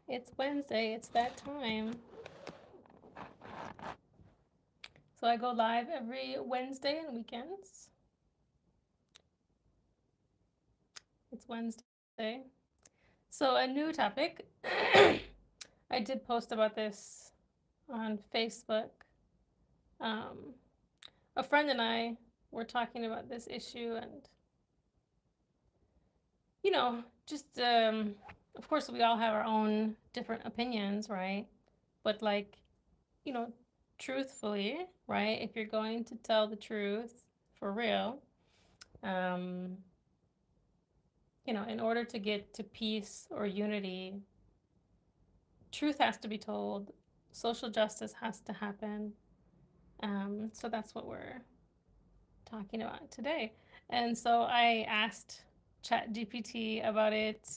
It's Wednesday. It's that time. So I go live every Wednesday and weekends. It's Wednesday. So a new topic. I did post about this on Facebook. Um, a friend and I were talking about this issue, and just of course we all have our own different opinions, right? But like, you know, truthfully, right? If you're going to tell the truth for real, um, in order to get to peace or unity, truth has to be told, social justice has to happen. So that's what we're talking about today. And so I asked ChatGPT about it,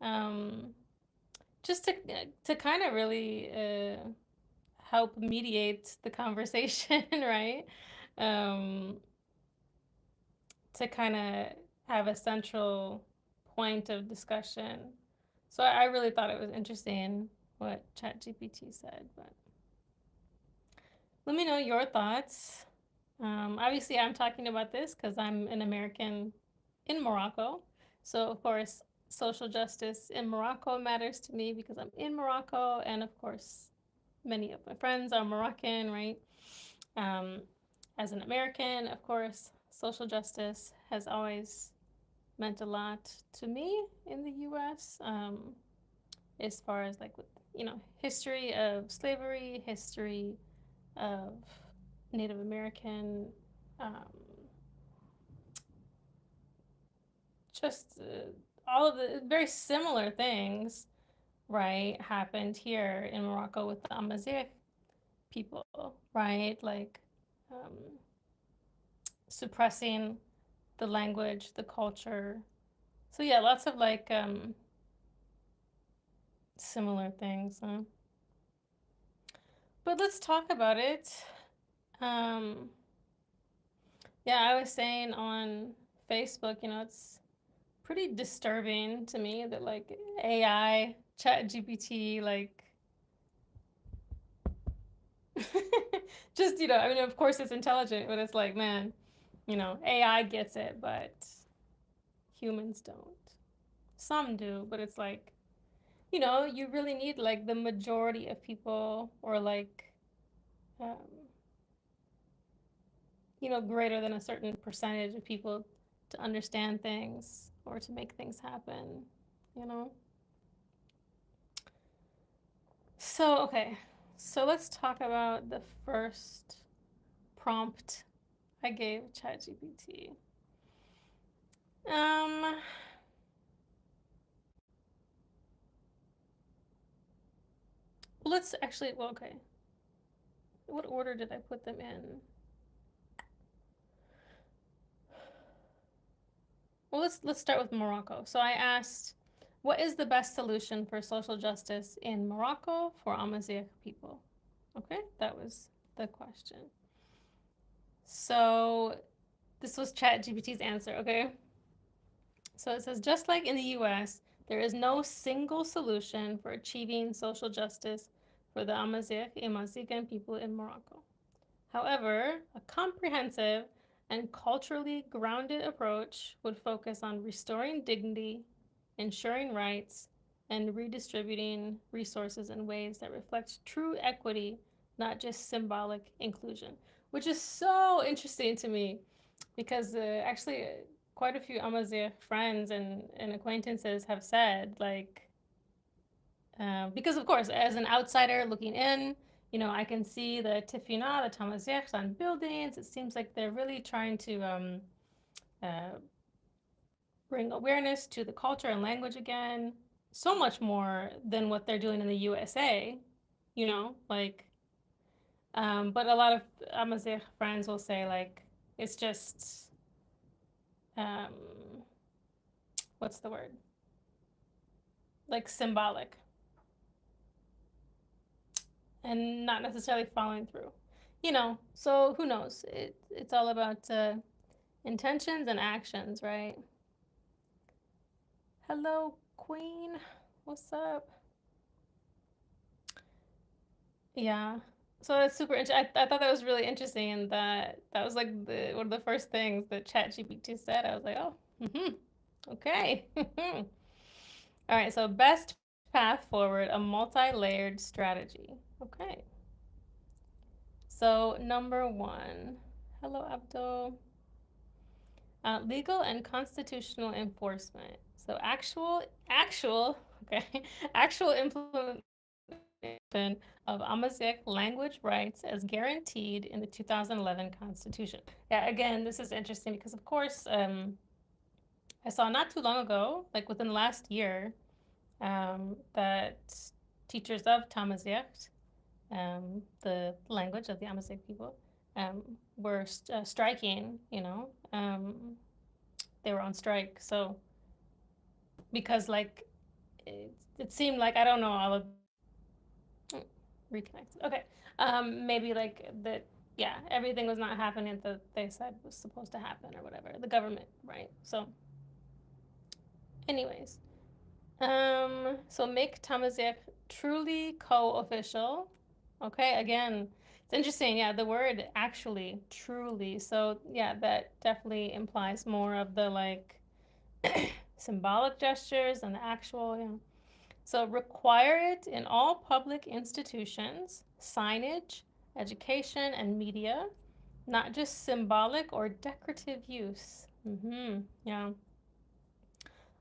um, just to kind of really help mediate the conversation, right? Um, to kind of have a central point of discussion. So I really thought it was interesting what ChatGPT said, but let me know your thoughts. Obviously, I'm talking about this because I'm an American in Morocco. So, of course, social justice in Morocco matters to me because I'm in Morocco. And of course, many of my friends are Moroccan, right? Um, as an American, of course, social justice has always meant a lot to me in the US, as far as like with, history of slavery, history of Native American, um, just all of the very similar things, right, happened here in Morocco with the Amazigh people, right? Like um, suppressing the language, the culture. So yeah, lots of like similar things. Huh? But let's talk about it. Um, yeah, I was saying on Facebook, it's pretty disturbing to me that like AI, Chat GPT, like just, I mean, of course it's intelligent, but it's like, man, AI gets it, but humans don't. Some do, but it's like, you really need like the majority of people or like, um, greater than a certain percentage of people to understand things or to make things happen, you know? So, okay. So let's talk about the first prompt I gave ChatGPT. Um, let's actually, well, okay. What order did I put them in? Well, let's start with Morocco. So I asked, what is the best solution for social justice in Morocco for Amazigh people? Okay, that was the question. So this was ChatGPT's answer, okay? So it says, just like in the US, there is no single solution for achieving social justice for the Amazigh and Amazighan people in Morocco. However, a comprehensive and culturally grounded approach would focus on restoring dignity, ensuring rights, and redistributing resources in ways that reflect true equity, not just symbolic inclusion, which is so interesting to me because actually quite a few Amazigh friends and acquaintances have said, like, because of course, as an outsider looking in, I can see the tifina, the tamazighs on buildings. It seems like they're really trying to uh, bring awareness to the culture and language again. So much more than what they're doing in the USA, like. But a lot of Amazigh friends will say like it's just um, what's the word? Like symbolic and not necessarily following through. So who knows? It's all about intentions and actions, right? Hello, Queen. What's up? Yeah. So that's super interesting. I thought that was really interesting, and that was like one of the first things that ChatGPT said. I was like, oh, okay. All right. So best path forward, a multi-layered strategy. Okay. So number one, hello Abdul. Legal and constitutional enforcement. So okay, actual implementation of Amazigh language rights as guaranteed in the 2011 Constitution. Yeah, again, this is interesting because, of course, I saw not too long ago, like within the last year, that teachers of Tamazight, the language of the Amazigh people, were striking. They were on strike. So because like it seemed like I don't know all of reconnect. Okay, maybe like that. Yeah, everything was not happening that they said was supposed to happen or whatever. The government, right? So, anyways, so make Tamazight truly co-official. Okay, again, it's interesting. Yeah, the word actually, truly. So yeah, that definitely implies more of the like symbolic gestures and the actual. Yeah. So require it in all public institutions, signage, education, and media, not just symbolic or decorative use. Yeah.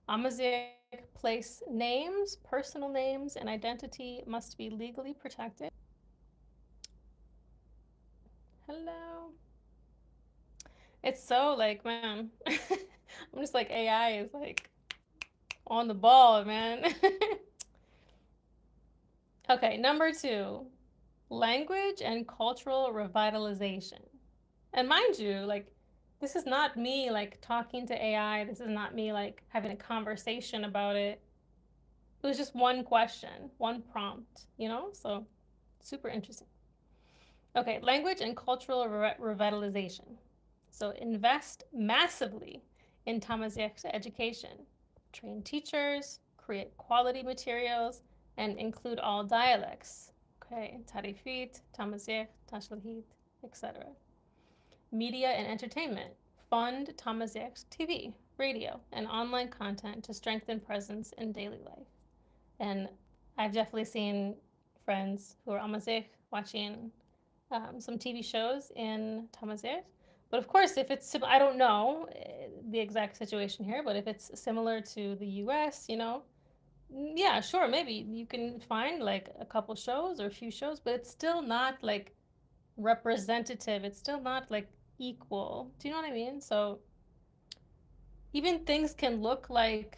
Amazigh place names, personal names, and identity must be legally protected. Hello. It's so like, man, I'm just like AI is like on the ball, man. Okay, number two, language and cultural revitalization. And mind you, like, this is not me like talking to AI. This is not me like having a conversation about it. It was just one question, one prompt, So super interesting. Okay, language and cultural revitalization. So invest massively in Tamazight education. Train teachers, create quality materials, and include all dialects. Okay, Tarifit, Tamazight, Tashlahit, etc. Media and entertainment. Fund Tamazight TV, radio, and online content to strengthen presence in daily life. And I've definitely seen friends who are Amazigh watching some TV shows in Tamazight. But of course, if it's, I don't know the exact situation here, but if it's similar to the US, yeah, sure, maybe you can find like a couple shows or a few shows, but it's still not like representative. It's still not like equal. Do you know what I mean? So even things can look like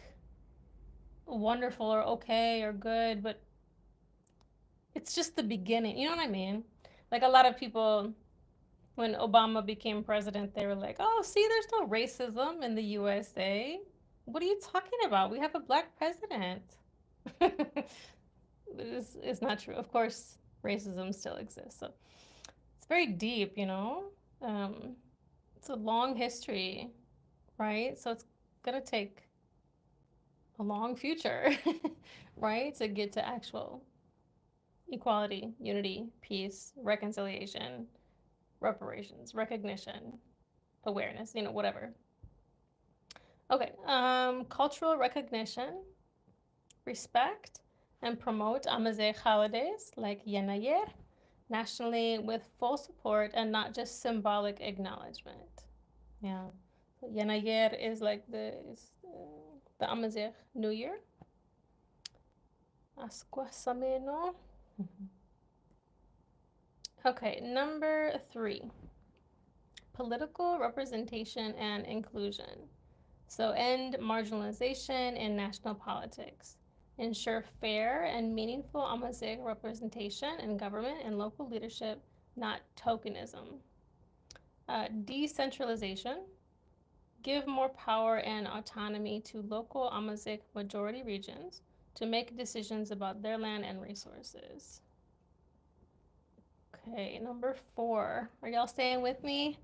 wonderful or okay or good, but it's just the beginning. You know what I mean? Like a lot of people, when Obama became president, they were like, oh, see, there's no racism in the USA. What are you talking about? We have a black president. It's not true. Of course, racism still exists. So it's very deep, Um, it's a long history, right? So it's going to take a long future, right, to get to actual equality, unity, peace, reconciliation, reparations, recognition, awareness, whatever. Okay, cultural recognition, respect, and promote Amazigh holidays like Yenayer nationally with full support and not just symbolic acknowledgement. Yeah. So Yenayer is like the Amazigh New Year. Asquasameno. Okay, number three, political representation and inclusion. So end marginalization in national politics. Ensure fair and meaningful Amazigh representation in government and local leadership, not tokenism. Decentralization. Give more power and autonomy to local Amazigh majority regions to make decisions about their land and resources. Okay, number four. Are y'all staying with me?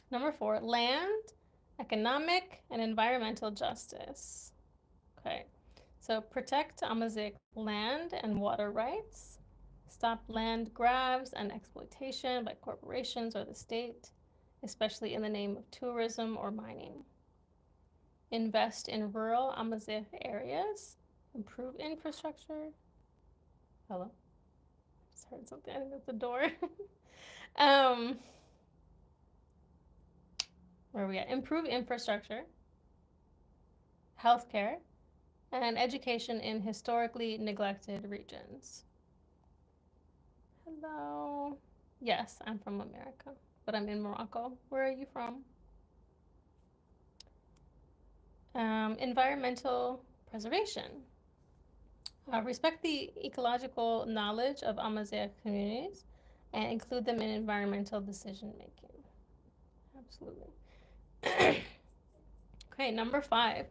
Number four, land, economic, and environmental justice. Okay, So protect Amazigh land and water rights. Stop land grabs and exploitation by corporations or the state, especially in the name of tourism or mining. Invest in rural Amazigh areas. Improve infrastructure. Hello? Just heard something. I think that's the door. um, where are we at? Improve infrastructure, healthcare, and education in historically neglected regions. Hello. Yes, I'm from America, but I'm in Morocco. Where are you from? Environmental preservation. Respect the ecological knowledge of Amazigh communities and include them in environmental decision making. Absolutely. Okay, number 5,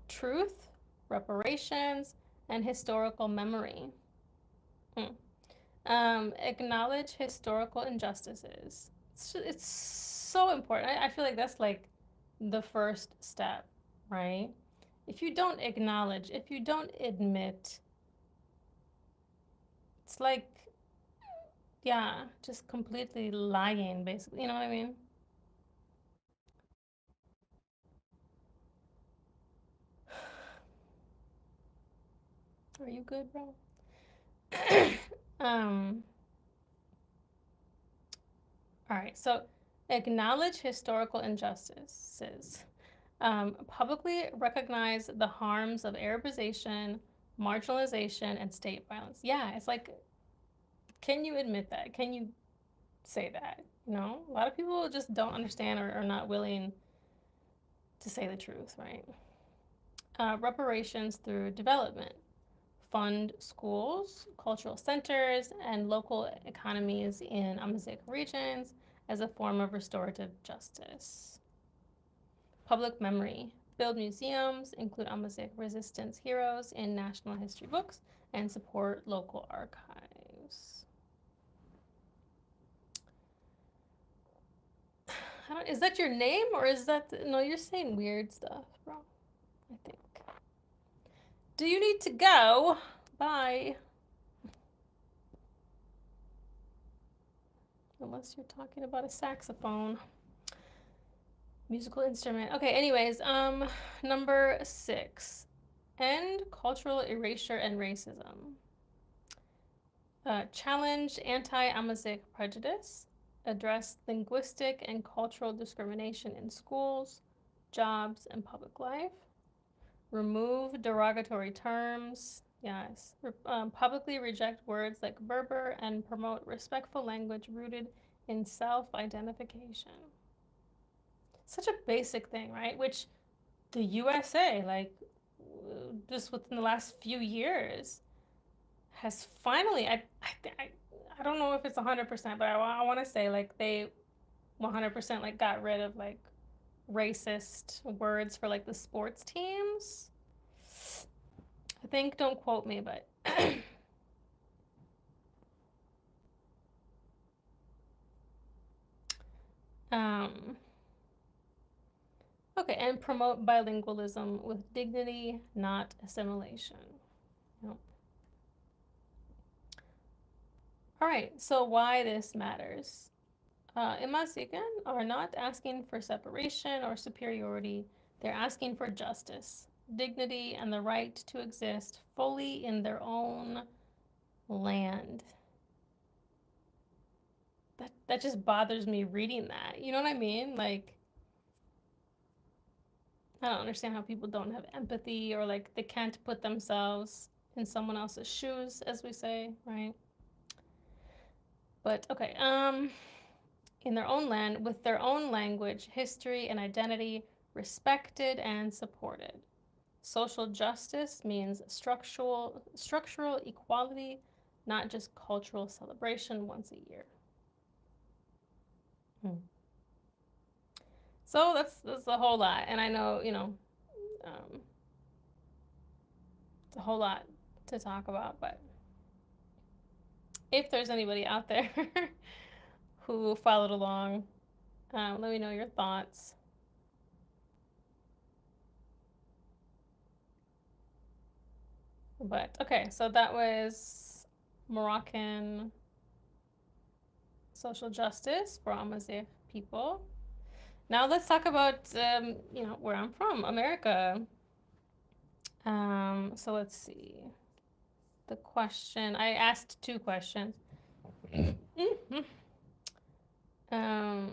truth, reparations, and historical memory. Acknowledge historical injustices. It's so important. I feel like that's like the first step, right? If you don't acknowledge, if you don't admit, it's like, yeah, just completely lying, basically. You know what I mean? Are you good, bro? um, all right, so acknowledge historical injustices. Publicly recognize the harms of Arabization, marginalization, and state violence. Yeah, it's like, can you admit that? Can you say that? You know, a lot of people just don't understand or are not willing to say the truth, right? Reparations through development. Fund schools, cultural centers, and local economies in Amazigh regions as a form of restorative justice. Public memory. Build museums, include Amazigh resistance heroes in national history books, and support local archives. Is that your name or is that no? You're saying weird stuff, bro. I think. Do you need to go? Bye. Unless you're talking about a saxophone. Musical instrument. Okay, anyways, number 6. End cultural erasure and racism. Challenge anti-Amazigh prejudice. Address linguistic and cultural discrimination in schools, jobs, and public life. Remove derogatory terms. Yes. Publicly reject words like Berber and promote respectful language rooted in self-identification. Such a basic thing, right? Which the USA, like, just within the last few years, has finally, I don't know if it's 100%, but I want to say, like, they 100% like got rid of like racist words for like the sports teams. I think, don't quote me, but um, okay, and promote bilingualism with dignity, not assimilation. Yep. All right, so why this matters. Amazigh are not asking for separation or superiority. They're asking for justice, dignity, and the right to exist fully in their own land. That just bothers me reading that. You know what I mean? Like, I don't understand how people don't have empathy or like they can't put themselves in someone else's shoes, as we say, right? But okay, in their own land, with their own language, history, and identity respected and supported. Social justice means structural equality, not just cultural celebration once a year. So that's a whole lot, and I know, you know, it's a whole lot to talk about, but if there's anybody out there who followed along, let me know your thoughts. But okay, so that was Moroccan social justice for Amazigh people. Now let's talk about where I'm from, America. So let's see. The question I asked two questions. um,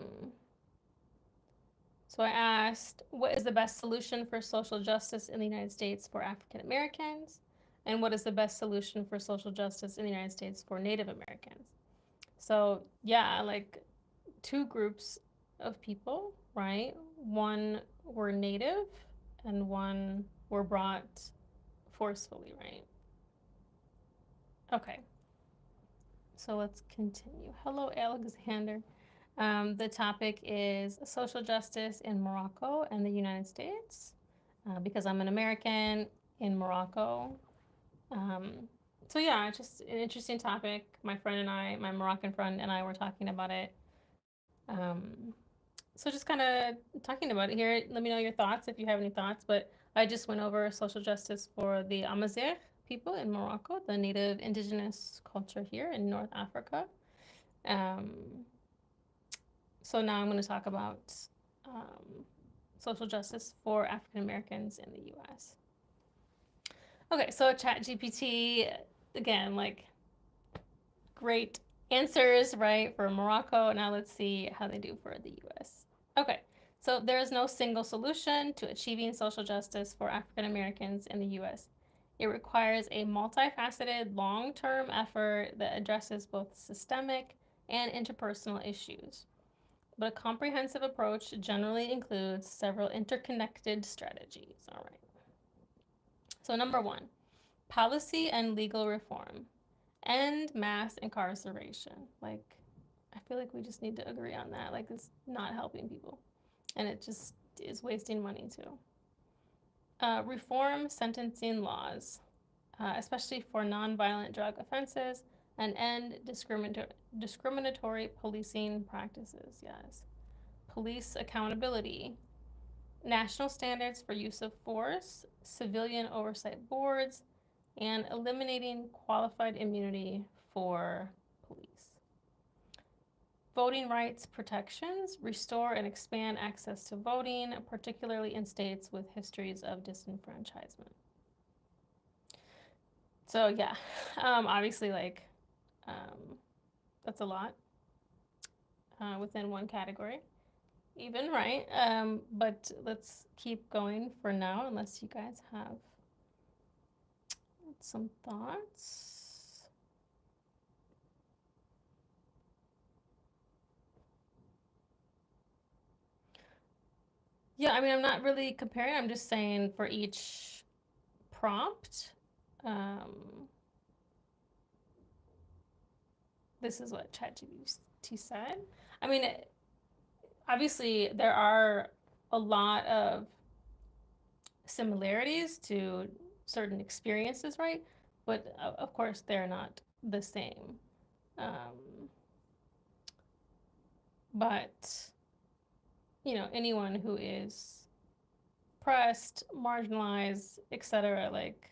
so I asked, what is the best solution for social justice in the United States for African Americans? And what is the best solution for social justice in the United States for Native Americans? So, yeah, like two groups of people, right? One were native and one were brought forcefully, right? Okay, so let's continue. Hello, Alexander. The topic is social justice in Morocco and the United States, because I'm an American in Morocco. So yeah, just an interesting topic. My friend and I, my Moroccan friend and I were talking about it. So just kind of talking about it here. Let me know your thoughts if you have any thoughts. But I just went over social justice for the Amazigh people in Morocco, the native indigenous culture here in North Africa. Um, so now I'm going to talk about social justice for African Americans in the U.S. Okay, so ChatGPT, again, like great answers, right, for Morocco. Now let's see how they do for the U.S. Okay, so there is no single solution to achieving social justice for African Americans in the U.S. It requires a multifaceted, long-term effort that addresses both systemic and interpersonal issues. But a comprehensive approach generally includes several interconnected strategies. All right. So number one, policy and legal reform. End mass incarceration. Like, I feel like we just need to agree on that. Like, it's not helping people. And it just is wasting money too. Reform sentencing laws, especially for nonviolent drug offenses, and end discriminatory policing practices. Yes. Police accountability, national standards for use of force, civilian oversight boards, and eliminating qualified immunity for police. Voting rights protections, restore and expand access to voting, particularly in states with histories of disenfranchisement. So yeah, obviously like that's a lot within one category even, right? But let's keep going for now unless you guys have some thoughts. Yeah, I mean, I'm not really comparing. I'm just saying for each prompt, this is what ChatGPT said. I mean, obviously, there are a lot of similarities to certain experiences, right? But of course, they're not the same. But, anyone who is oppressed, marginalized, etc., like,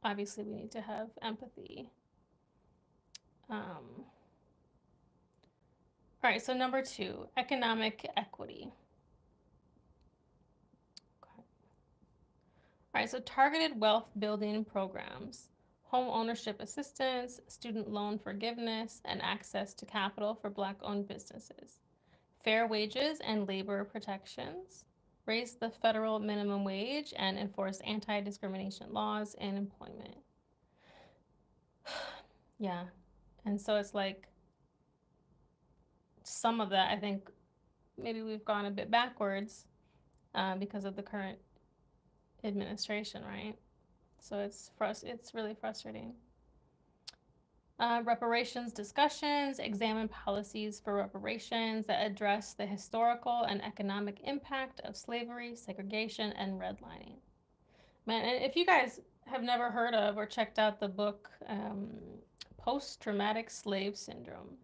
obviously, we need to have empathy. All right, so number two, economic equity. Okay. All right, so targeted wealth building programs, home ownership assistance, student loan forgiveness, and access to capital for Black-owned businesses, fair wages and labor protections, raise the federal minimum wage, and enforce anti-discrimination laws in employment. Yeah, and so it's like some of that, I think maybe we've gone a bit backwards because of the current administration, right? So it's really frustrating. Reparations discussions examine policies for reparations that address the historical and economic impact of slavery, segregation, and redlining. Man, and if you guys have never heard of or checked out the book Post-Traumatic Slave Syndrome,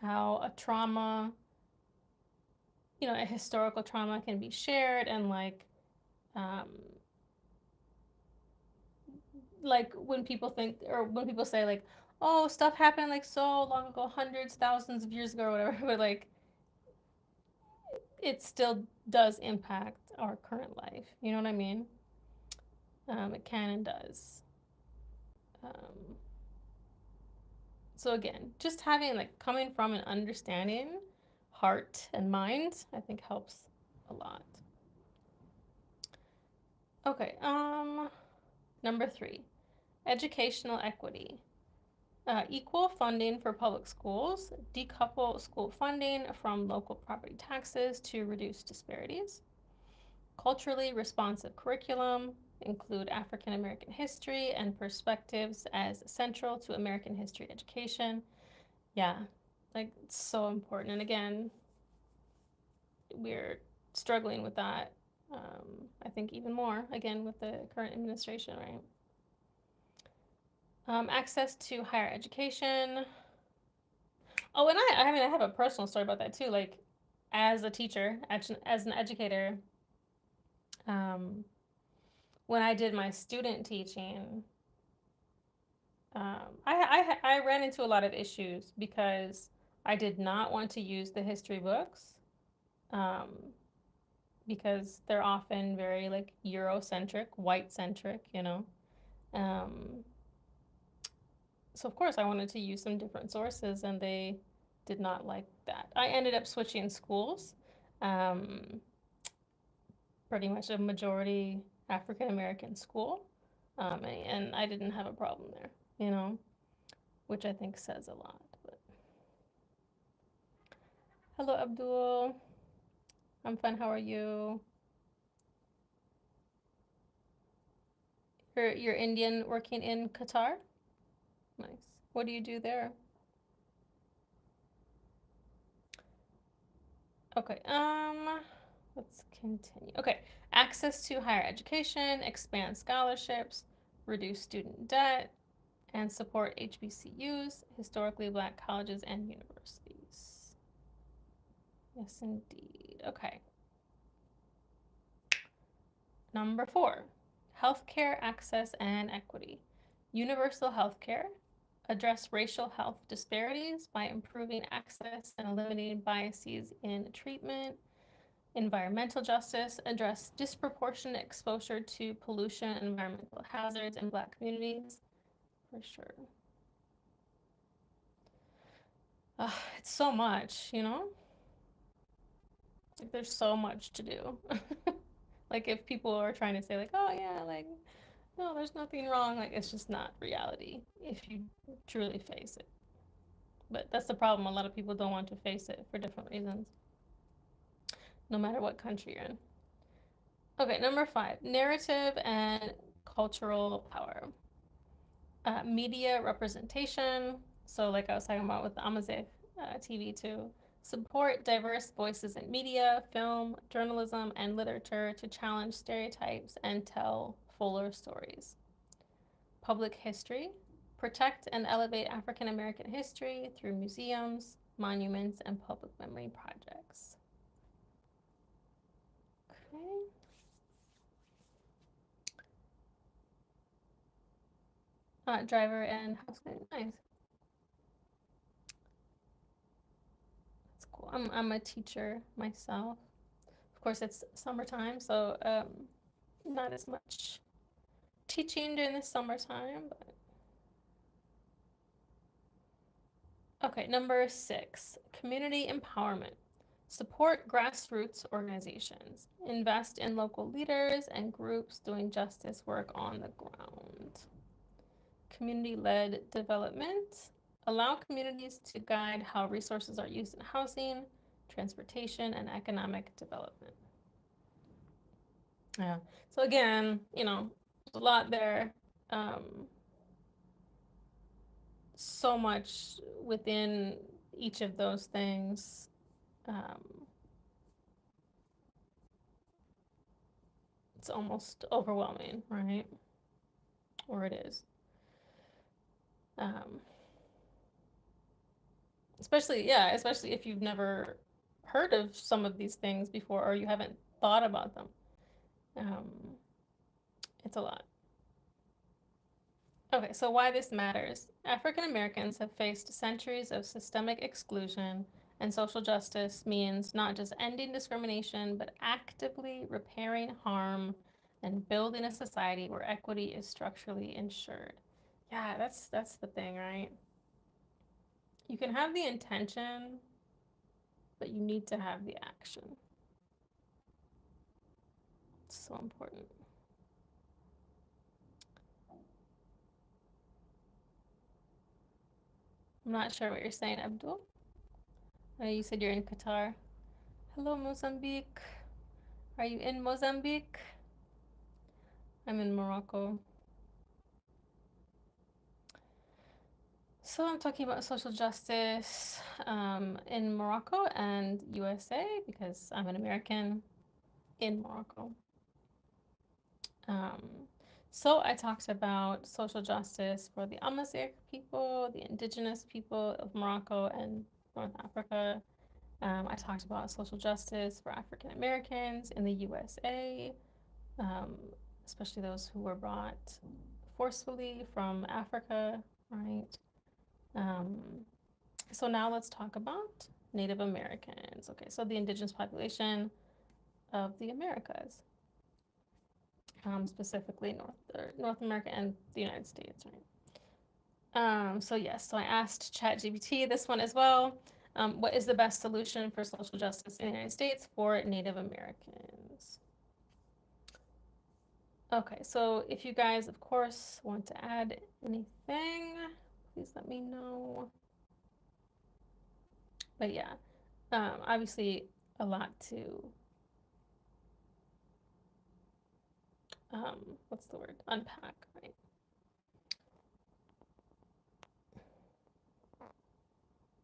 how a trauma, a historical trauma can be shared and like like when people think, or when people say like, oh, stuff happened like so long ago, hundreds, thousands of years ago, or whatever, but like it still does impact our current life. You know what I mean? It can and does. Um, so again, just having like coming from an understanding heart and mind, I think helps a lot. Okay, number 3, educational equity. Equal funding for public schools, decouple school funding from local property taxes to reduce disparities. Culturally responsive curriculum, include African American history and perspectives as central to American history education. Yeah, like it's so important. And again, we're struggling with that. I think even more again with the current administration, right? Access to higher education. Oh, and I mean, I have a personal story about that too. Like, as a teacher, as an educator, um, when I did my student teaching, I ran into a lot of issues because I did not want to use the history books, um, because they're often very like Eurocentric, white centric, you know. Um, so of course I wanted to use some different sources, and they did not like that. I ended up switching schools, um, pretty much a majority African American school, and I didn't have a problem there, you know, which I think says a lot. But hello, Abdul. I'm fine. How are you? You're Indian working in Qatar? Nice. What do you do there? Okay, let's continue. Okay, access to higher education, expand scholarships, reduce student debt, and support HBCUs, historically black colleges and universities. Yes, indeed. Okay. Number 4, healthcare access and equity. Universal healthcare, address racial health disparities by improving access and eliminating biases in treatment. Environmental justice, address disproportionate exposure to pollution and environmental hazards in Black communities, for sure. It's so much, you know? Like, there's so much to do. Like, if people are trying to say, like, oh, yeah, like, no, there's nothing wrong, like, it's just not reality if you truly face it. But that's the problem. A lot of people don't want to face it for different reasons, no matter what country you're in. Okay, number 5, narrative and cultural power. Media representation. So, like I was talking about with the Amazigh TV too. Support diverse voices in media, film, journalism, and literature to challenge stereotypes and tell fuller stories. Public history. Protect and elevate African American history through museums, monuments, and public memory projects. Okay. Driver and house cleaning. Nice. That's cool. I'm a teacher myself. Of course, it's summertime, so not as much teaching during the summertime. But... Okay, number 6, community empowerment. Support grassroots organizations. Invest in local leaders and groups doing justice work on the ground. Community-led development. Allow communities to guide how resources are used in housing, transportation, and economic development. Yeah. So again, you know, there's a lot there. So much within each of those things. It's almost overwhelming, right? Or it is. Um, especially if you've never heard of some of these things before, or you haven't thought about them. Um, it's a lot. Okay, so why this matters. African Americans have faced centuries of systemic exclusion, and social justice means not just ending discrimination, but actively repairing harm and building a society where equity is structurally ensured. Yeah, that's the thing, right? You can have the intention, but you need to have the action. It's so important. I'm not sure what you're saying, Abdul. You said you're in Qatar. Hello, Mozambique. Are you in Mozambique? I'm in Morocco. So I'm talking about social justice in Morocco and USA because I'm an American in Morocco. Um, so I talked about social justice for the Amazigh people, the Indigenous people of Morocco and North Africa. I talked about social justice for African Americans in the USA, um, especially those who were brought forcefully from Africa, right? Um, so now let's talk about Native Americans. Okay, so the indigenous population of the Americas, specifically North America and the United States, right? So yes, so I asked ChatGPT this one as well. What is the best solution for social justice in the United States for Native Americans? Okay, so if you guys, of course, want to add anything, please let me know. But yeah, obviously a lot to, what's the word? Unpack, right?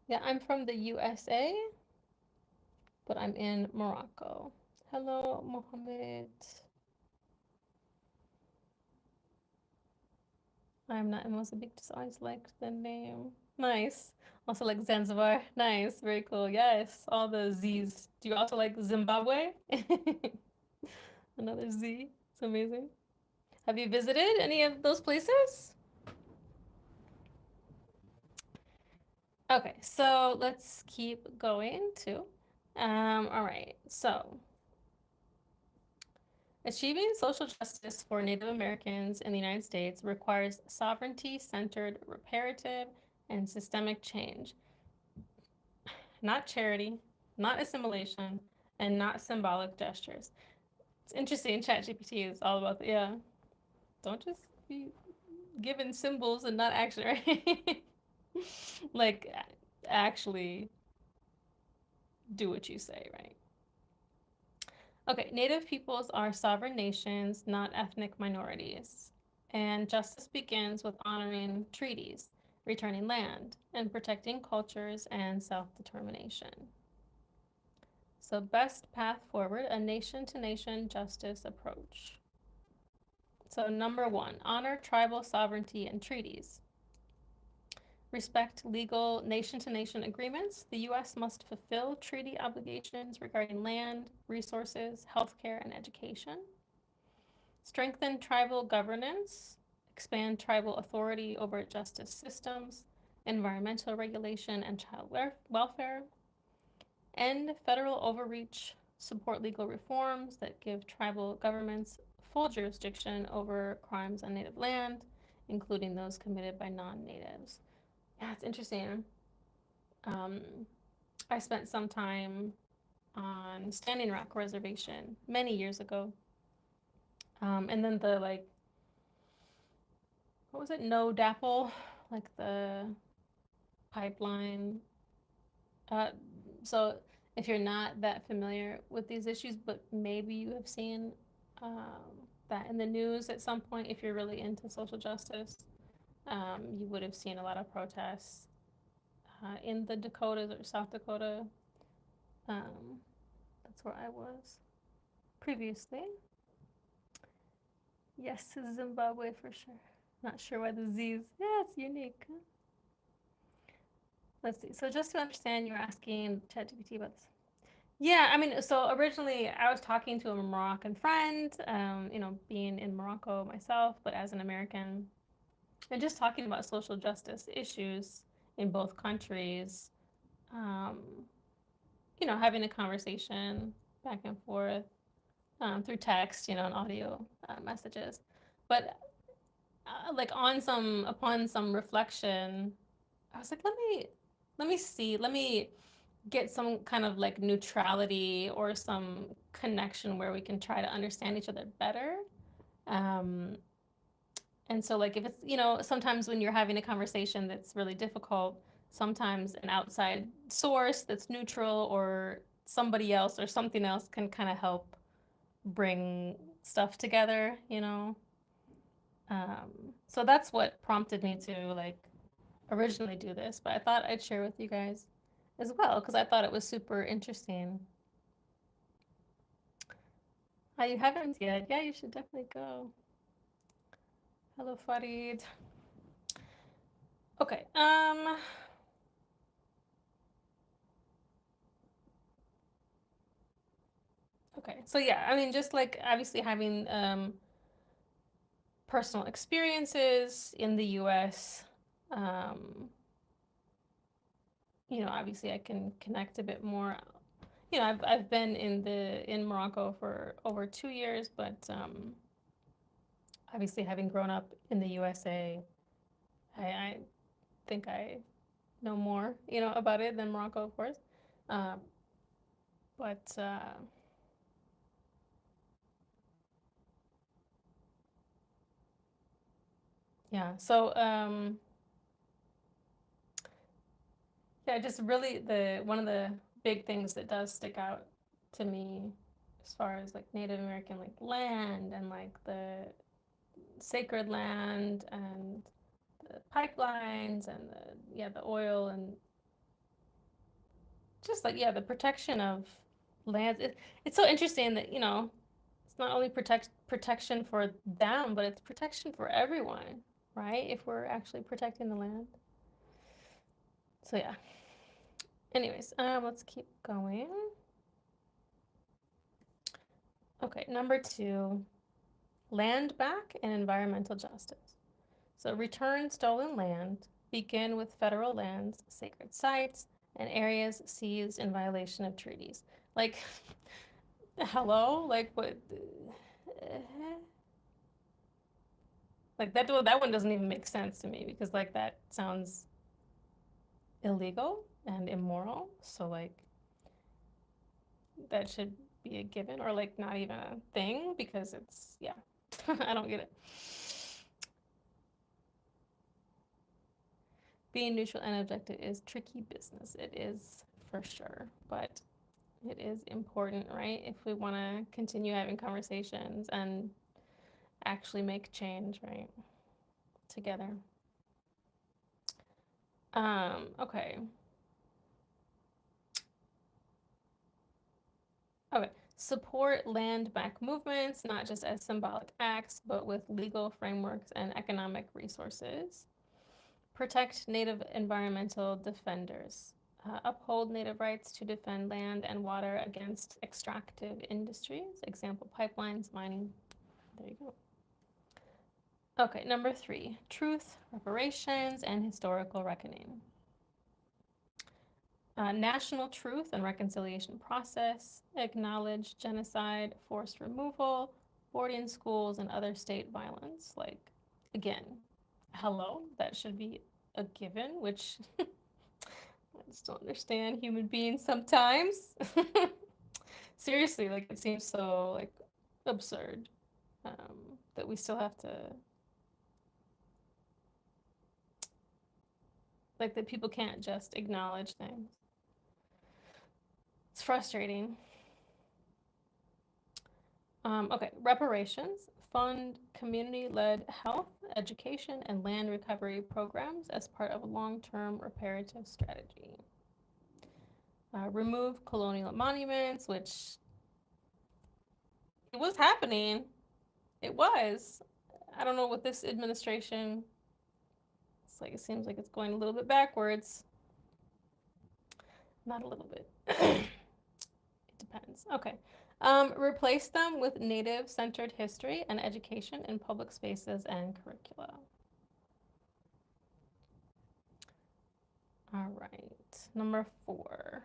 Yeah, I'm from the USA, but I'm in Morocco. Hello, Mohammed. I'm not in Mozambique, just always liked the name. Nice. Also like Zanzibar. Nice, very cool. Yes, all the Z's. Do you also like Zimbabwe? Another Z. It's amazing. Have you visited any of those places? Okay, so let's keep going too. All right, so achieving social justice for Native Americans in the United States requires sovereignty-centered reparative and systemic change, not charity, not assimilation, and not symbolic gestures. It's interesting, ChatGPT is all about the, yeah, don't just be given symbols and not action, right? Like, actually do what you say, right? Okay, Native peoples are sovereign nations, not ethnic minorities. And justice begins with honoring treaties, returning land, and protecting cultures and self-determination. So best path forward, a nation-to-nation justice approach. So number one, honor tribal sovereignty and treaties. Respect legal nation-to-nation agreements. The U.S. must fulfill treaty obligations regarding land, resources, healthcare, and education. Strengthen tribal governance. Expand tribal authority over justice systems, environmental regulation, and child welfare. End federal overreach. Support legal reforms that give tribal governments full jurisdiction over crimes on native land, including those committed by non-natives. Yeah, it's interesting. Um, I spent some time on Standing Rock Reservation many years ago. And then the like, what was it? No DAPL, like the pipeline. Uh, so if you're not that familiar with these issues, but maybe you have seen that in the news at some point, if you're really into social justice, you would have seen a lot of protests in the Dakotas or South Dakota. That's where I was previously. Yes, Zimbabwe for sure. Not sure why the Z's. Yeah, it's unique. Let's see. So just to understand, you're asking ChatGPT about this. Yeah, I mean, so originally I was talking to a Moroccan friend, being in Morocco myself, but as an American. And just talking about social justice issues in both countries, um, having a conversation back and forth through text, and audio messages. But like upon some reflection, I was like, let me get some kind of like neutrality or some connection where we can try to understand each other better. Um, and so like if it's, sometimes when you're having a conversation that's really difficult, sometimes an outside source that's neutral or somebody else or something else can kind of help bring stuff together. So that's what prompted me to like originally do this, but I thought I'd share with you guys as well because I thought it was super interesting. Oh, you haven't yet? Yeah, you should definitely go. Hello, Farid. Okay. Okay. So yeah, I mean, just like obviously having personal experiences in the U.S. Um, obviously I can connect a bit more. I've been in Morocco for over 2 years, but obviously having grown up in the USA, I think I know more, about it than Morocco, of course. Um, but yeah, so yeah, just really the one of the big things that does stick out to me as far as like Native American like land and like the sacred land and the pipelines and the oil and just like the protection of lands. It's so interesting that it's not only protection for them, but it's protection for everyone, right? If we're actually protecting the land. So yeah. Anyways, let's keep going. Okay, number 2, land back and environmental justice. So return stolen land, begin with federal lands, sacred sites, and areas seized in violation of treaties. Like, hello? Like, what? Like, that one doesn't even make sense to me because, like, that sounds illegal and immoral. So, like, that should be a given or, like, not even a thing because it's, yeah, I don't get it. Being neutral and objective is tricky business. It is for sure, but it is important, right? If we want to continue having conversations and actually make change, right? Together. Okay. Okay. Support land back movements, not just as symbolic acts, but with legal frameworks and economic resources. Protect Native environmental defenders. Uphold Native rights to defend land and water against extractive industries, example, pipelines, mining. There you go. Okay, number 3, truth, reparations, and historical reckoning. National truth and reconciliation process, acknowledge genocide, forced removal, boarding schools, and other state violence. Like, again, hello, that should be a given, which I just don't understand human beings sometimes. Seriously, like, it seems so, like, absurd that we still have to, like, that people can't just acknowledge things. It's frustrating. Okay, reparations fund community-led health, education, and land recovery programs as part of a long-term reparative strategy. Remove colonial monuments, which it was happening. It was. I don't know what this administration. It's like it seems like it's going a little bit backwards. Not a little bit. It depends. Okay. Replace them with native-centered history and education in public spaces and curricula. All right, number 4.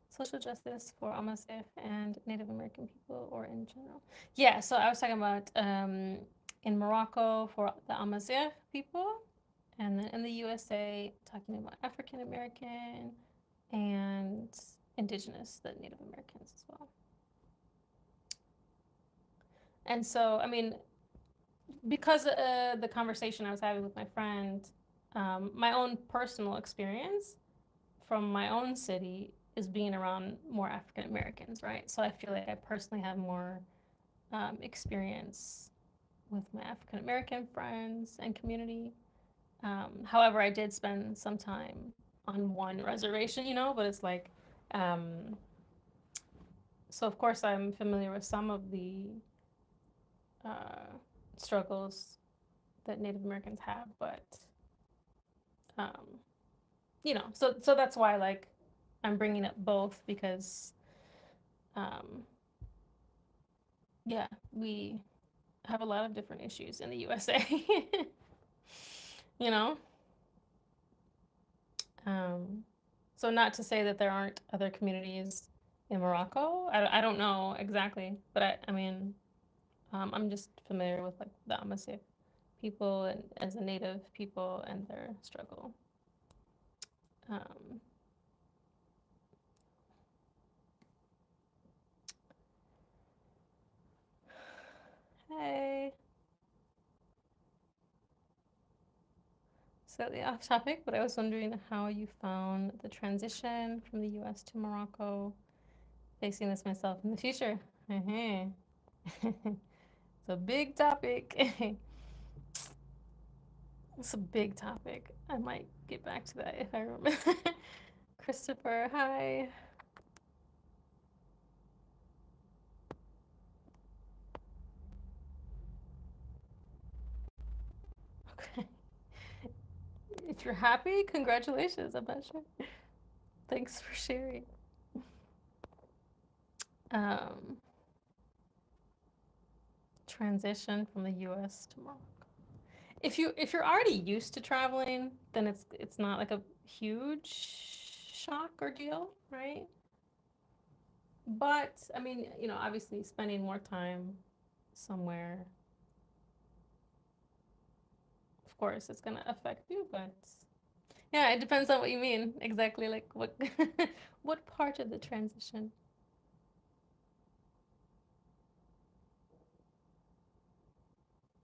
Social justice for Amazigh and Native American people, or in general. Yeah, so I was talking about in Morocco for the Amazigh people, and then in the USA, talking about African American and Indigenous, the Native Americans as well. And so, I mean, because the conversation I was having with my friend, my own personal experience from my own city is being around more African Americans, right? So I feel like I personally have more experience with my African American friends and community. However, I did spend some time on one reservation, but it's like, so of course I'm familiar with some of the uh, struggles that Native Americans have, but um, so that's why like I'm bringing up both because um, yeah, we have a lot of different issues in the USA. you know. Um, so not to say that there aren't other communities in Morocco. I don't know exactly, but I mean, I'm just familiar with like the Amazigh people and as a native people and their struggle. Um, hey, slightly off topic, but I was wondering how you found the transition from the US to Morocco, facing this myself in the future. It's a big topic. It's a big topic. I might get back to that if I remember. Christopher, hi. Okay. If you're happy, congratulations. I'm not sure. Thanks for sharing. Um, transition from the US to Morocco. If you're already used to traveling, then it's not like a huge shock or deal, right? But I mean, obviously spending more time somewhere, of course, it's gonna affect you, but yeah, it depends on what you mean exactly, like what what part of the transition.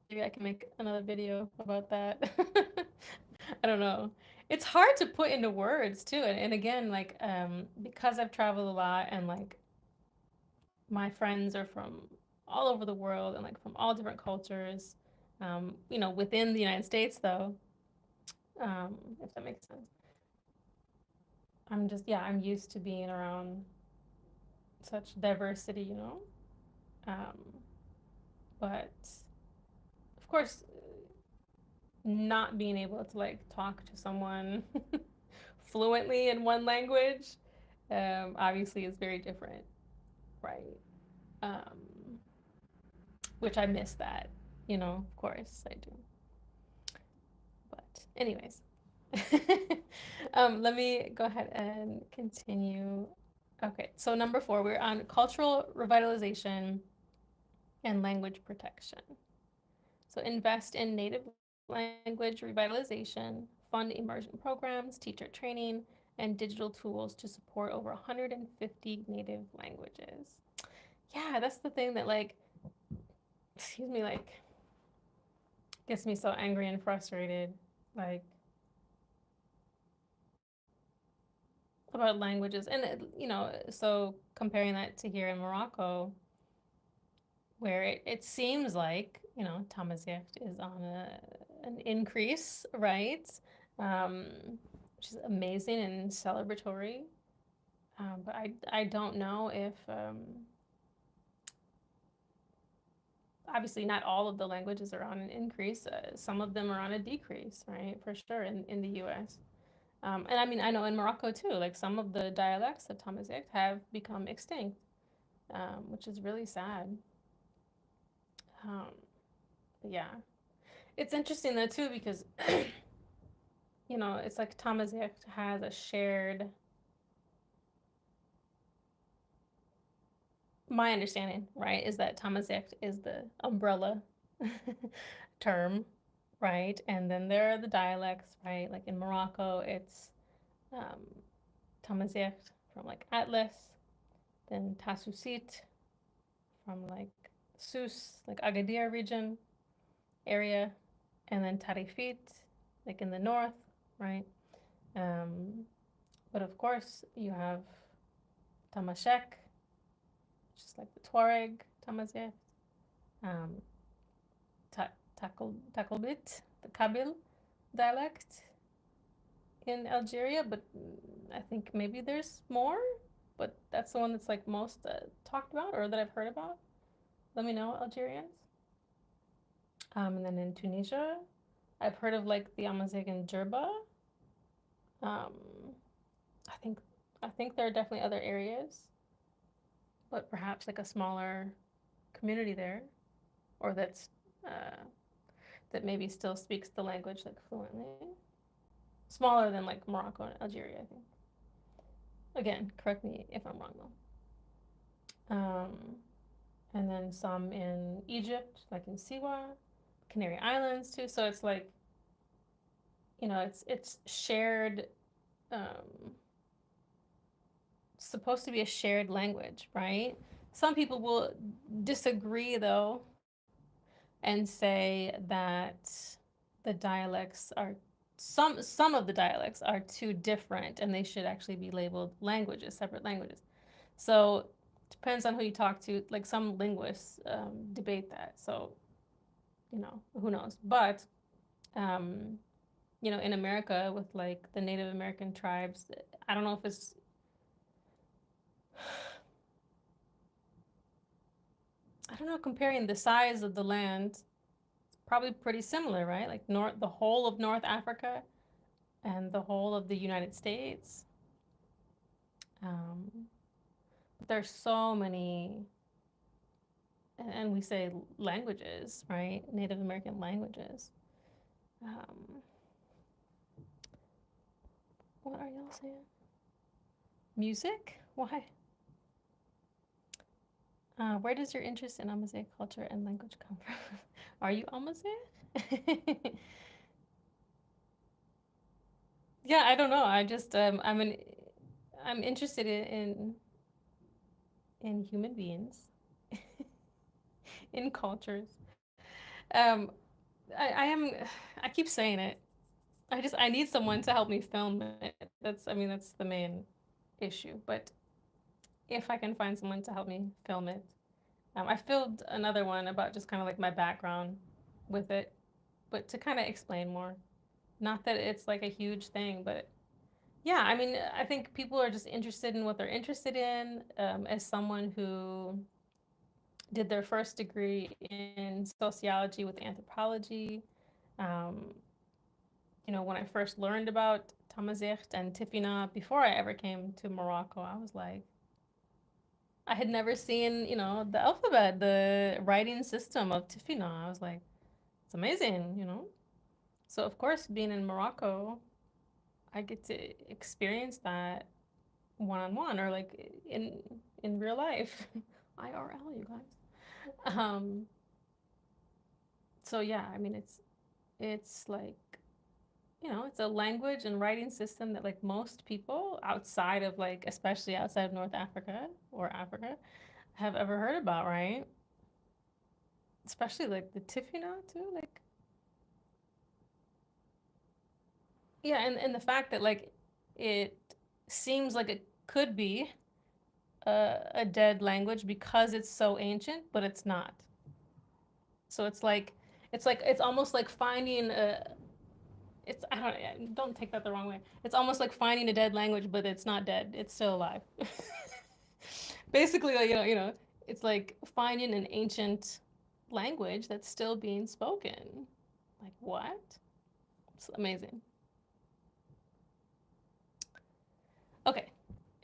Maybe I can make another video about that. I don't know. It's hard to put into words too. And again, like because I've traveled a lot and like my friends are from all over the world and like from all different cultures, within the United States though, if that makes sense. I'm used to being around such diversity. Um, but of course, not being able to like talk to someone fluently in one language, obviously is very different, right? Um, which I miss that, of course I do. But anyways, let me go ahead and continue. Okay, so number 4, we're on cultural revitalization and language protection. So invest in native language revitalization, fund immersion programs, teacher training, and digital tools to support over 150 native languages. Yeah, that's the thing that like, excuse me, like gets me so angry and frustrated, like about languages. And so comparing that to here in Morocco, where it seems like, Tamazight is on an increase, right? Um, which is amazing and celebratory. But I don't know if, obviously, not all of the languages are on an increase. Some of them are on a decrease, right? For sure, in the US. And I mean, I know in Morocco too, like some of the dialects of Tamazight have become extinct, which is really sad. Um, but yeah. It's interesting though too because it's like Tamazight has a shared. My understanding, right, is that Tamazight is the umbrella term, right? And then there are the dialects, right? Like in Morocco, it's um, Tamazight from like Atlas, then Tasusit from like Sus, like Agadir region area, and then Tarifit, like in the north, right? Um, but of course, you have Tamashek, which is like the Tuareg Tamazight, um, Takelbit, the Kabil dialect in Algeria, but I think maybe there's more, but that's the one that's like most talked about or that I've heard about. Let me know, Algerians. And then in Tunisia, I've heard of like the Amazigh and Jerba. Um, I think I think there are definitely other areas, but perhaps like a smaller community there, or uh, that maybe still speaks the language like fluently. Smaller than like Morocco and Algeria, I think. Again, correct me if I'm wrong though. And then some in Egypt, like in Siwa, Canary Islands too. So it's like, it's shared. Supposed to be a shared language, right? Some people will disagree though and say that the dialects are some of the dialects are too different and they should actually be labeled languages, separate languages. So depends on who you talk to. Like some linguists debate that. So who knows? But in America with like the Native American tribes, I don't know if it's I don't know, comparing the size of the land, it's probably pretty similar, right? Like the whole of North Africa and the whole of the United States. But there's so many, and we say languages, right? Native American languages. What are y'all saying? Music? Why? Where does your interest in Amazigh culture and language come from? Are you Amazigh? Yeah, I don't know. I just I'm interested in human beings, in cultures. Um, I am. I keep saying it. I need someone to help me film it. That's the main issue. But if I can find someone to help me film it, I filmed another one about just kind of like my background with it, but to kind of explain more. Not that it's like a huge thing, but yeah, I think people are just interested in what they're interested in. As someone who did their first degree in sociology with anthropology, um, when I first learned about Tamazight and Tifina before I ever came to Morocco, I was like, I had never seen, the alphabet, the writing system of Tifina. I was like, it's amazing. So of course, being in Morocco, I get to experience that one on one or like in real life, IRL, you guys. So yeah, it's like it's a language and writing system that like most people outside of like especially outside of North Africa or Africa have ever heard about, right? Especially like the Tifina too, like yeah, and the fact that like it seems like it could be a dead language because it's so ancient, but it's not. So it's almost like finding a it's I don't take that the wrong way. It's almost like finding a dead language, but it's not dead. It's still alive. Basically, like, it's like finding an ancient language that's still being spoken. Like what? It's amazing. Okay.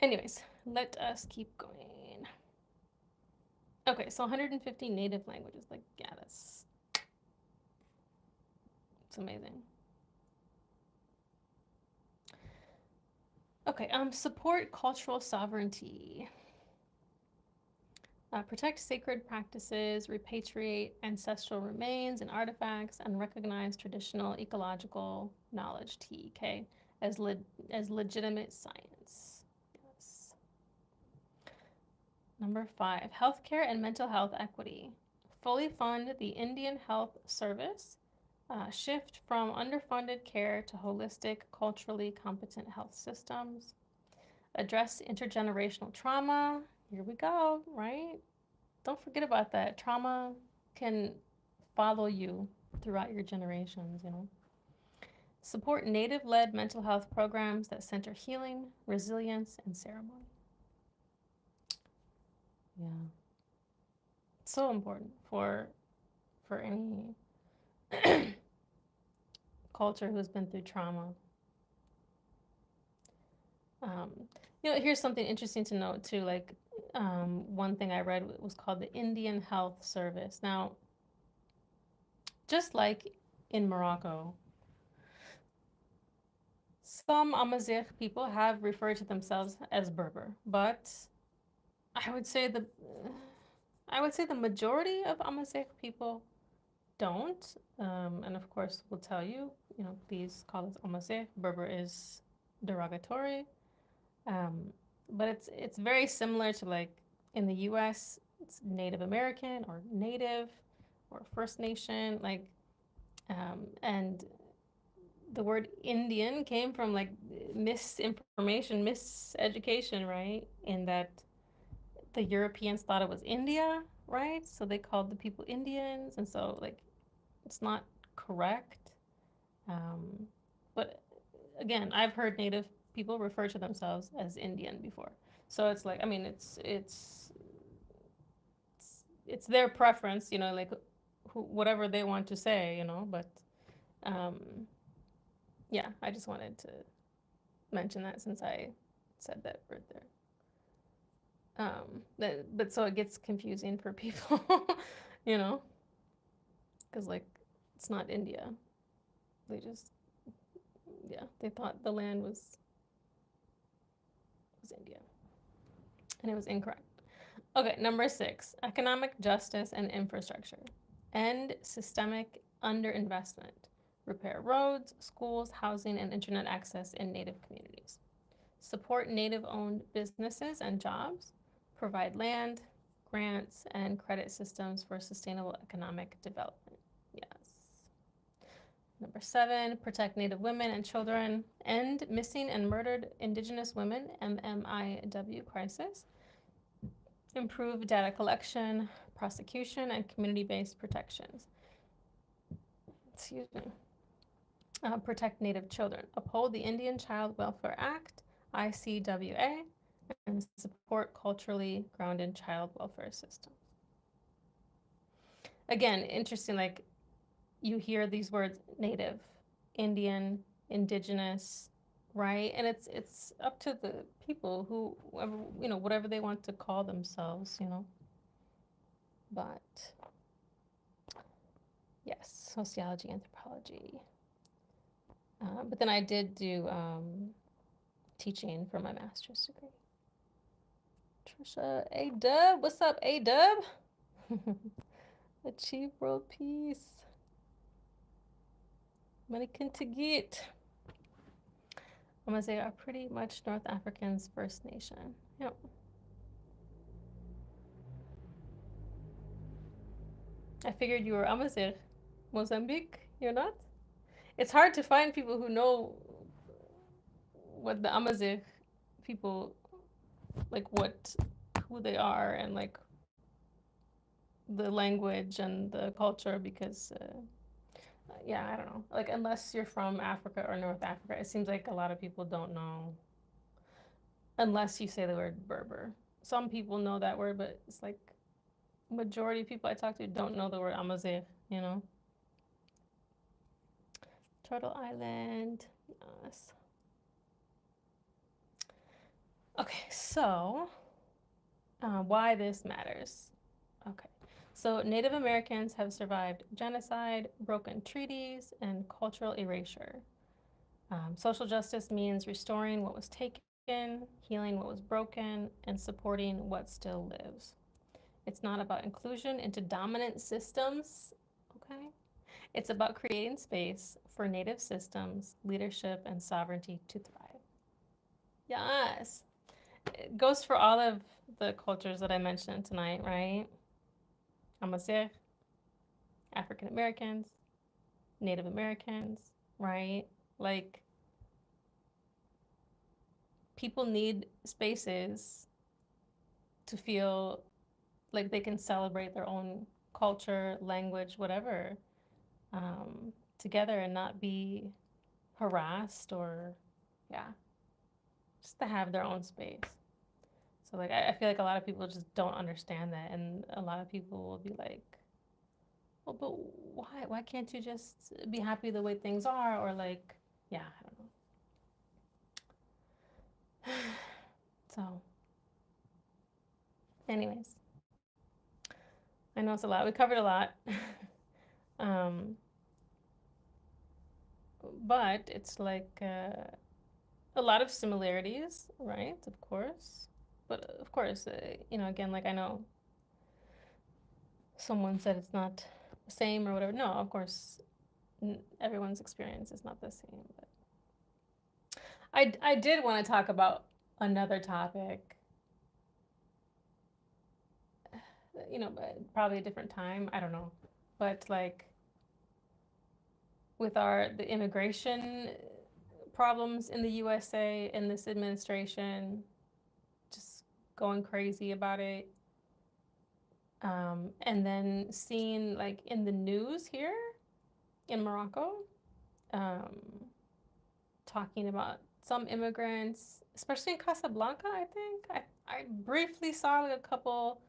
Anyways, let us keep going. Okay, so 150 native languages. Like, yeah, It's amazing. Okay, support cultural sovereignty. Protect sacred practices, repatriate ancestral remains and artifacts, and recognize traditional ecological knowledge, TEK, as legitimate science. Yes. Number 5, healthcare and mental health equity. Fully fund the Indian Health Service. Shift from underfunded care to holistic, culturally competent health systems. Address intergenerational trauma. Here we go, right? Don't forget about that. Trauma can follow you throughout your generations, you know. Support native-led mental health programs that center healing, resilience, and ceremony. Yeah. It's so important for any culture who's been through trauma. Um, here's something interesting to note too. Like, one thing I read was called the Indian Health Service. Now, just like in Morocco, some Amazigh people have referred to themselves as Berber, but I would say the majority of Amazigh people don't. And of course, we'll tell you, please call us Amazigh. Berber is derogatory. But it's very similar to, like, in the U.S., it's Native American or Native or First Nation, like, and the word Indian came from, like, misinformation, miseducation, right? In that the Europeans thought it was India, right? So they called the people Indians, and so, like, it's not correct. But again, I've heard Native people refer to themselves as Indian before. So it's like, I mean, it's their preference, like, whatever they want to say, but yeah, I just wanted to mention that since I said that word there. But so it gets confusing for people, because, like, it's not India. They just, yeah, they thought the land was India, and it was incorrect. Okay, number 6, economic justice and infrastructure. End systemic underinvestment. Repair roads, schools, housing, and internet access in Native communities. Support Native-owned businesses and jobs. Provide land, grants, and credit systems for sustainable economic development. Yes. Number 7, protect Native women and children. End missing and murdered Indigenous women, MMIW crisis. Improve data collection, prosecution, and community-based protections. Excuse me. Protect Native children. Uphold the Indian Child Welfare Act, ICWA, and support culturally grounded child welfare system. Again, interesting, like, you hear these words: Native, Indian, Indigenous, right? And it's up to the people who, whatever they want to call themselves, But yes, sociology, anthropology. But then I did do teaching for my master's degree. Tricia, A-Dub, what's up, A-Dub? Achieve world peace. Money can to get. I'm gonna say are pretty much North Africans First Nation. Yep. I figured you were Amazigh. Mozambique, you're not? It's hard to find people who know what the Amazigh people, like, who they are, and, like, the language and the culture, because yeah, I don't know, like, unless you're from Africa or North Africa, it seems like a lot of people don't know, unless you say the word Berber. Some people know that word, but it's like majority of people I talk to don't know the word Amazigh, Turtle Island, yes. Okay, so why this matters. Okay, So Native Americans have survived genocide, broken treaties, and cultural erasure. Social justice means restoring what was taken, healing what was broken, and supporting what still lives. It's not about inclusion into dominant systems, okay? It's about creating space for native systems, leadership, and sovereignty to thrive. Yes. It goes for all of the cultures that I mentioned tonight, right? Amazigh, African Americans, Native Americans, right? Like, people need spaces to feel like they can celebrate their own culture, language, whatever, together and not be harassed or, yeah, just to have their own space. So, like, I feel like a lot of people just don't understand that. And a lot of people will be like, well, but why? Why can't you just be happy the way things are? Or, like, yeah, I don't know. So, anyways, I know it's a lot. We covered a lot. um, but it's like a lot of similarities, right? Of course. But of course, again, like I know someone said it's not the same or whatever. No, of course, everyone's experience is not the same. But I did want to talk about another topic, but probably a different time. I don't know. But like with the immigration problems in the USA in this administration, just going crazy about it. And then seeing like in the news here in Morocco, um, talking about some immigrants, especially in Casablanca, I think. I briefly saw like a couple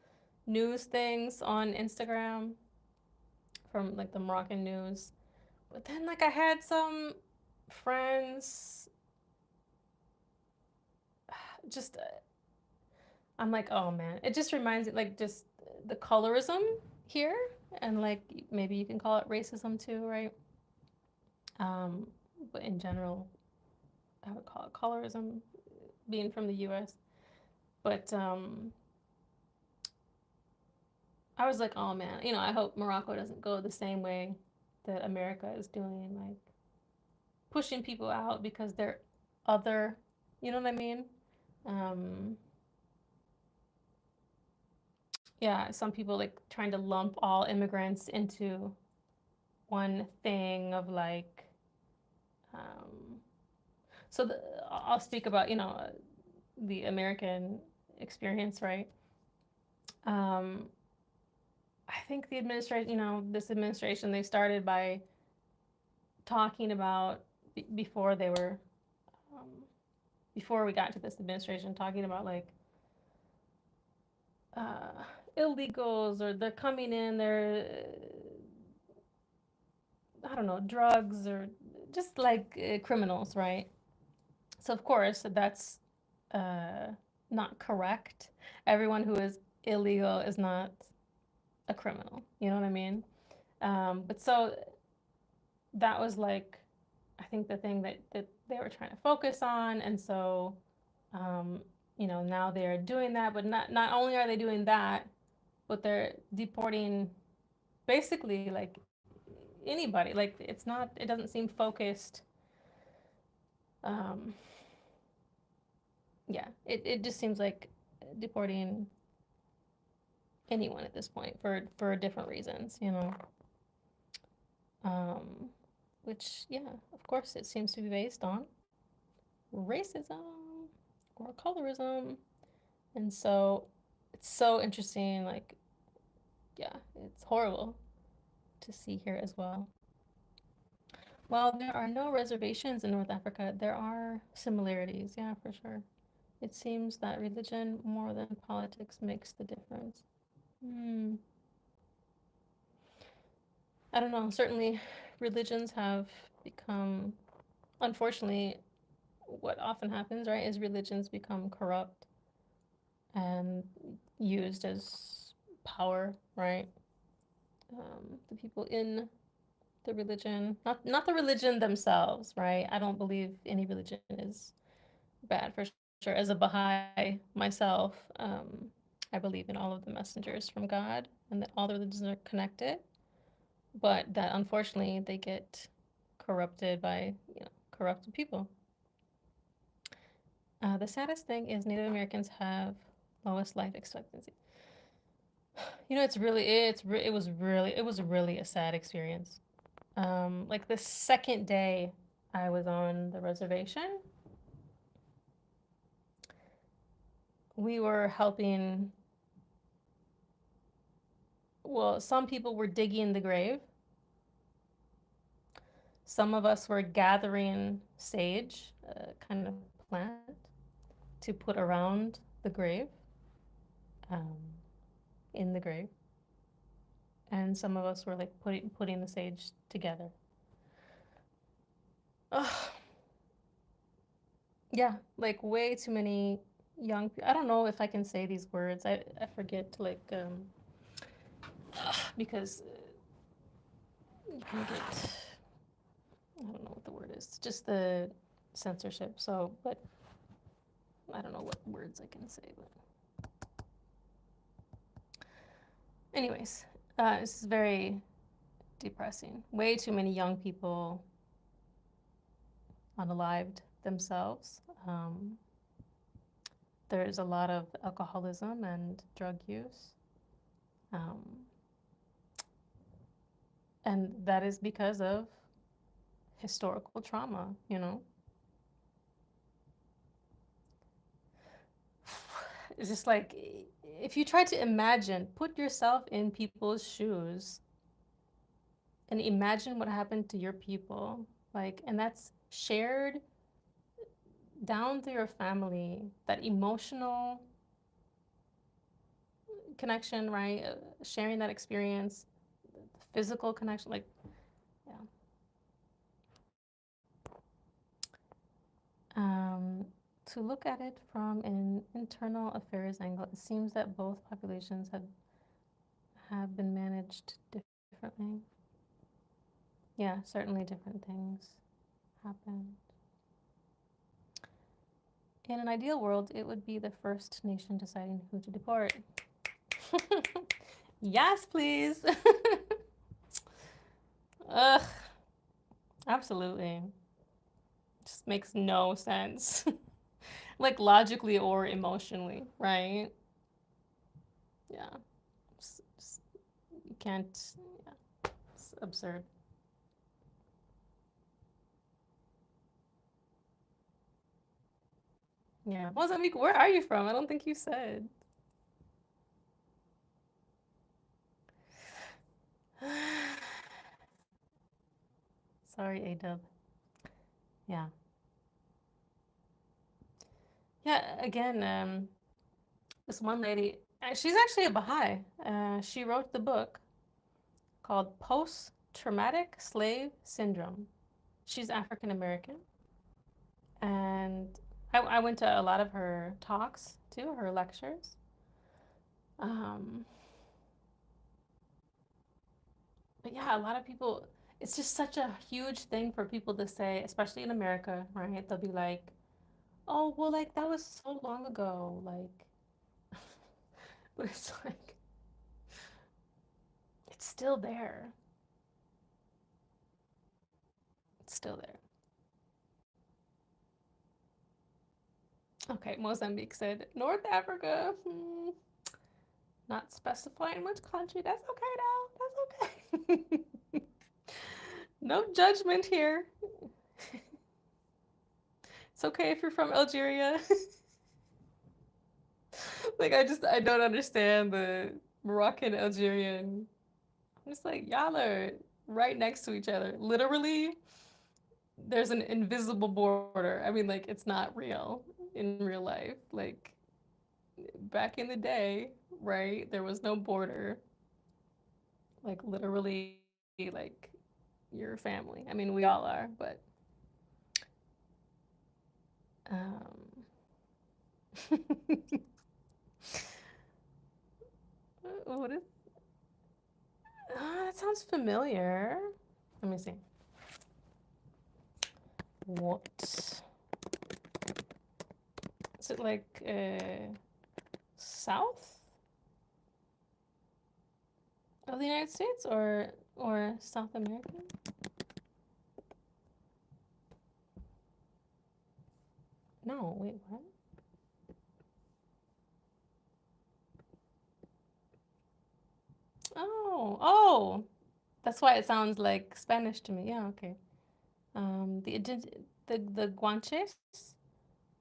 news things on Instagram from like the Moroccan news. But then like I had some friends just I'm like, oh man, it just reminds me like just the colorism here, and like maybe you can call it racism too, right? Um, but in general, I would call it colorism, being from the U.S. But I was like, oh man, I hope Morocco doesn't go the same way that America is doing, like pushing people out because they're other, you know what I mean? Um, yeah, some people like trying to lump all immigrants into one thing of like, um, so I'll speak about, the American experience, right? Um, I think the administration, this administration, they started by talking about before they were, um, before we got to this administration, talking about like uh, illegals or they're coming in, they're, I don't know, drugs or just like criminals, right? So, of course, that's uh, not correct. Everyone who is illegal is not a criminal. You know what I mean? But so that was like, I think the thing that they were trying to focus on. And so, um, now they're doing that, but not only are they doing that, but they're deporting basically like anybody. Like it doesn't seem focused. Um, yeah, it just seems like deporting anyone at this point for different reasons. Um, which, yeah, of course, it seems to be based on racism or colorism. And so it's so interesting. Like, yeah, it's horrible to see here as well. While there are no reservations in North Africa, there are similarities, yeah, for sure. It seems that religion more than politics makes the difference. Hmm. I don't know. Certainly, religions have become, unfortunately, what often happens, right, is religions become corrupt and used as power, right? the people in the religion, not the religion themselves, right? I don't believe any religion is bad for sure. As a Baha'i myself, I believe in all of the messengers from God and that all the religions are connected, but that unfortunately they get corrupted by, corrupted people. The saddest thing is Native Americans have lowest life expectancy. It was really a sad experience. Like the second day I was on the reservation, we were helping. Well, some people were digging the grave. Some of us were gathering sage, a kind of plant, to put around the grave, um, in the grave. And some of us were like putting the sage together. Ugh. Yeah, like way too many young people. I don't know if I can say these words. I forget, like, because you can get, I don't know what the word is, just the censorship. So, but I don't know what words I can say. But anyways, this is very depressing. Way too many young people unalived themselves. There's a lot of alcoholism and drug use. Um, and that is because of historical trauma, It's just like, if you try to imagine, put yourself in people's shoes and imagine what happened to your people. Like, and that's shared down through your family, that emotional connection, right? Sharing that experience, the physical connection, like, yeah. To look at it from an internal affairs angle, it seems that both populations have been managed differently. Yeah, certainly different things happen. In an ideal world, it would be the first nation deciding who to deport. Yes, please. Ugh, absolutely. Just makes no sense. Like logically or emotionally, right? Yeah. You can't, yeah. It's absurd. Yeah. Mozambique, where are you from? I don't think you said. Sorry, A-Dub. Yeah. Yeah, again, this one lady, she's actually a Baha'i. She wrote the book called Post Traumatic Slave Syndrome. She's African American. And I went to a lot of her talks too, her lectures. Um, but yeah, a lot of people, it's just such a huge thing for people to say, especially in America, right? They'll be like, oh, well, like that was so long ago. Like, but it's like, it's still there. It's still there. Okay, Mozambique said North Africa. Not specifying which country. That's okay though. That's okay. No judgment here. It's okay if you're from Algeria. Like I don't understand the Moroccan Algerian. I'm just like y'all are right next to each other. Literally, there's an invisible border. I mean, like it's not real in real life. Like back in the day, right? There was no border. Like literally, like your family. I mean, we all are, but um, what is That sounds familiar. Let me see. What? Is it like south of the United States or South America? No, wait, what? Oh, that's why it sounds like Spanish to me. Yeah, okay. The Guanches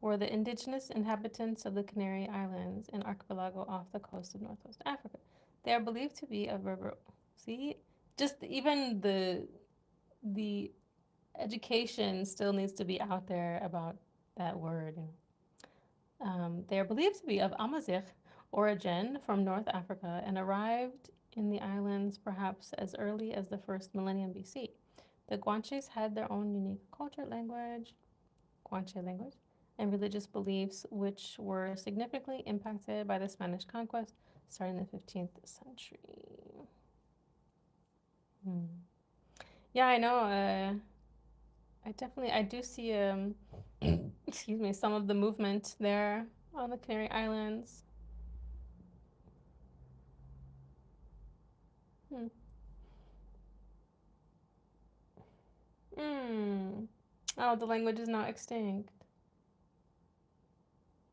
were the indigenous inhabitants of the Canary Islands, an archipelago off the coast of Northwest Africa. They are believed to be a river. See, just even the education still needs to be out there about that word. They are believed to be of Amazigh origin from North Africa and arrived in the islands perhaps as early as the first millennium BC. The Guanches had their own unique culture, language, Guanche language, and religious beliefs, which were significantly impacted by the Spanish conquest starting in the 15th century. Yeah, I know. I do see, excuse me, some of the movement there on the Canary Islands. Hmm. Hmm. Oh, the language is not extinct.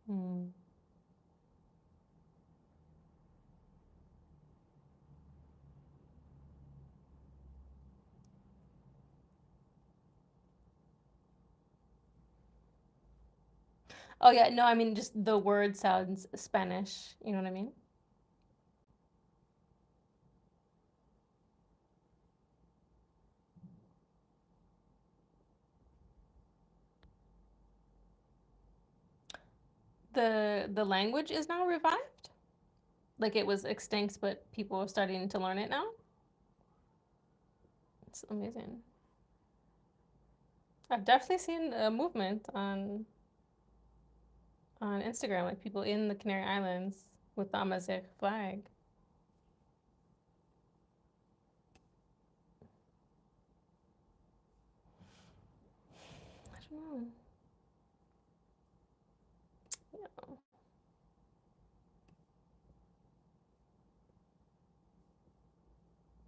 Hmm. Oh yeah, no, I mean just the word sounds Spanish. You know what I mean? The language is now revived. Like it was extinct, but people are starting to learn it now. It's amazing. I've definitely seen a movement on Instagram, like people in the Canary Islands with the Amazigh flag. I don't know. Yeah.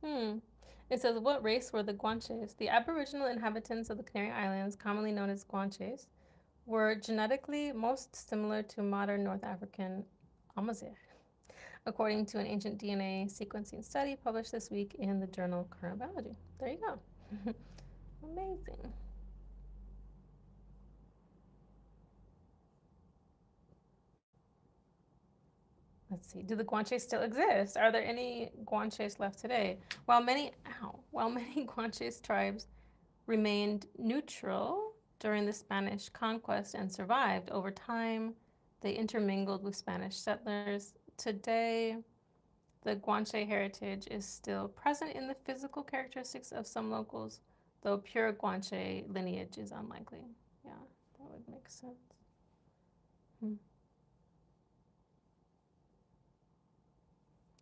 Hmm. It says, what race were the Guanches? The Aboriginal inhabitants of the Canary Islands, commonly known as Guanches, were genetically most similar to modern North African Amazigh, according to an ancient DNA sequencing study published this week in the journal Current Biology. There you go. Amazing. Let's see. Do the Guanches still exist? Are there any Guanches left today? While many Guanches tribes remained neutral during the Spanish conquest and survived over time, they intermingled with Spanish settlers. Today, the Guanche heritage is still present in the physical characteristics of some locals, though pure Guanche lineage is unlikely. Yeah, that would make sense. Hmm.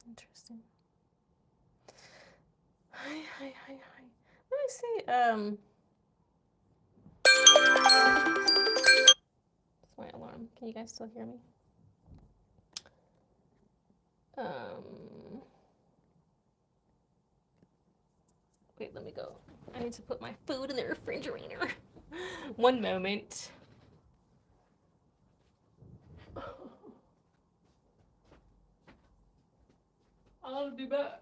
Interesting. Hi. Let me see. It's my alarm. Can you guys still hear me? Wait, let me go. I need to put my food in the refrigerator. One moment. I'll be back.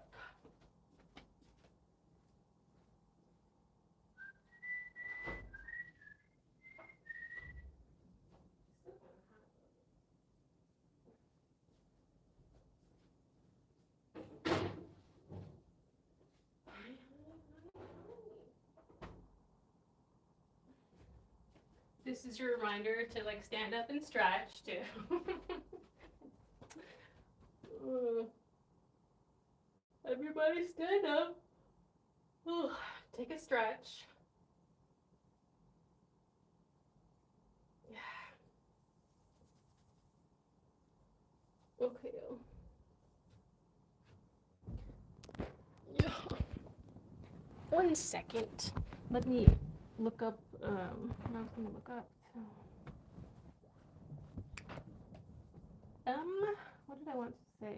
This is your reminder to like stand up and stretch too. Everybody stand up. Take a stretch. Okay. 1 second. Let me look up, what I was gonna look up. What did I want to say?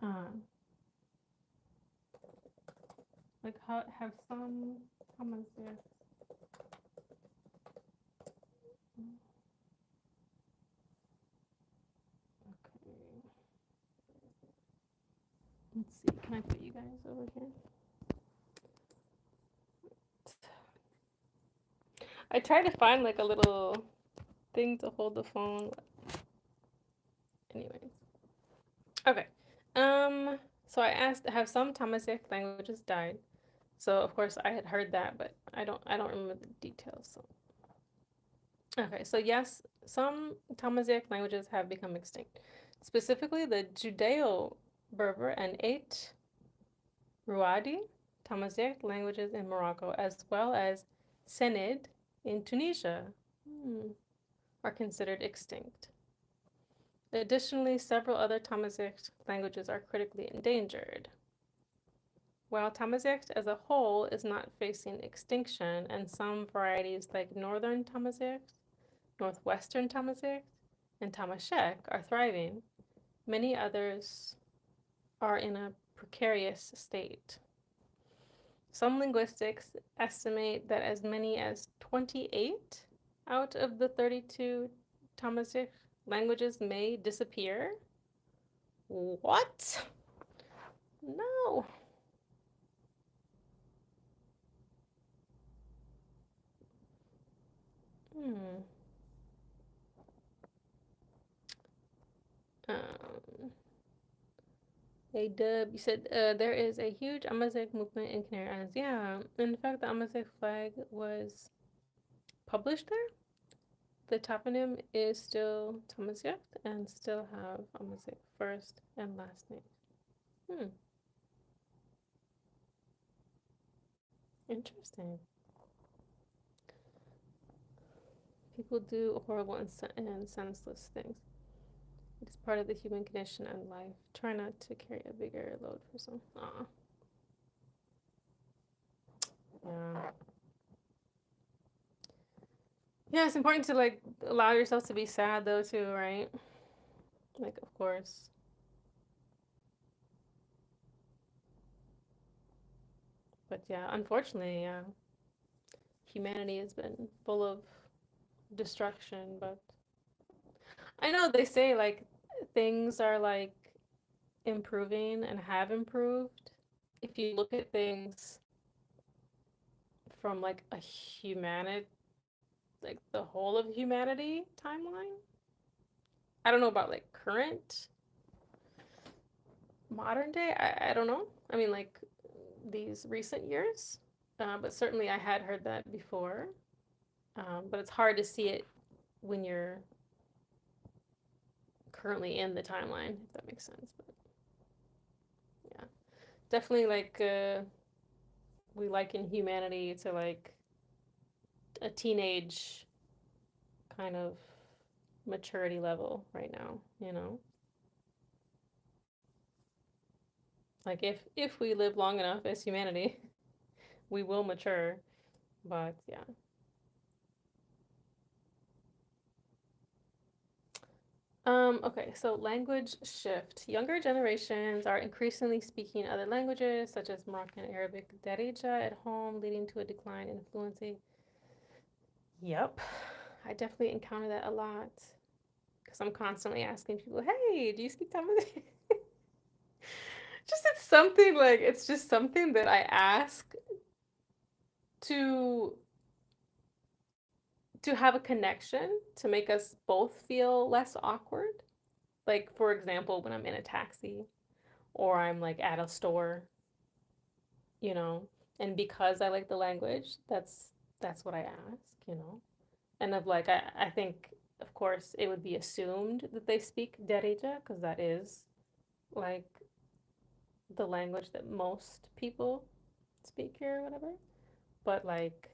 Uh, like how have some comments there. Okay. Let's see. Can I put you guys over here? I tried to find like a little thing to hold the phone. Anyways. Okay. So I asked, have some Tamazigh languages died? So of course I had heard that, but I don't remember the details. So okay, so yes, some Tamazigh languages have become extinct. Specifically the Judeo-Berber and 8 Ruadi Tamazigh languages in Morocco, as well as Senid in Tunisia, are considered extinct. Additionally, several other Tamazigh languages are critically endangered. While Tamazigh as a whole is not facing extinction, and some varieties like Northern Tamazigh, Northwestern Tamazigh, and Tamashek are thriving, many others are in a precarious state. Some linguistics estimate that as many as 28 out of the 32 Tamazigh languages may disappear. What? No. Um, Dub, you said there is a huge Amazigh movement in Canary Islands. Yeah, in fact, the Amazigh flag was published there. The toponym is still Tamazigh and still have Amazigh first and last name. Interesting. People do horrible and senseless things. It's part of the human condition and life. Try not to carry a bigger load for some. Aw. Yeah. Yeah, it's important to like allow yourself to be sad though too, right? Like, of course. But yeah, unfortunately, yeah, humanity has been full of destruction. But I know they say like things are like improving and have improved. If you look at things from like a humanity, like the whole of humanity timeline. I don't know about like current modern day. I don't know. I mean, like these recent years, but certainly I had heard that before. But it's hard to see it when you're currently in the timeline, if that makes sense. But yeah, definitely like we liken humanity to like a teenage kind of maturity level right now, you know? Like if we live long enough as humanity, we will mature. But yeah. Okay, so language shift. Younger generations are increasingly speaking other languages, such as Moroccan Arabic Darija at home, leading to a decline in fluency. Yep, I definitely encounter that a lot because I'm constantly asking people, "Hey, do you speak Tamil?" Just it's just something that I ask to have a connection to make us both feel less awkward. Like for example, when I'm in a taxi or I'm like at a store, you know, and because I like the language, that's what I ask, you know. And of like I think of course it would be assumed that they speak Darija because that is like the language that most people speak here or whatever. But like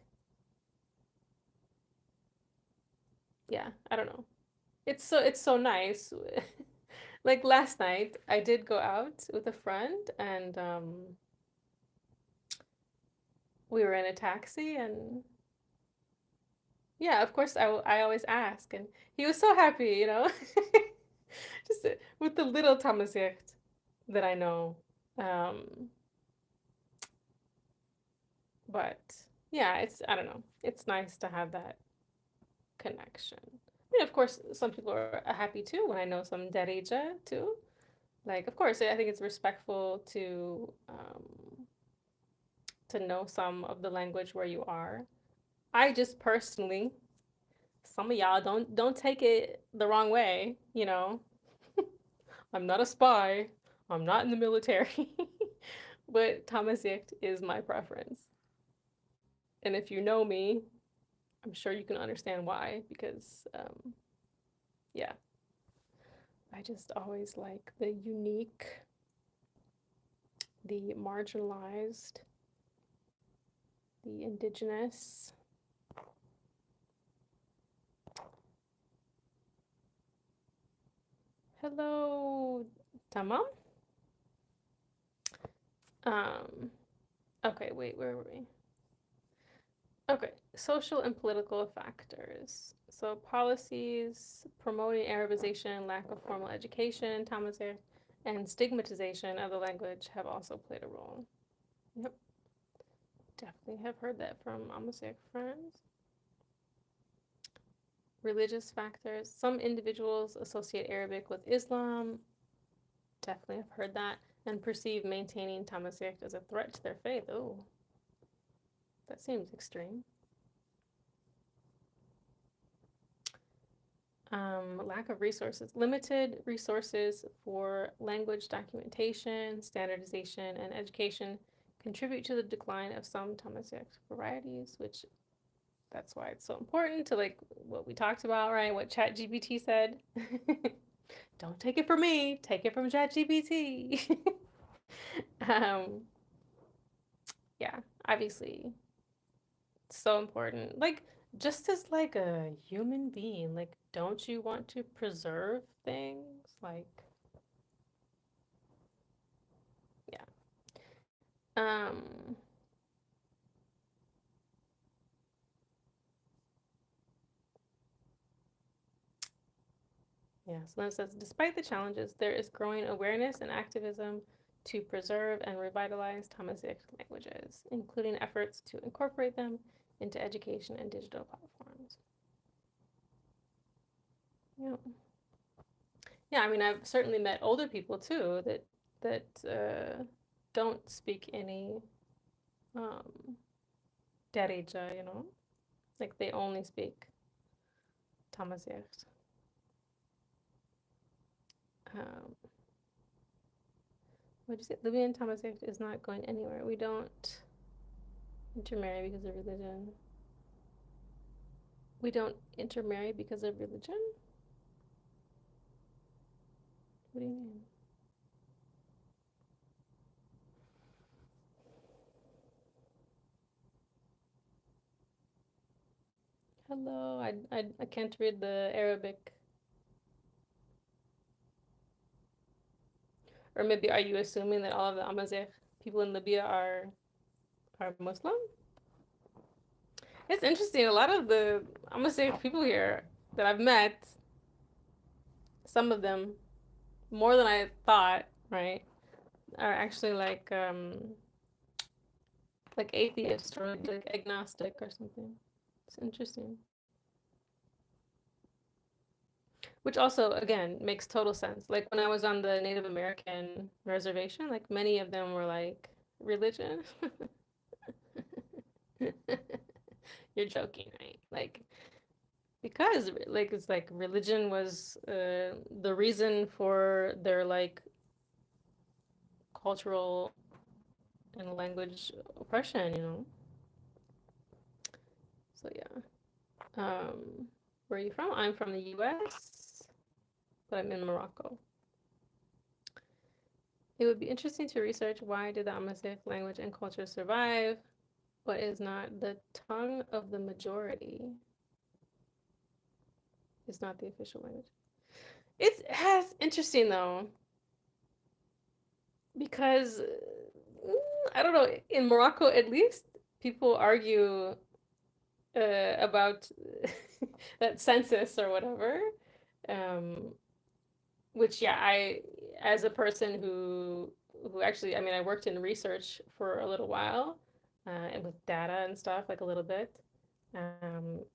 yeah, I don't know. it's so nice. Like last night, I did go out with a friend, and we were in a taxi, and yeah, of course, I always ask, and he was so happy, just with the little Tamasicht that I know. Um, but yeah, I don't know, it's nice to have that connection. I mean, of course, some people are happy too when I know some Darija too. Like, of course, I think it's respectful to know some of the language where you are. I just personally, some of y'all don't take it the wrong way, you know. I'm not a spy. I'm not in the military. But Tamasicht is my preference. And if you know me, I'm sure you can understand why, because yeah, I just always like the unique, the marginalized, the indigenous. Hello, Tamam. Um, okay, wait, where were we? Okay, social and political factors. So policies promoting Arabization, lack of formal education, Tamazight, and stigmatization of the language have also played a role. Yep, definitely have heard that from Amazigh friends. Religious factors. Some individuals associate Arabic with Islam. Definitely have heard that. And perceive maintaining Tamazight as a threat to their faith. Oh, that seems extreme. Lack of resources. Limited resources for language documentation, standardization, and education contribute to the decline of some Tamazight varieties, which that's why it's so important to like what we talked about, right? What ChatGPT said. Don't take it from me, take it from ChatGPT. um, yeah, obviously, so important. Like, just as like a human being, like, don't you want to preserve things? Like, yeah. Um, yeah, so then it says, despite the challenges, there is growing awareness and activism to preserve and revitalize Tamasic languages, including efforts to incorporate them into education and digital platforms. Yeah. Yeah, I mean, I've certainly met older people too that don't speak any um, Darija, like they only speak Tamazight. Um, what did you say? Libyan Tamazight is not going anywhere. We don't intermarry because of religion. We don't intermarry because of religion? What do you mean? Hello, I can't read the Arabic. Or maybe are you assuming that all of the Amazigh people in Libya are Muslim? It's interesting. A lot of the Amazigh people here that I've met, some of them, more than I thought, right, are actually like atheist or like agnostic or something. It's interesting. Which also, again, makes total sense. Like when I was on the Native American reservation, like many of them were like, religion? You're joking, right? Like, because like it's like religion was the reason for their like cultural and language oppression. So yeah. Where are you from? I'm from the US, but I'm in Morocco. It would be interesting to research why did the Amazigh language and culture survive, but is not the tongue of the majority. is not the official language. It's interesting though, because I don't know, in Morocco at least, people argue about that census or whatever. Um, which yeah, I as a person who actually, I mean, I worked in research for a little while, and with data and stuff, like a little bit. And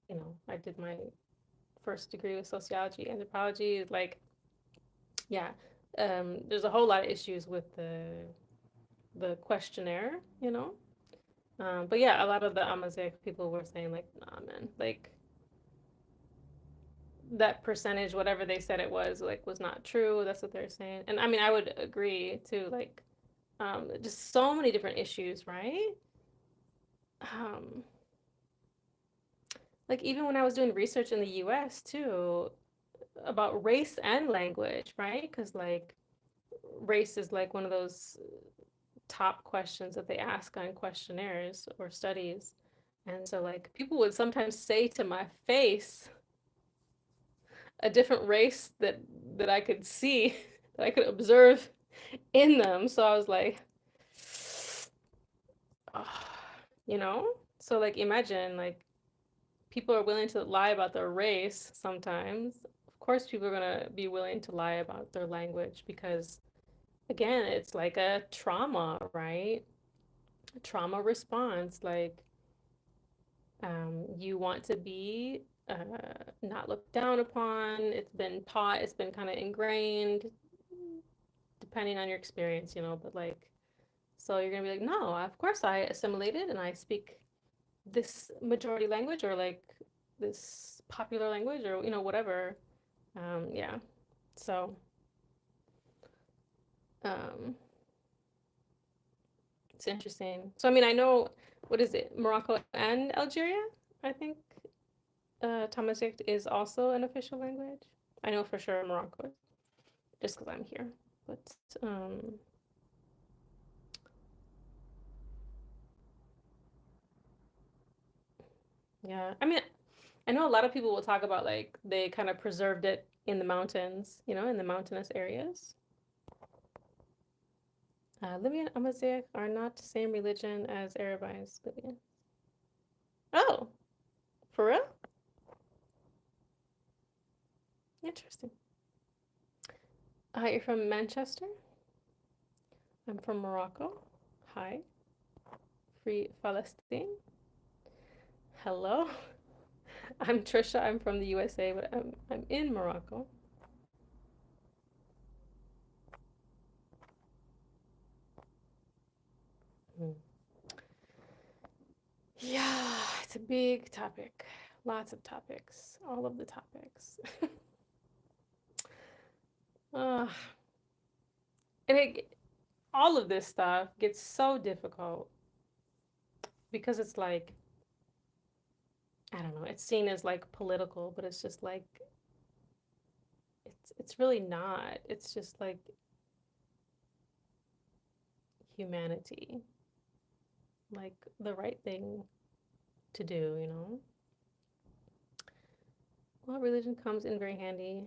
you know, I did my first degree with sociology, anthropology, like yeah, there's a whole lot of issues with the questionnaire, you know. But yeah, a lot of the Amazigh people were saying like, nah, man, like that percentage, whatever they said it was, like was not true. That's what they're saying. And I mean, I would agree too, like, just so many different issues, right? Um, like even when I was doing research in the US too, about race and language, right? Because like race is like one of those top questions that they ask on questionnaires or studies. And so like people would sometimes say to my face a different race that I could see, that I could observe in them. So I was like, oh, you know? So like imagine like people are willing to lie about their race sometimes. Of course people are gonna be willing to lie about their language because again, it's like a trauma, right? A trauma response. Like you want to be not looked down upon. It's been taught, it's been kind of ingrained, depending on your experience, you know, but like, so you're gonna be like, no, of course I assimilated and I speak this majority language or like this popular language or, you know, whatever. Yeah. So, um, it's interesting. So, I mean, I know, what is it, Morocco and Algeria, I think. Tamazight is also an official language. I know for sure Morocco, just because I'm here. But um, yeah, I mean, I know a lot of people will talk about like they kind of preserved it in the mountains, you know, in the mountainous areas. Libyan Amazigh are not the same religion as Arabized Libyan. Oh, for real? Interesting. You're from Manchester? I'm from Morocco. Hi. Free Palestine. Hello. I'm Tricia. I'm from the USA, but I'm in Morocco. Hmm. Yeah, it's a big topic. Lots of topics. All of the topics. uh, and all of this stuff gets so difficult because it's like, I don't know, it's seen as like political, but it's just like it's really not. It's just like humanity. Like the right thing to do, you know? Well, religion comes in very handy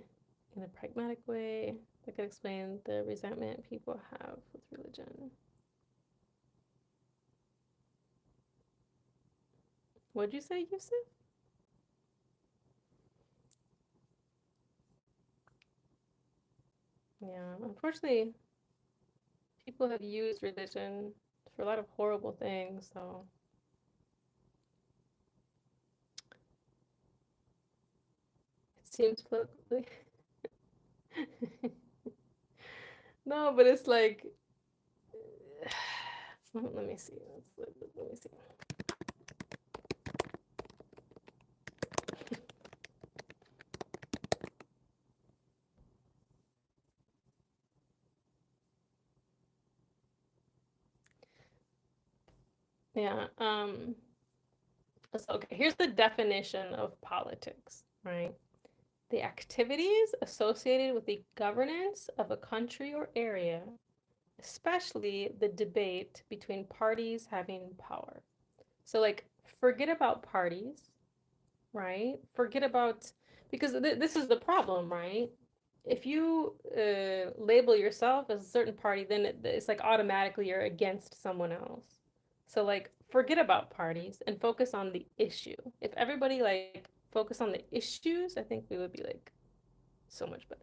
in a pragmatic way that could explain the resentment people have with religion. What'd you say, Yusuf? Yeah, unfortunately, people have used religion for a lot of horrible things, so it seems politically. No, but it's like, let me see. Let me see. Yeah. So, okay, here's the definition of politics, right? The activities associated with the governance of a country or area, especially the debate between parties having power. So, like, forget about parties, right? Forget about Because this is the problem, right? If you label yourself as a certain party, then it's like automatically you're against someone else. So like forget about parties and focus on the issue. If everybody like focus on the issues, I think we would be like so much better.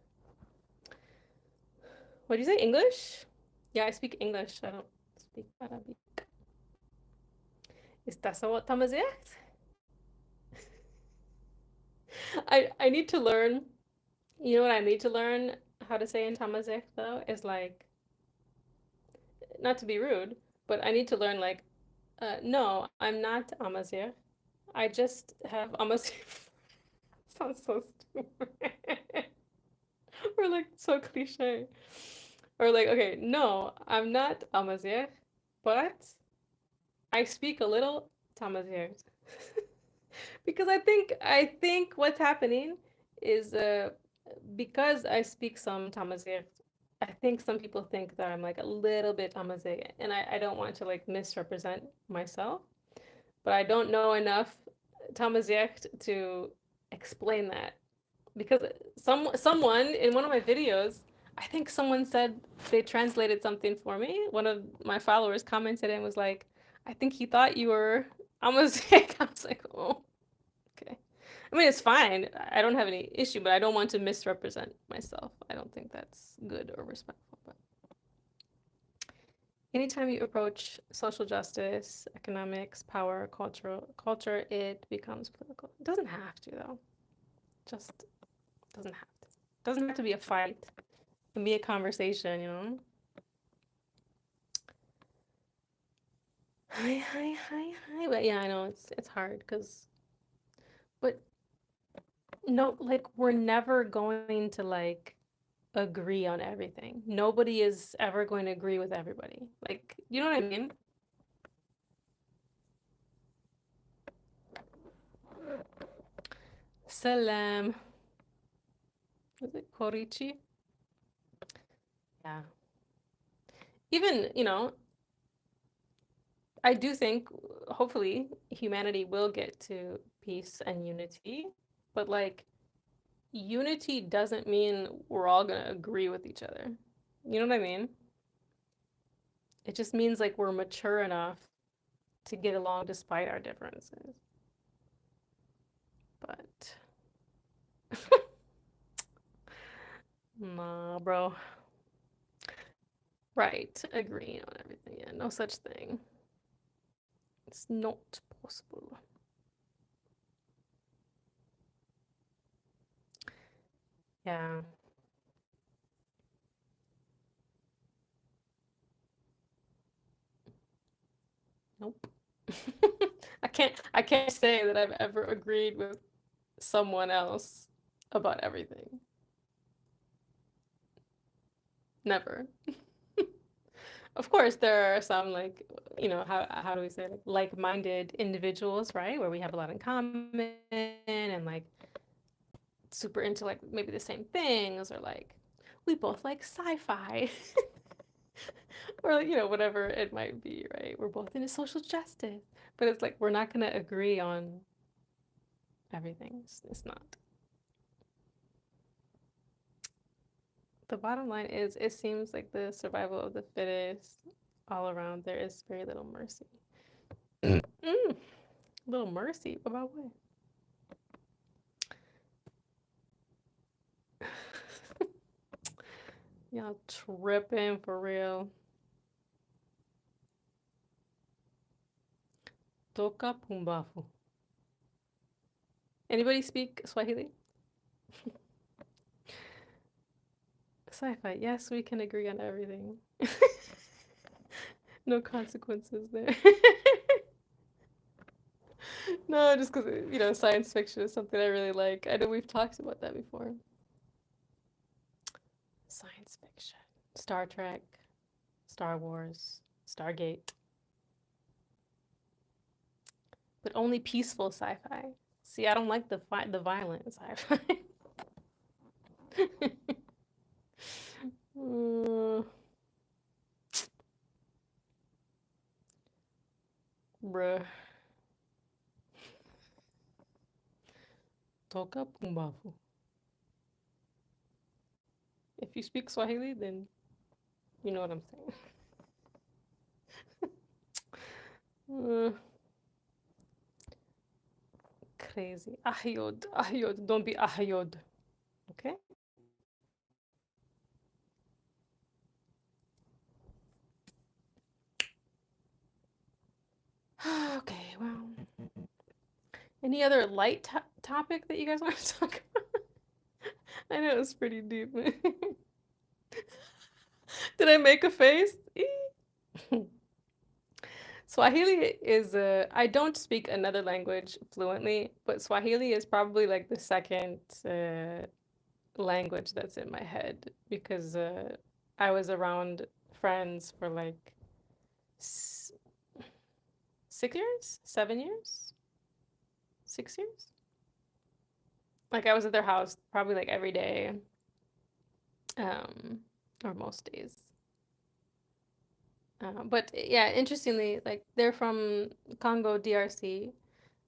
What do you say? English? Yeah, I speak English. I don't speak Arabic. ¿Estás a tamazigh? I need to learn. You know what I need to learn how to say in Tamazigh though is like not to be rude, but I need to learn like no, I'm not Amazigh. I just have Amazigh. Sounds so stupid. Or like so cliche. Or like, okay, no, I'm not Amazigh, but I speak a little Tamazigh. Because I think what's happening is because I speak some Tamazigh, I think some people think that I'm like a little bit Amazigh, and I don't want to like misrepresent myself, but I don't know enough Tamazigh to explain that. Because someone in one of my videos, I think someone said they translated something for me. One of my followers commented and was like, I think he thought you were Amazigh. I was like, oh, okay. I mean, it's fine. I don't have any issue, but I don't want to misrepresent myself. I don't think that's good or respectful. But anytime you approach social justice, economics, power, culture, it becomes political. It doesn't have to, though. Just doesn't have to. It doesn't have to be a fight. It can be a conversation, you know? Hi. But yeah, I know it's hard because, but no, like we're never going to like agree on everything. Nobody is ever going to agree with everybody. Like, you know what I mean? Salam. Is it Korichi? Yeah. Even, I do think hopefully humanity will get to peace and unity, but like unity doesn't mean we're all gonna agree with each other. You know what I mean? It just means like we're mature enough to get along despite our differences. But nah, bro. Right, agreeing on everything. Yeah, no such thing. It's not possible. Yeah. Nope. I can't say that I've ever agreed with someone else about everything. Never. Of course, there are some like, how do we say like-minded individuals, right? Where we have a lot in common and like super into like maybe the same things or like we both like sci-fi or like, whatever it might be, right? We're both into social justice, but it's like we're not gonna agree on everything. It's not. The bottom line is it seems like the survival of the fittest all around. There is very little mercy. Mm, little mercy about what? Y'all tripping for real. Toka pumbafu. Anybody speak Swahili? Sci-fi. Yes, we can agree on everything. No consequences there. No, just because, science fiction is something I really like. I know we've talked about that before. Science fiction. Star Trek, Star Wars, Stargate. But only peaceful sci-fi. See, I don't like the violent sci-fi. Mm, bruh. kutoka pumbavu. If you speak Swahili, then you know what I'm saying. Crazy. Ahyod, ahyod. Don't be ahyod. Okay? Okay, well. Any other light topic that you guys want to talk about? I know it's pretty deep. Did I make a face? Swahili is I don't speak another language fluently, but Swahili is probably like the second language that's in my head because I was around friends for like 6 years, 7 years, 6 years. Like I was at their house probably like every day, or most days. But yeah, interestingly, like they're from Congo, DRC.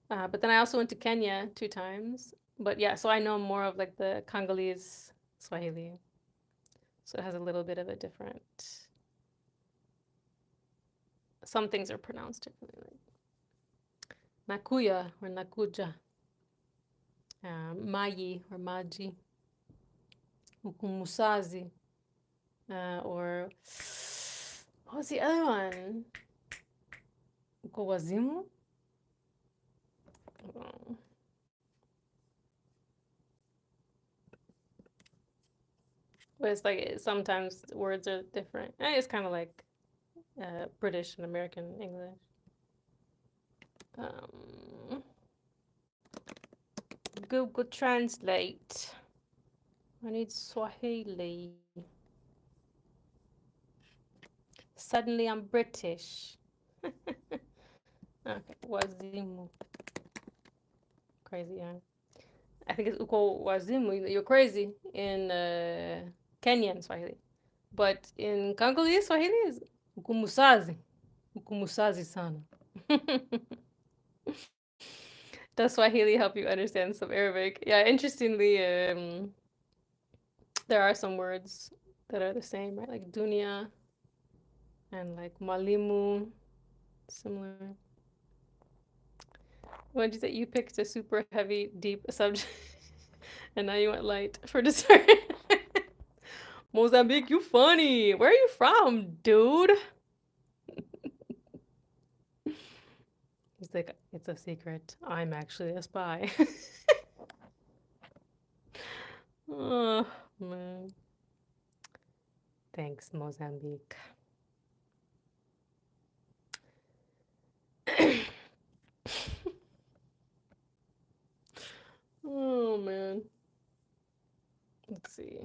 But then I also went to Kenya 2 times. But yeah, so I know more of like the Congolese Swahili. So it has a little bit of a different. Some things are pronounced differently. Like Nakuya or Nakuja. Mayi or Maji. Ukumusazi. Or what was the other one? Ukowazimu? Oh. But it's like sometimes words are different. It's kind of like British and American English. Google Translate. I need Swahili. Suddenly I'm British. Okay, wazimu. Crazy, yeah. I think it's uko wazimu. You're crazy in Kenyan Swahili. But in Congolese Swahili is ukumusazi. Ukumusazi sana. Does Swahili help you understand some Arabic? Yeah, interestingly, there are some words that are the same, right? Like dunya and like malimu, similar. What did you say? You picked a super heavy, deep subject, and now you went light for dessert. Mozambique, you funny. Where are you from, dude? He's like, it's a secret. I'm actually a spy. Oh, man. Thanks, Mozambique. Oh, man. Let's see.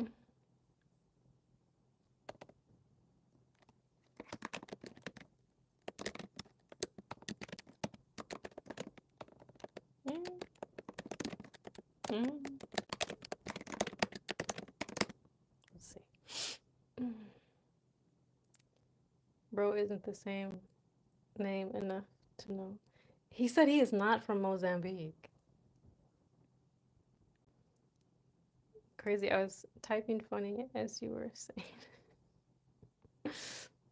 Let's see. Bro isn't the same name enough to know. He said he is not from Mozambique. Crazy. I was typing funny as you were saying.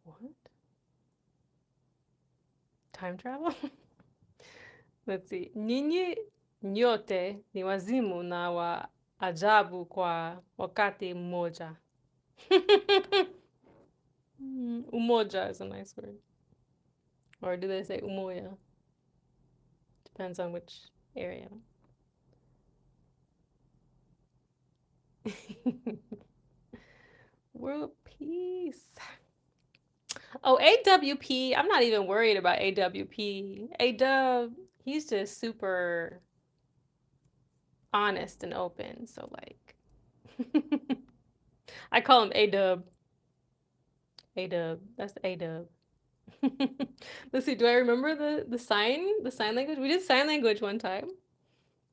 What? Time travel? Let's see. Nyinyi nyote ni wazimu na wa ajabu kwa wakati mmoja. Umoja is a nice word. Or do they say umoja? Depends on which area. World peace. Oh, AWP. I'm not even worried about AWP. AW, he's just super honest and open. So like I call him AW. AW. That's AW. Let's see, do I remember the sign language? We did sign language one time.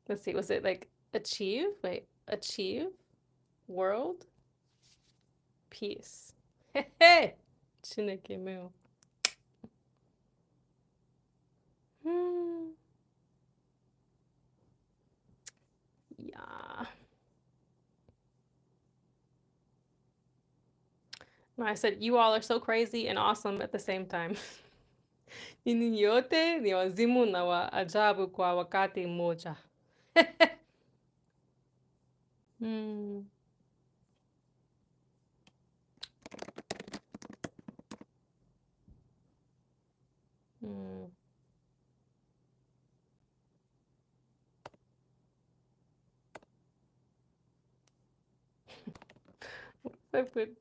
Let's see, was it like achieve? Wait, achieve, world, peace. Hey, Chineke meu. Yeah. No, I said you all are so crazy and awesome at the same time. Ninyi yote ni wazimu na wa ajabu kwa wakati mmoja. Hmm. Hmm. I put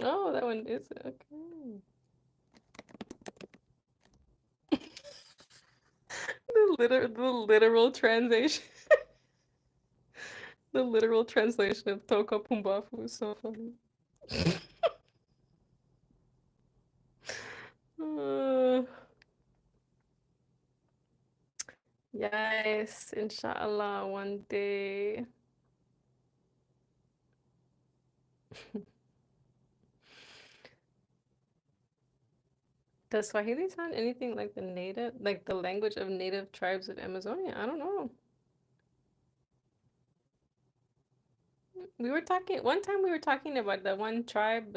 Oh, that one is okay. The literal translation. The literal translation of Toka Pumbafu is so funny. Uh, yes, inshallah, one day. Does Swahili sound anything like like the language of native tribes of Amazonia? I don't know. One time we were talking about the one tribe,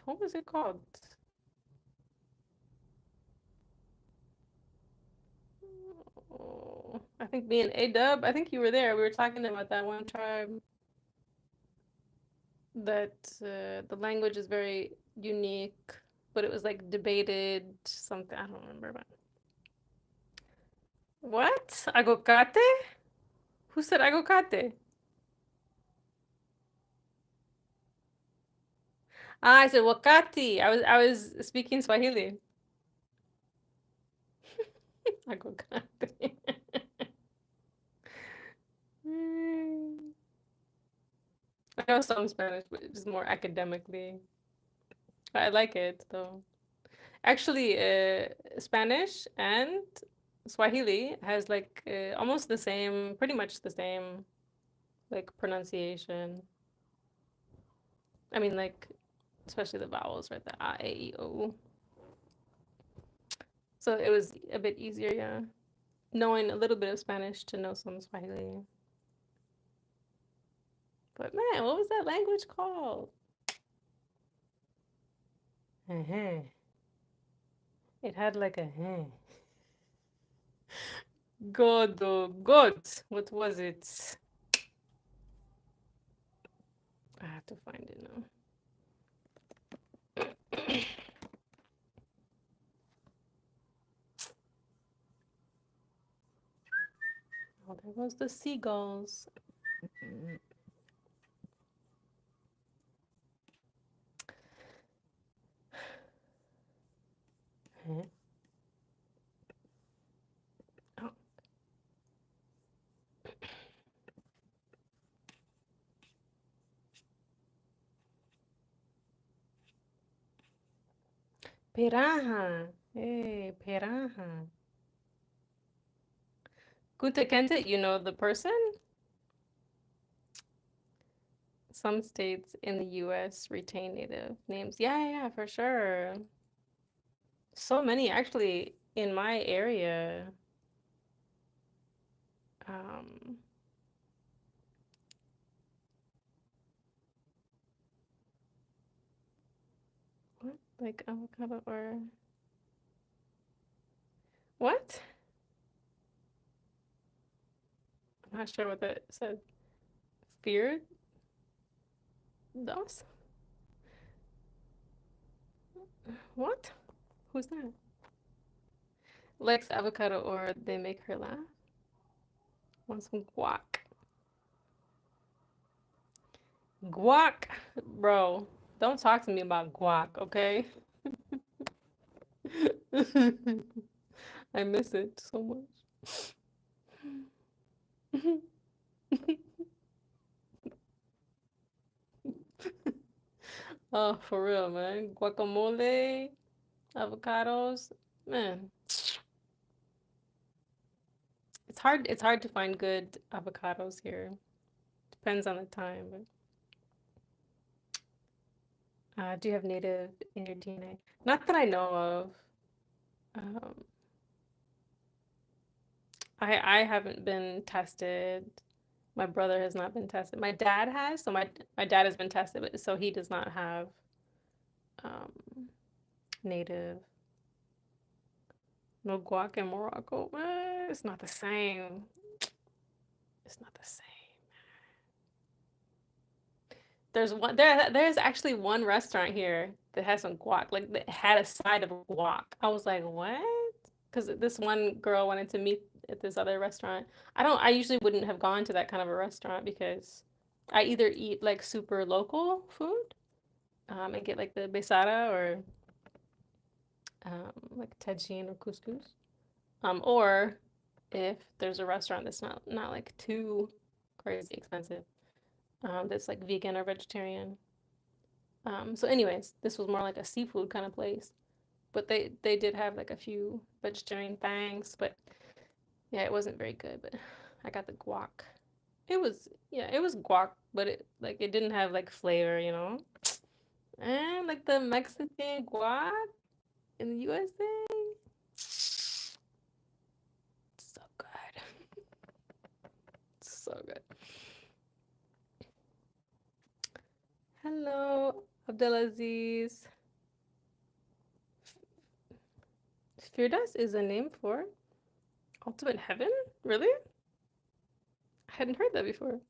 what was it called? Oh, I think me and A-Dub, I think you were there. We were talking about that one tribe that the language is very unique, but it was like debated something. I don't remember about. What? Agokate? Who said agokate? Ah, I said wakati. I was speaking Swahili. Agokate. I know some Spanish, but just more academically. I like it though. Actually, Spanish and Swahili has like almost the same, pretty much the same like pronunciation. I mean, like especially the vowels, right? The a, e, o. So it was a bit easier, yeah. Knowing a little bit of Spanish to know some Swahili. But man, what was that language called? Uh-huh. It had like a God, oh God. What was it? I have to find it now. Oh, there goes the seagulls. Huh? Oh. Piraha. Hey, Piraha. Kunta Kente, you know the person? Some states in the US retain native names. Yeah, for sure. So many actually in my area. Um, what? Like avocado or what? I'm not sure what that said. Feared dos? What? Who's that? Likes avocado or they make her laugh? Want some guac? Guac, bro. Don't talk to me about guac, okay? I miss it so much. Oh, for real, man. Guacamole, avocados, man. It's hard to find good avocados here. Depends on the time, but Do you have native in your DNA? Not that I know of. Um, I haven't been tested. My brother has not been tested. My dad has, so my dad has been tested, but so he does not have um, native. No guac in Morocco. It's not the same. It's not the same. There's actually one restaurant here that has some guac, like that had a side of guac. I was like, what? Because this one girl wanted to meet at this other restaurant. I usually wouldn't have gone to that kind of a restaurant because I either eat like super local food, and get like the besada or like tagine or couscous. Or if there's a restaurant that's not like too crazy expensive, that's like vegan or vegetarian. So anyways, this was more like a seafood kind of place. But they did have like a few vegetarian things, but yeah, it wasn't very good. But I got the guac. It was guac, but it didn't have like flavor, you know? And like the Mexican guac in the USA. So good. So good. Hello, Abdelaziz. Firdas is a name for ultimate heaven? Really? I hadn't heard that before.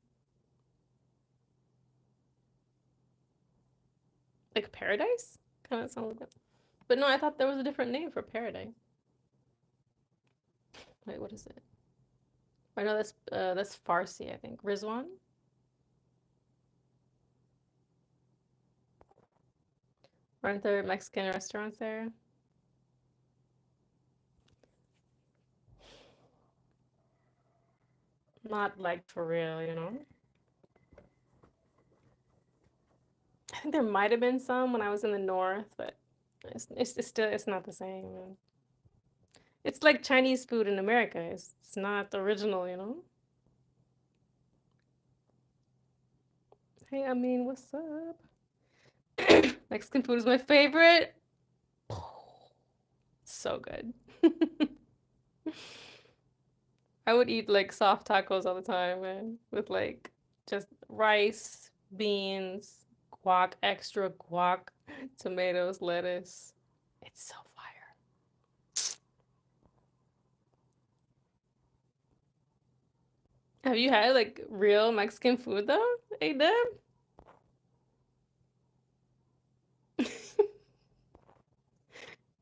Like paradise? Kind of sounds like that. But no, I thought there was a different name for paradise. Wait, what is it? I know that's Farsi, I think. Rizwan? Aren't there Mexican restaurants there? Not like for real, you know? I think there might have been some when I was in the north, but it's not the same. It's like Chinese food in America. It's not original, you know? Hey, I mean, what's up? Mexican food is my favorite. So good. I would eat like soft tacos all the time, man, with like just rice, beans, guac, extra guac, tomatoes, lettuce. It's so fire. Have you had like real Mexican food though? Hey, Deb?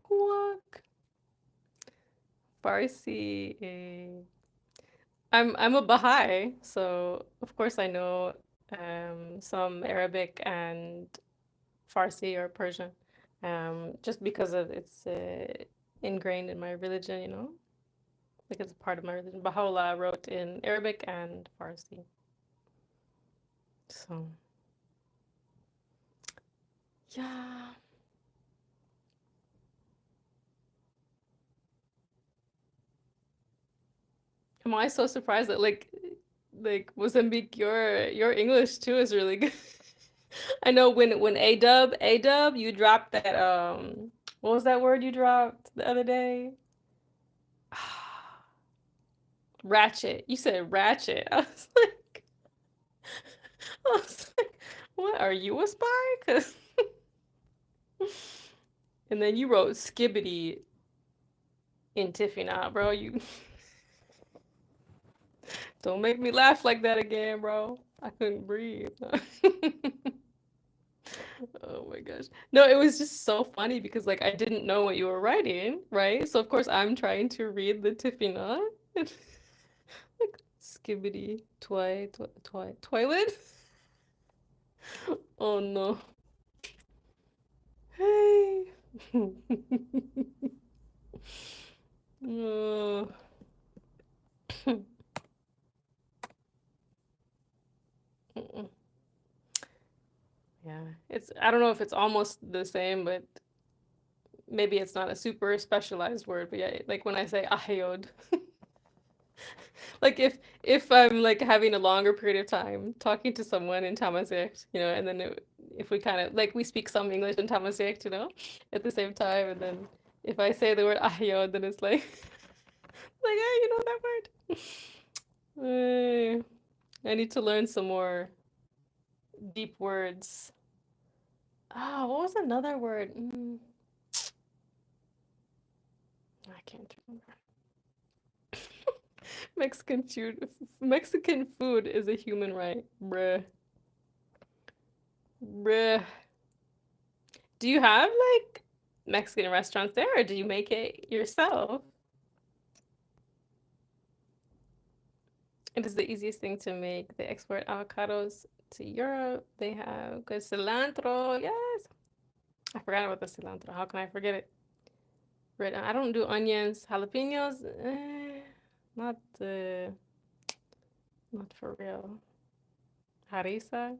Guac. Farsi. I'm a Baha'i, so of course I know some Arabic and Farsi or Persian, just because of it's ingrained in my religion, you know, like it's a part of my religion. Baha'u'llah wrote in Arabic and Farsi, so yeah. Am I so surprised that like Mozambique, your English too is really good. I know when A-dub, you dropped that what was that word you dropped the other day? Ratchet. You said ratchet. I was like, what are you a spy? 'Cause and then you wrote skibbity in Tiffany, bro. You don't make me laugh like that again, bro. I couldn't breathe. Oh my gosh. No, it was just so funny because like I didn't know what you were writing, right? So of course I'm trying to read the Tiffany. Like skibbity toilet. Oh no. Hey. Oh. Mm-mm. Yeah, it's I don't know if it's almost the same, but maybe it's not a super specialized word. But yeah, like when I say ahayod, like if I'm like having a longer period of time talking to someone in Tamazight, you know, and then if we kind of like we speak some English and Tamasiek, at the same time, and then if I say the word ahyo, then it's like like, hey, you know that word? I need to learn some more deep words. Ah, what was another word? I can't remember. Mexican food is a human right. Bruh. Bruh. Do you have like Mexican restaurants there, or do you make it yourself? It is the easiest thing to make. They export avocados to Europe. They have good cilantro. Yes. I forgot about the cilantro. How can I forget it? Right. I don't do onions, jalapenos. Not not for real. Harissa.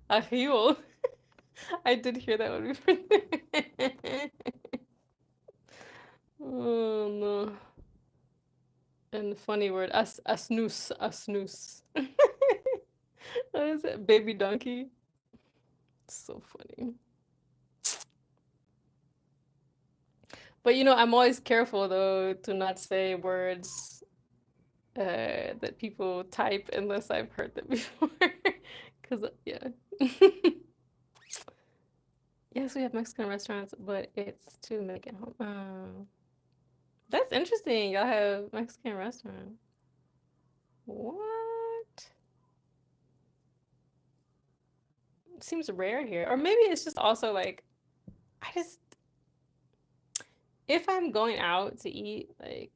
Ajillo. I did hear that one before. Oh no. And funny word, asnus, asnus. What is it? Baby donkey. So funny. But I'm always careful though to not say words that people type unless I've heard them before. Because, yeah. Yes, we have Mexican restaurants, but it's to make it home. That's interesting. Y'all have Mexican restaurant. What? Seems rare here. Or maybe it's just also like, I just, if I'm going out to eat, like,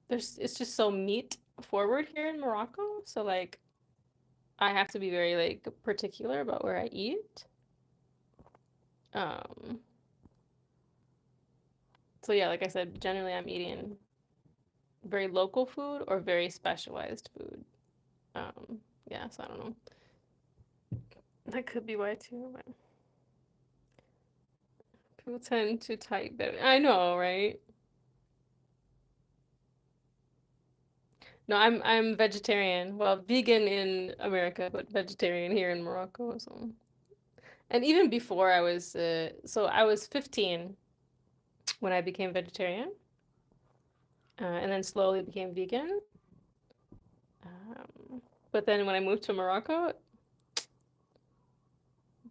it's just so meat forward here in Morocco. So, like, I have to be very, like, particular about where I eat. Um, so yeah, like I said, generally I'm eating very local food or very specialized food. Yeah, so I don't know. That could be why too, but people tend to type better. I know, right? No, I'm vegetarian. Well, vegan in America, but vegetarian here in Morocco. So, and even before so I was 15 when I became vegetarian, and then slowly became vegan. But then when I moved to Morocco,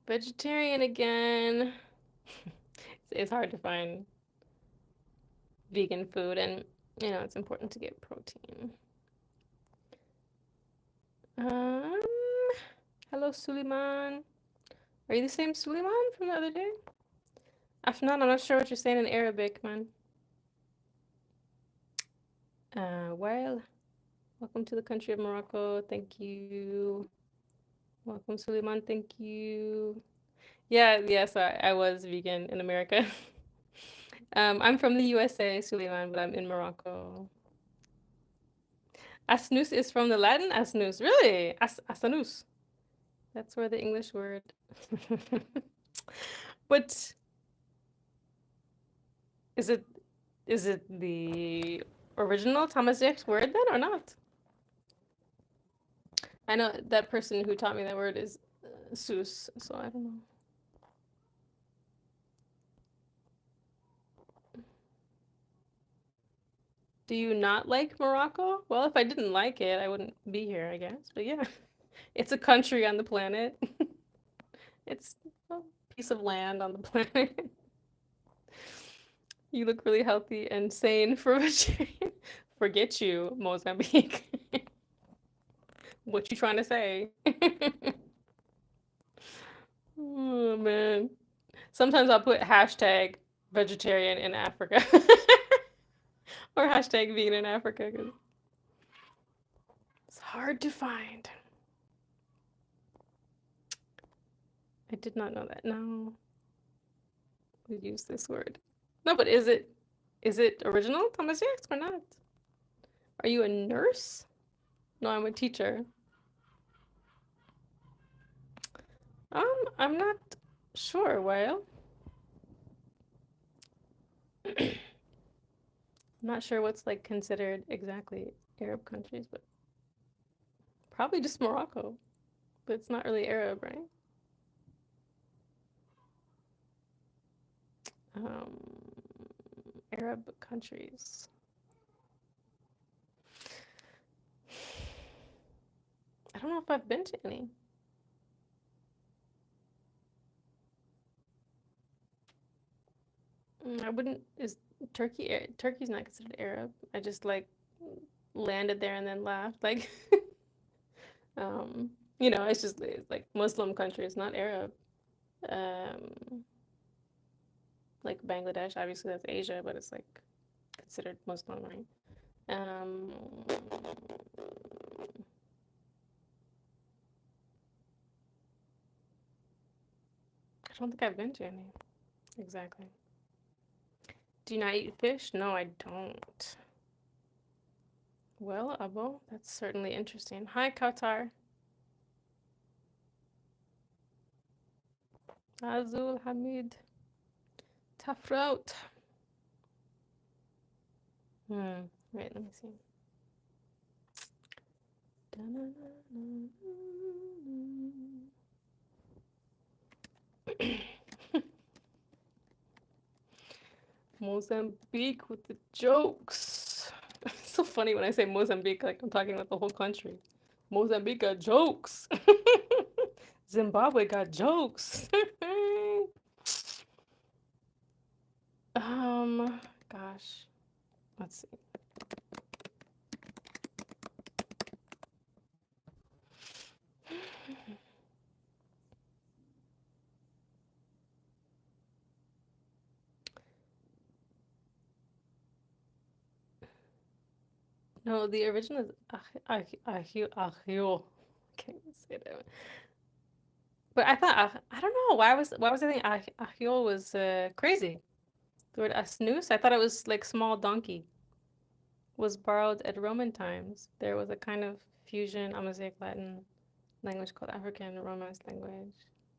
vegetarian again. It's hard to find vegan food, and it's important to get protein. Um, Hello, Suleiman. Are you the same Suleiman from the other day? Afnan, I'm not sure what you're saying in Arabic, man. Well, welcome to the country of Morocco. Thank you. Welcome, Suleiman. Thank you. Yeah, yes, I was vegan in America. I'm from the USA, Suleiman, but I'm in Morocco. Asnus is from the Latin asnus. Really? Asanus. That's where the English word. But is it the original Tamazight word then or not? I know that person who taught me that word is Sus, so I don't know. Do you not like Morocco? Well, if I didn't like it, I wouldn't be here, I guess. But yeah, it's a country on the planet. It's a piece of land on the planet. You look really healthy and sane for vegetarian. Forget you, Mozambique. What you trying to say? Oh man. Sometimes I'll put hashtag vegetarian in Africa or hashtag vegan in Africa because it's hard to find. I did not know that. No, we use this word. No, but is it original Tamasiax or not? Are you a nurse? No, I'm a teacher. I'm not sure. Well, I'm not sure what's like considered exactly Arab countries, but Probably just Morocco, but it's not really Arab, right? Um, Arab countries. I don't know if I've been to any. I wouldn't. Is Turkey? Turkey's not considered Arab. I just like landed there and then left. Like, it's like Muslim countries, not Arab. Um, like Bangladesh, obviously that's Asia, but it's like considered Muslim, right? Um, I don't think I've been to any. Exactly. Do you not eat fish? No, I don't. Well, Abo, that's certainly interesting. Hi, Qatar. Azul Hamid. Tough route. Wait, let me see. Mozambique with the jokes. It's so funny when I say Mozambique, like I'm talking about the whole country. Mozambique got jokes. Zimbabwe got jokes. Gosh, let's see. No, the original is Ahio. Can't even say that. But I thought I don't know why was I thinking Ahio was crazy. The word asnus, I thought it was like small donkey. Was borrowed at Roman times. There was a kind of fusion Amazigh Latin language called African Romance language.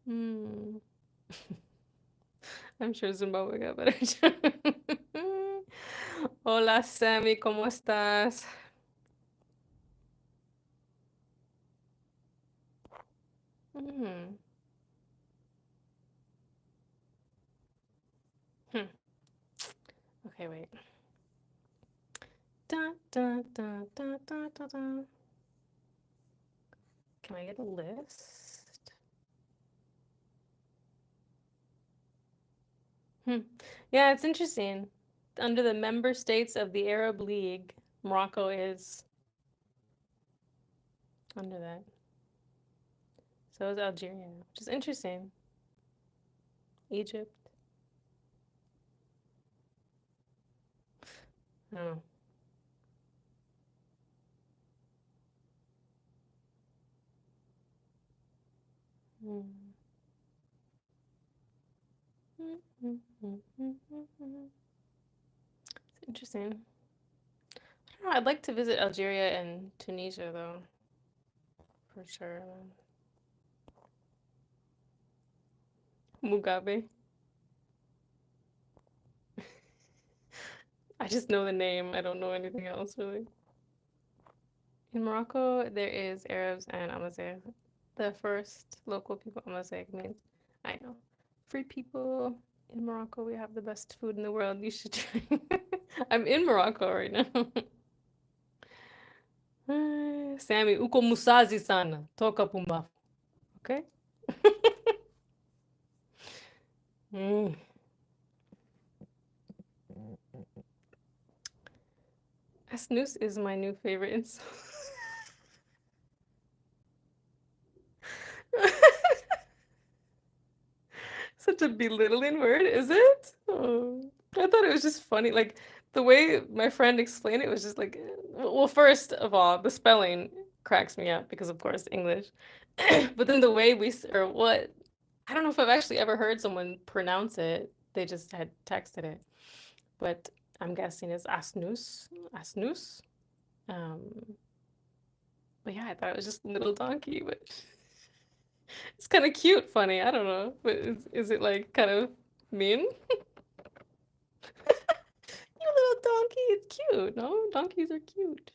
Hmm. I'm sure Zimbabwe got better. Hola, Sammy, ¿cómo estás? Hmm. Hmm. Okay, wait. Da, da, da, da, da, da, da. Can I get a list? Yeah, it's interesting. Under the member states of the Arab League, Morocco is under that. So is Algeria, which is interesting. Egypt. Oh. It's interesting. I don't know. I'd like to visit Algeria and Tunisia though, for sure. Mugabe. I just know the name. I don't know anything else really. In Morocco, there is Arabs and Amazigh. The first local people, Amazigh means, I know, free people. In Morocco, we have the best food in the world. You should try. I'm in Morocco right now. Sammy, uko musazi sana. Toka pumbafu. Okay? Mm. Snooze is my new favorite insult. Such a belittling word, is it? Oh, I thought it was just funny. Like the way my friend explained it was just like, well, first of all, the spelling cracks me up because, of course, English. But then the way or what, I don't know if I've actually ever heard someone pronounce it. They just had texted it. But I'm guessing it's asnus, asnus. Um, but yeah, I thought it was just little donkey, but it's kind of cute, funny. I don't know. But is it like kind of mean? You little donkey, it's cute. No, donkeys are cute.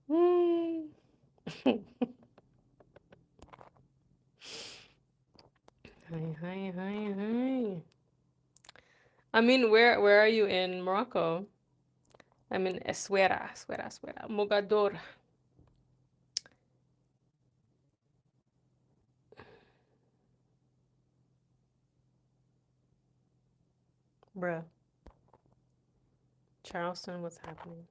Mm. Hi, hi, hi, hi. I mean, where are you in Morocco? I'm in Essaouira, Essaouira, Essaouira, Mogador. Bruh. Charleston, what's happening?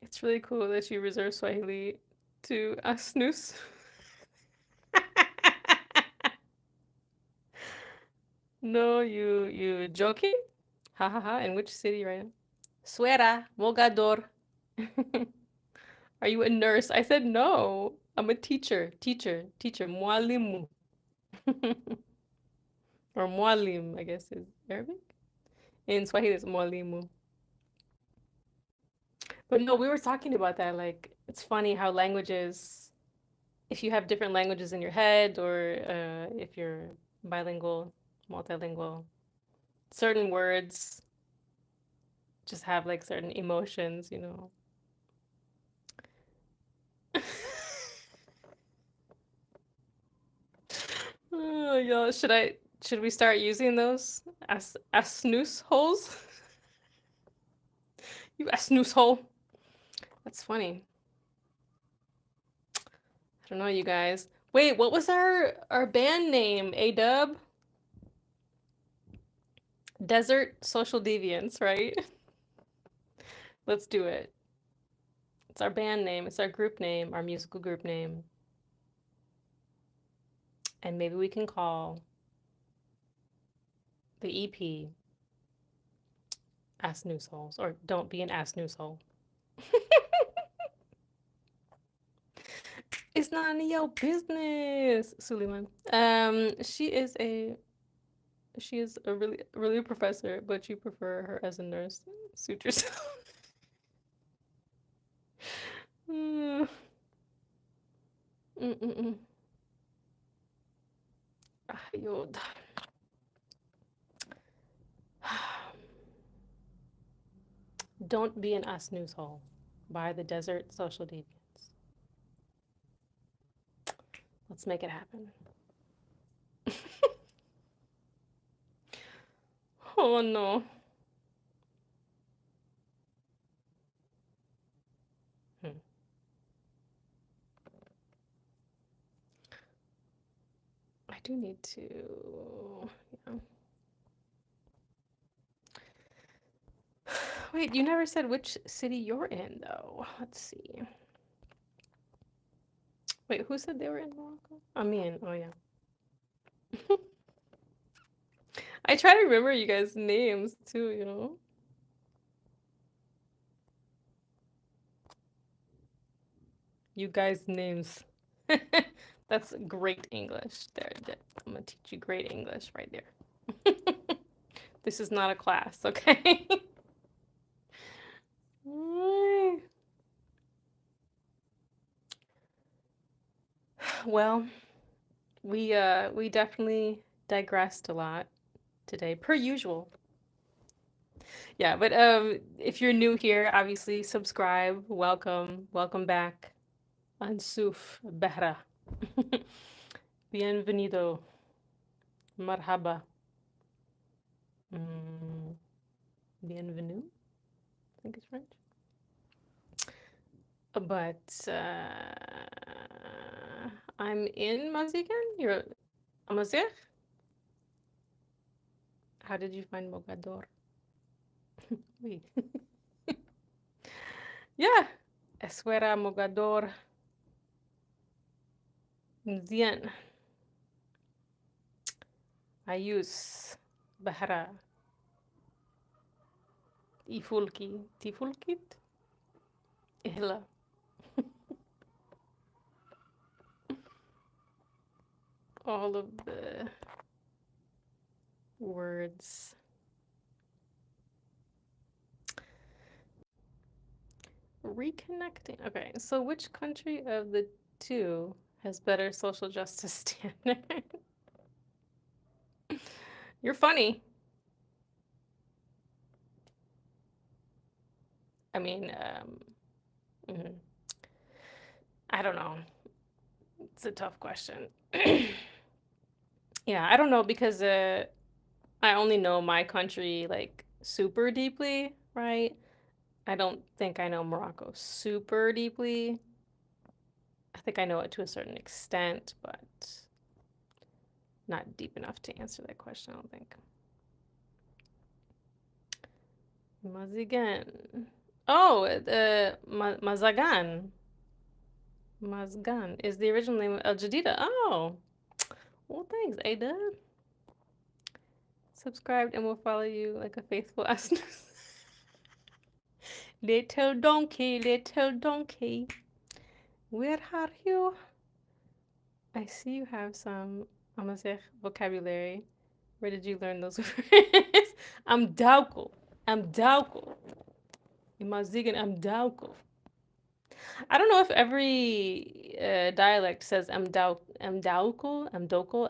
It's really cool that you reserve Swahili to Asnus. No, you joking? Ha ha ha. In which city right now? Suera, Mogador. Are you a nurse? I said no. I'm a teacher. Teacher. Mwalimu. Or mualim, I guess is Arabic. In Swahili, it's mwalimu. But no, we were talking about that. Like, it's funny how languages, if you have different languages in your head, or if you're bilingual, multilingual, certain words just have like certain emotions, you know. Oh, y'all, should we start using those as snooze holes? You a snooze hole. That's funny. I don't know, you guys. Wait, what was our band name? A-Dub? Desert Social Deviants, right? Let's do it. It's our band name, it's our group name, our musical group name. And maybe we can call the EP Ass News Holes, or Don't Be an Ass News Hole. It's none of your business, Suleiman. She is a really a professor, but you prefer her as a nurse. Suit yourself. Mm, mm, mm, mm. Ayod. Don't be an us news hole by the Desert Social Deviants. Let's make it happen. Oh no. Hmm. I do need to. Yeah. Wait, you never said which city you're in, though. Let's see. Wait, who said they were in Morocco? I mean, oh yeah. I try to remember you guys' names too, you know? You guys' names. That's great English. There. I'm gonna teach you great English right there. This is not a class, okay? Well, we definitely digressed a lot today, per usual. Yeah, but if you're new here, obviously subscribe. Welcome back. Ansuf Behra. Bienvenido. Marhaba. Mm, bienvenue. I think it's French. But I'm in Amazigh. You're Amazigh? How did you find Mogador? Oui. Yeah. Essaouira, Mogador. Mzien. Ayus. Bahra. Ifulki. Tifulkit? Ihla. All of the words. Reconnecting. Okay, so which country of the two has better social justice standard? You're funny. I mean, Mhm. I don't know. It's a tough question. Yeah, I don't know because I only know my country like super deeply, right? I don't think I know Morocco super deeply. I think I know it to a certain extent, but not deep enough to answer that question, I don't think. Mazigan. Oh, Mazagan. Mazgan is the original name of El Jadida. Oh, well, thanks, Ada. Subscribed and will follow you like a faithful ass. Little donkey, where are you? I see you have some Amazigh vocabulary. Where did you learn those words? I'm Dauko. I'm Dauko. Imazigan, I'm Dauko. I don't know if every dialect says I'm Dauko, I'm Doko,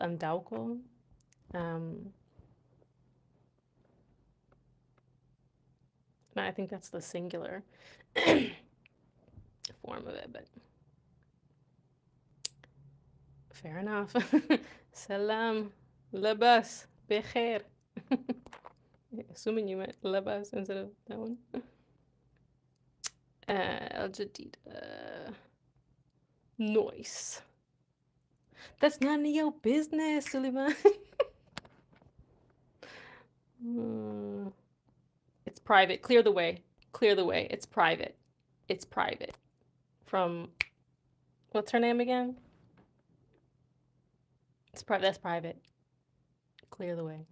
I'm Dauko. I think that's the singular form of it, but fair enough. Salam, labas, becher. Assuming you meant labas instead of that one. Al Jadida. Noise. That's none of your business, Suleiman. It's private. Clear the way. Clear the way. It's private. It's private. From what's her name again? It's private. That's private. Clear the way.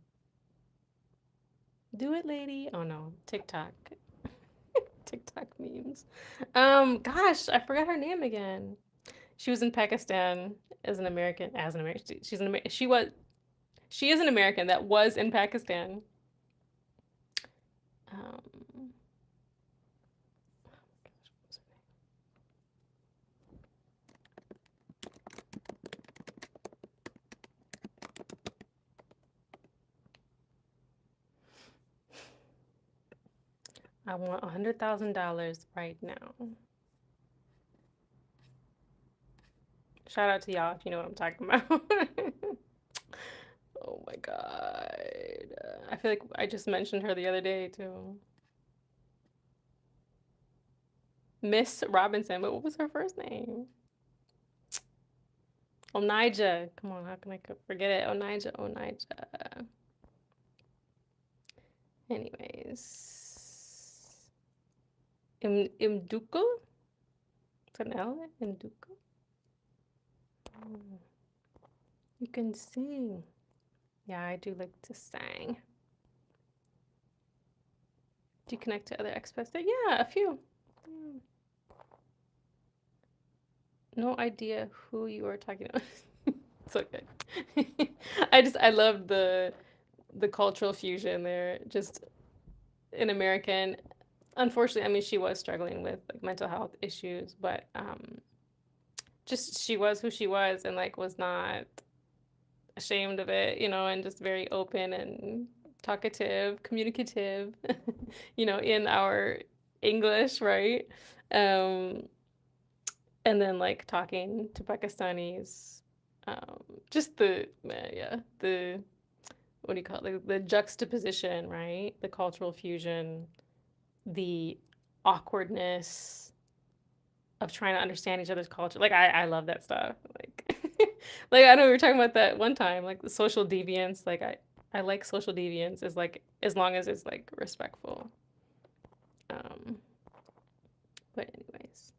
Do it, lady. Oh no, TikTok. TikTok memes. Gosh, I forgot her name again. She was in Pakistan as an American. As an American, she's an Amer- she was. She is an American that was in Pakistan. Um, I want $100,000 right now. Shout out to y'all if you know what I'm talking about. Oh my god. I feel like I just mentioned her the other day too. Miss Robinson, but what was her first name? Onija. Come on, how can I forget it? Onija, Onija. Anyways. Imduko? Is that an L? Imduko? You can sing. Yeah, I do like to sing. Do you connect to other expats there? Yeah, a few. No idea who you are talking about. It's okay. I love the cultural fusion there. Just an American. Unfortunately, I mean, she was struggling with like mental health issues, but just she was who she was and like was not ashamed of it, you know, and just very open and talkative, communicative, you know, in our English, right? Um, and then like talking to Pakistanis, just the what do you call it? Like, the juxtaposition, right? The cultural fusion, the awkwardness of trying to understand each other's culture. Like I love that stuff. Like like I know we were talking about that one time, like the social deviance. Like I like social deviance as like as long as it's like respectful. Um, but anyways.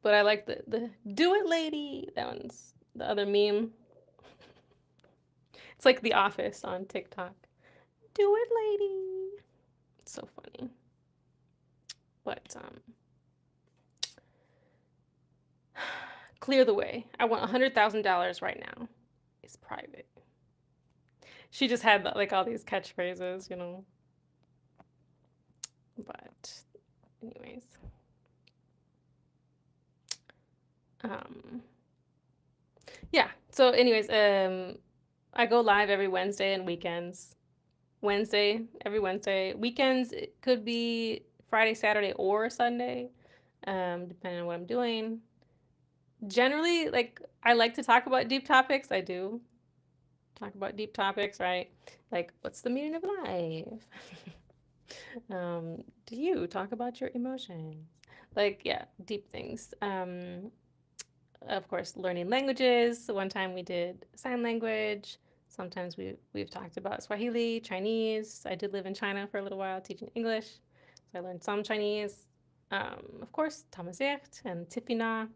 But I like the do it lady. That one's the other meme. It's like The Office on TikTok. Do it lady. It's so funny. But clear the way. I want $100,000 right now. It's private. She just had like all these catchphrases, you know. But anyways. Um yeah. So anyways, I go live every Wednesday and weekends. Wednesday, every Wednesday. Weekends it could be Friday, Saturday, or Sunday. depending on what I'm doing. Generally, like, I like to talk about deep topics. I do talk about deep topics, right? Like, what's the meaning of life? Do you talk about your emotions? Like, yeah, deep things. Of course, learning languages. One time we did sign language. Sometimes we've talked about Swahili, Chinese. I did live in China for a little while teaching English, so I learned some Chinese. Of course, Tamazight and Tifina,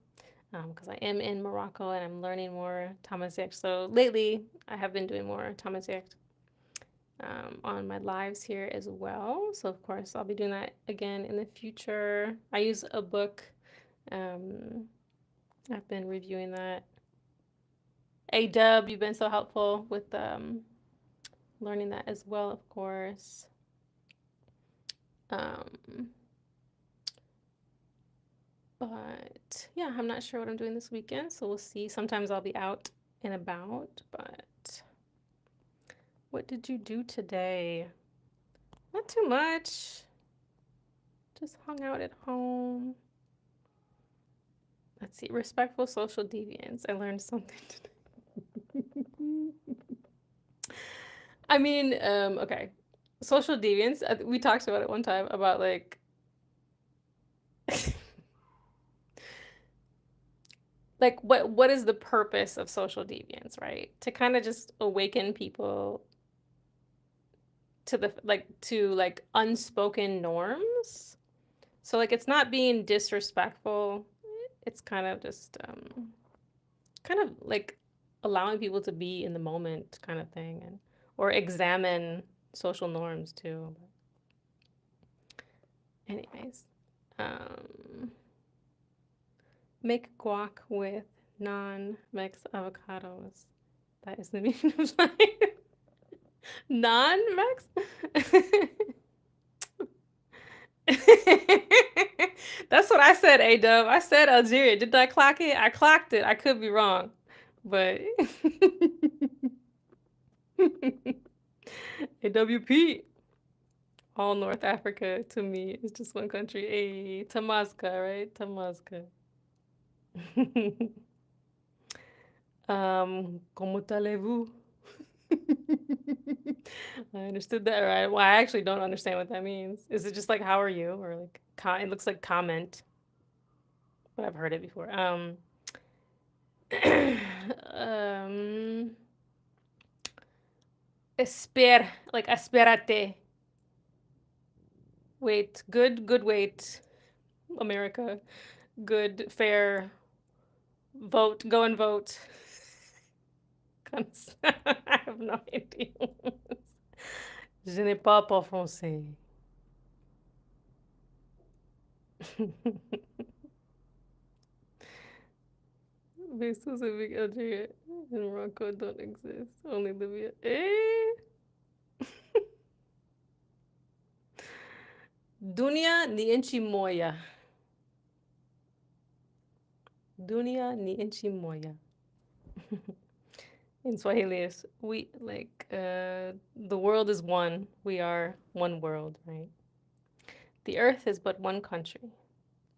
because I am in Morocco and I'm learning more Tamazight. So lately, I have been doing more Tamazight on my lives here as well. So of course, I'll be doing that again in the future. I use a book. Um, I've been reviewing that. A-Dub, you've been so helpful with learning that as well, of course. But yeah, I'm not sure what I'm doing this weekend, so we'll see. Sometimes I'll be out and about, but what did you do today? Not too much. Just hung out at home. Let's see. Respectful social deviance. I learned something today. I mean, okay. Social deviance. We talked about it one time about like like what is the purpose of social deviance, right? To kind of just awaken people to the like unspoken norms. So like it's not being disrespectful. It's kind of just kind of like allowing people to be in the moment kind of thing, and or examine social norms too. Anyways, make guac with non-mixed avocados. That is the meaning of life. Non-mixed? That's what I said, A-Dub. I said Algeria. Did I clock it? I clocked it. I could be wrong. But AWP. All North Africa to me is just one country. A Tamaska, right? Tamaska. Comment allez-vous? I understood that, right? Well, I actually don't understand what that means. Is it just like how are you, or like it looks like comment, but I've heard it before. Um, like espérate. Wait, good wait. America, good, fair, vote, go and vote. I have no idea. Je n'ai pas parlé français. Very specific Algeria and Morocco don't exist. Only Libya. Dunia ni nchi moja. Dunia ni nchi moja. In Swahili, is we like the world is one. We are one world, right? The earth is but one country,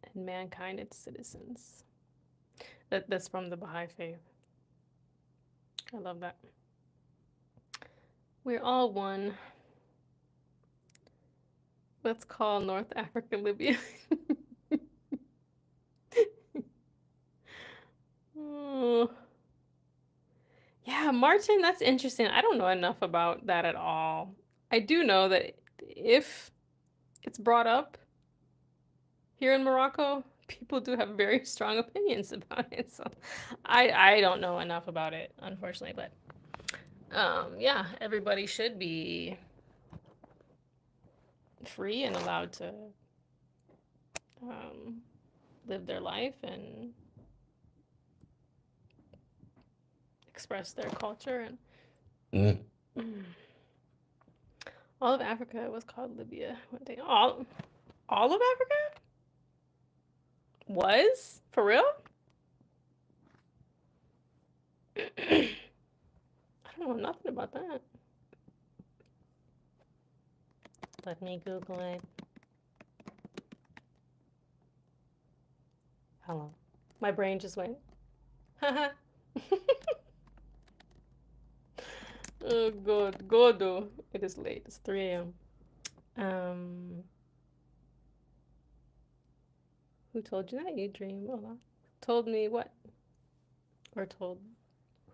and mankind its citizens. That's from the Baha'i faith. I love that. We're all one. Let's call North Africa Libya. Oh. Yeah, Martin, that's interesting. I don't know enough about that at all. I do know that if it's brought up here in Morocco, people do have very strong opinions about it. So I don't know enough about it, unfortunately, but yeah, everybody should be free and allowed to live their life and express their culture. And all of Africa was called Libya one day. All of Africa was for real. I don't know nothing about that. Let me Google it. Hello. My brain just went. Oh God, Godo. It is late. It's 3 a.m. Who told you that you dream? Hold on. Told me what? Or told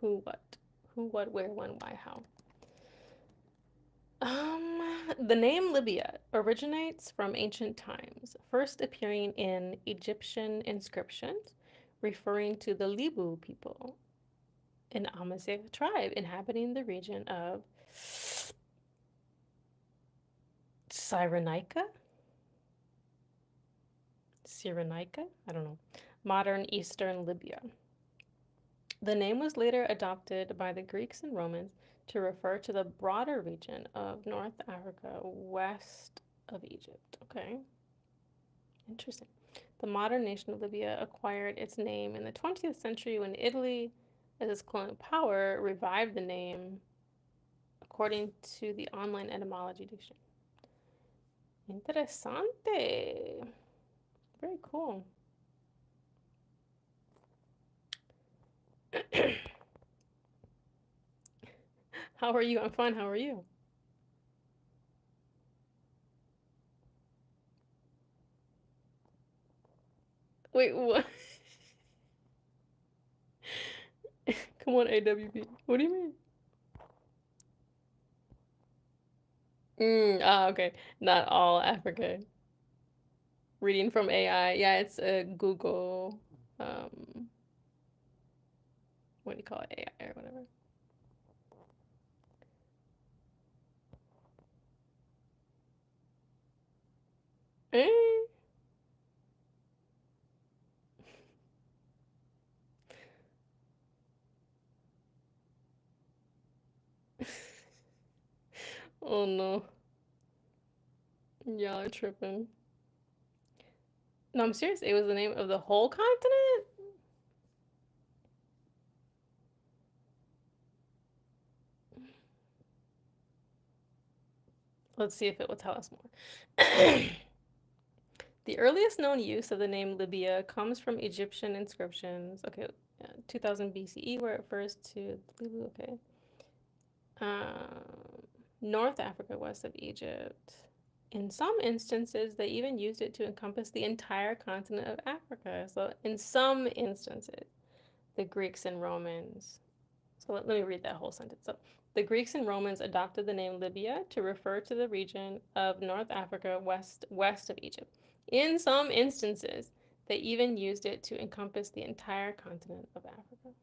who what? Who, what, where, when, why, how? The name Libya originates from ancient times, first appearing in Egyptian inscriptions, referring to the Libu people, an Amazigh tribe inhabiting the region of Cyrenaica? Cyrenaica? I don't know. Modern eastern Libya. The name was later adopted by the Greeks and Romans to refer to the broader region of North Africa west of Egypt. Okay, interesting. The modern nation of Libya acquired its name in the 20th century when Italy, as its colonial power, revived the name according to the online etymology dictionary. Interessante. Very cool. How are you? I'm fine. How are you? Wait, what? Come on, AWP. What do you mean? Okay. Not all Africa. Reading from AI. Yeah, it's a Google, what do you call it? AI or whatever. Eh. Oh no. Y'all are tripping. No, I'm serious. It was the name of the whole continent? Let's see if it will tell us more. The earliest known use of the name Libya comes from Egyptian inscriptions. Okay, 2000 BCE, where it refers to Libya. Okay. North Africa, west of Egypt. In some instances, they even used it to encompass the entire continent of Africa. So, in some instances, the Greeks and Romans. So, let me read that whole sentence. So, the Greeks and Romans adopted the name Libya to refer to the region of North Africa west of Egypt. In some instances, they even used it to encompass the entire continent of Africa.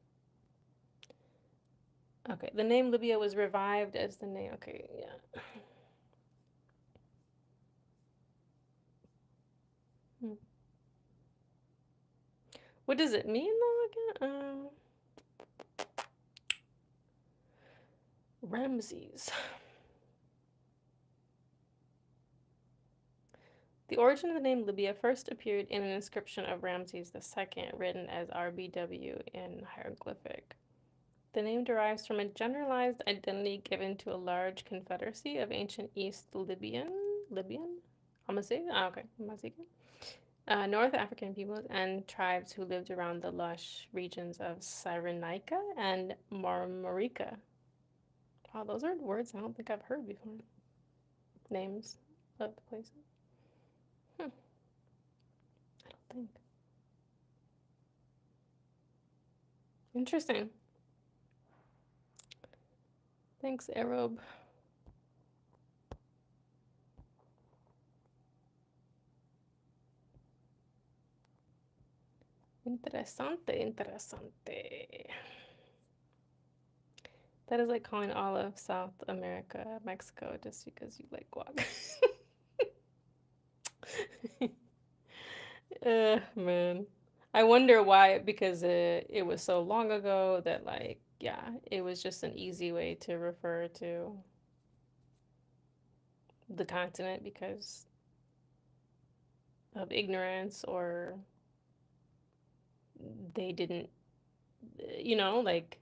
Okay, the name Libya was revived as the name. Okay, yeah. Hmm. What does it mean though again? Ramses. The origin of the name Libya first appeared in an inscription of Ramses II, written as RBW in hieroglyphic. The name derives from a generalized identity given to a large confederacy of ancient East Libyan, Amazigh? Okay, Amazigh. North African peoples and tribes who lived around the lush regions of Cyrenaica and Marmarica. Wow, those are words I don't think I've heard before. Names of the places. I don't think. Interesting. Thanks, Arab. Interessante, interessante. That is like calling all of South America Mexico just because you like guac. Man. I wonder why, because it was so long ago that, like, yeah, it was just an easy way to refer to the continent because of ignorance, or they didn't, like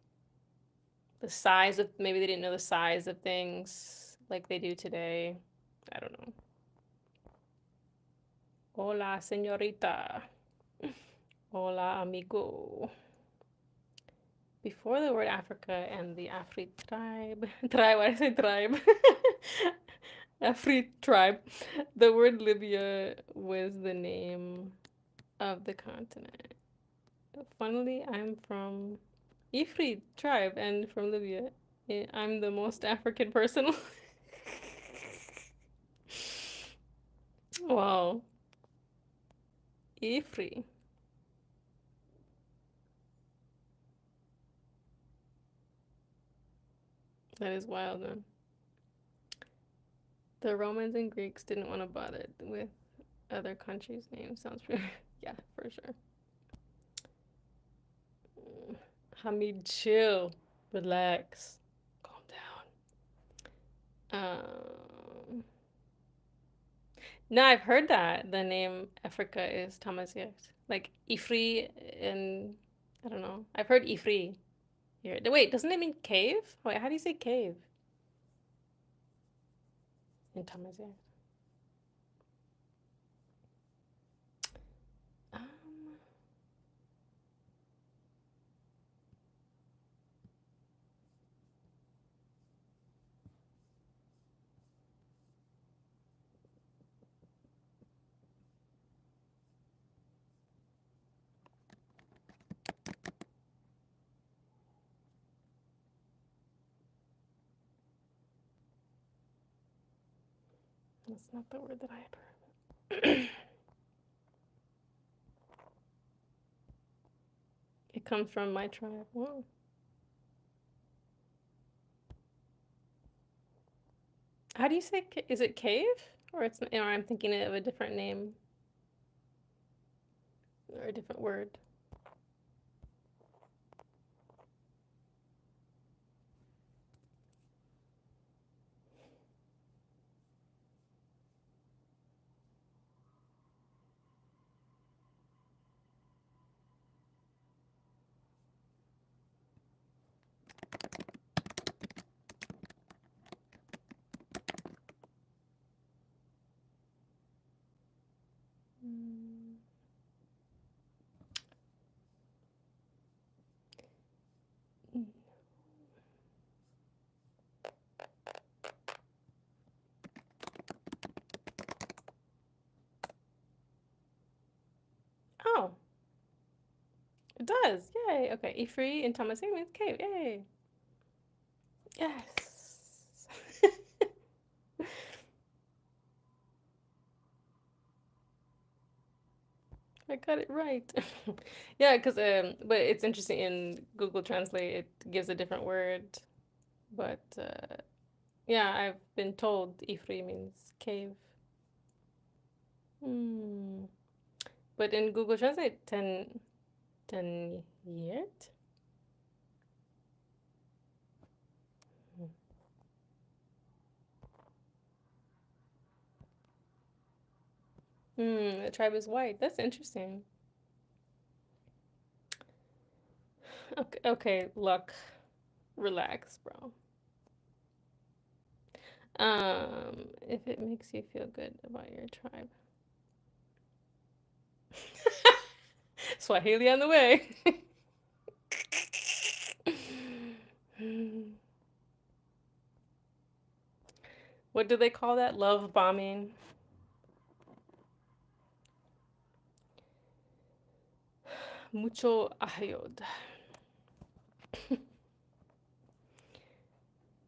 the size of, maybe they didn't know the size of things like they do today. I don't know. Hola, señorita. Hola, amigo. Before the word Africa and the Afri tribe, tribe, why did I say tribe? Afri tribe, the word Libya was the name of the continent. Funnily, I'm from Ifrit tribe and from Libya. I'm the most African person. Wow. Ifri. That is wild, man. The Romans and Greeks didn't want to bother with other countries' names. Sounds pretty. Yeah, for sure. Hamid, chill. Relax. Calm down. No, I've heard that the name Africa is Tamazight. Like Ifri and I don't know. I've heard Ifri here. Wait, doesn't it mean cave? Wait, how do you say cave in Tamazight? Um, that's not the word that I had heard. It comes from my tribe. Whoa. How do you say? Is it cave or it's? Or I'm thinking of a different name or a different word. Mm. Oh, it does. Yay. Okay. Ifri in Thomasine means cave. Yay. Yes. I got it right. Yeah, because but it's interesting in Google Translate it gives a different word, but yeah, I've been told Ifri means cave. Hmm. But in Google Translate, ten yet? Hmm. The tribe is white. That's interesting. Okay. Okay. Luck. Relax, bro. If it makes you feel good about your tribe. Swahili on the way. What do they call that? Love bombing. Mucho ayod.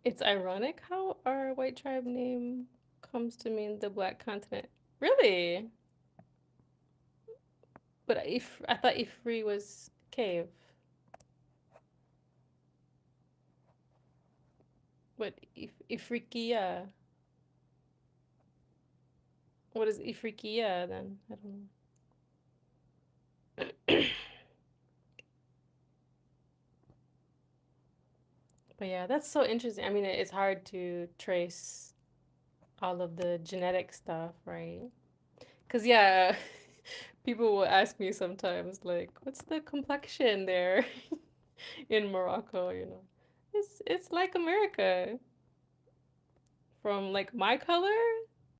It's ironic how our white tribe name comes to mean the black continent. Really? But if I thought Ifri was cave. But Ifriqiya. What is Ifriqiya then? I don't know. But yeah, that's so interesting. I mean, it's hard to trace all of the genetic stuff, right? Because, yeah, people will ask me sometimes, like, what's the complexion there in Morocco, you know? It's like America, from like my color